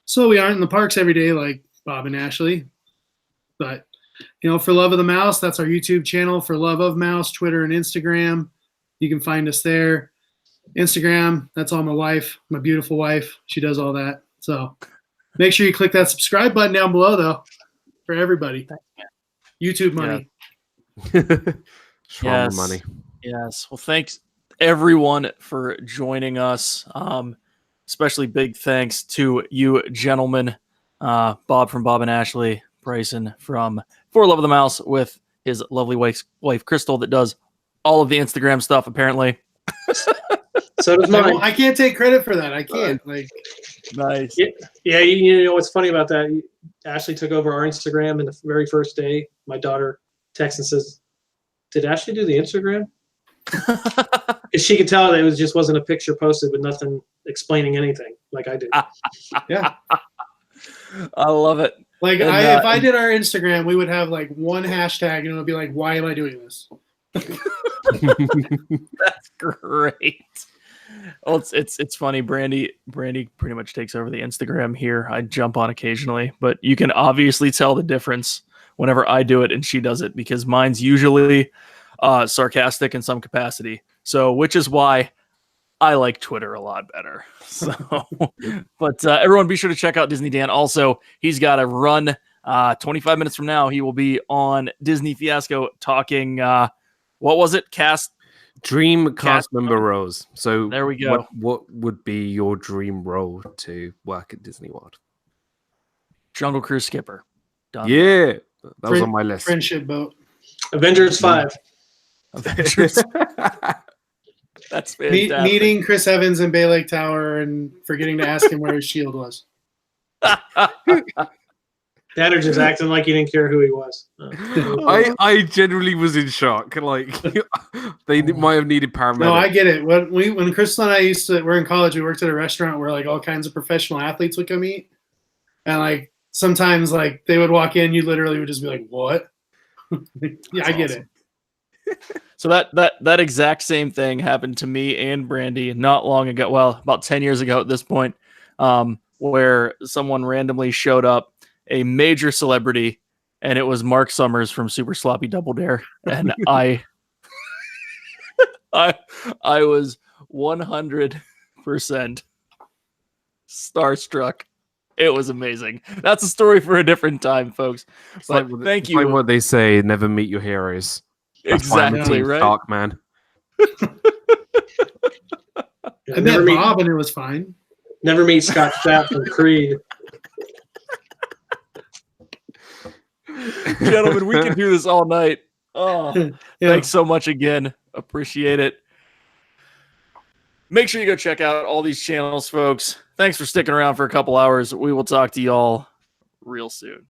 so we aren't in the parks every day like Bob and Ashley. But for Love of the Mouse, that's our YouTube channel. For Love of Mouse, Twitter and Instagram, you can find us there. Instagram, that's all my wife, my beautiful wife. She does all that. So make sure you click that subscribe button down below, though, for everybody. YouTube money. Shawarma money. Yes. Well, thanks everyone for joining us. Especially big thanks to you gentlemen, Bob from Bob and Ashley, Bryson from For Love of the Mouse with his lovely wife Crystal that does all of the Instagram stuff apparently. So does mine. I can't take credit for that. I can't. Nice. Yeah. You know what's funny about that? Ashley took over our Instagram, and the very first day, my daughter texts and says, "Did Ashley do the Instagram?" Because she could tell that it just wasn't a picture posted with nothing explaining anything like I did. Yeah. I love it. Like if I did our Instagram, we would have like one hashtag, and it would be like, "Why am I doing this?" That's great. Well, it's funny. Brandy pretty much takes over the Instagram here. I jump on occasionally, but you can obviously tell the difference whenever I do it and she does it because mine's usually sarcastic in some capacity. So, which is why I like Twitter a lot better. So, but everyone be sure to check out DizneyDan. Also, he's got a run 25 minutes from now, he will be on Disney Fiasco talking, what was it? Dream Cast cast member roles. So There we go. What would be your dream role to work at Disney World? Jungle Cruise skipper. Done. Yeah, that was on my list. Friendship boat. Avengers 5. Avengers. That's fantastic. Meeting Chris Evans in Bay Lake Tower and forgetting to ask him where his shield was. Dad are just acting like he didn't care who he was. I genuinely was in shock. Like they might have needed paramedics. No, I get it. When Crystal and I we're in college, we worked at a restaurant where like all kinds of professional athletes would come eat, and like sometimes like they would walk in, you literally would just be like, "What?" Yeah, I get it. So that exact same thing happened to me and Brandy not long ago. Well, about 10 years ago at this point, where someone randomly showed up, a major celebrity, and it was Mark Summers from Super Sloppy Double Dare, and I was 100% starstruck. It was amazing. That's a story for a different time, folks. But thank you. Like what they say, never meet your heroes. That's why I'm Exactly Team right. Stark, man. I met Bob and it was fine. Never meet Scott Stapp from Creed. Gentlemen, we can do this all night. Oh, Yeah. thanks so much again. Appreciate it. Make sure you go check out all these channels, folks. Thanks for sticking around for a couple hours. We will talk to y'all real soon.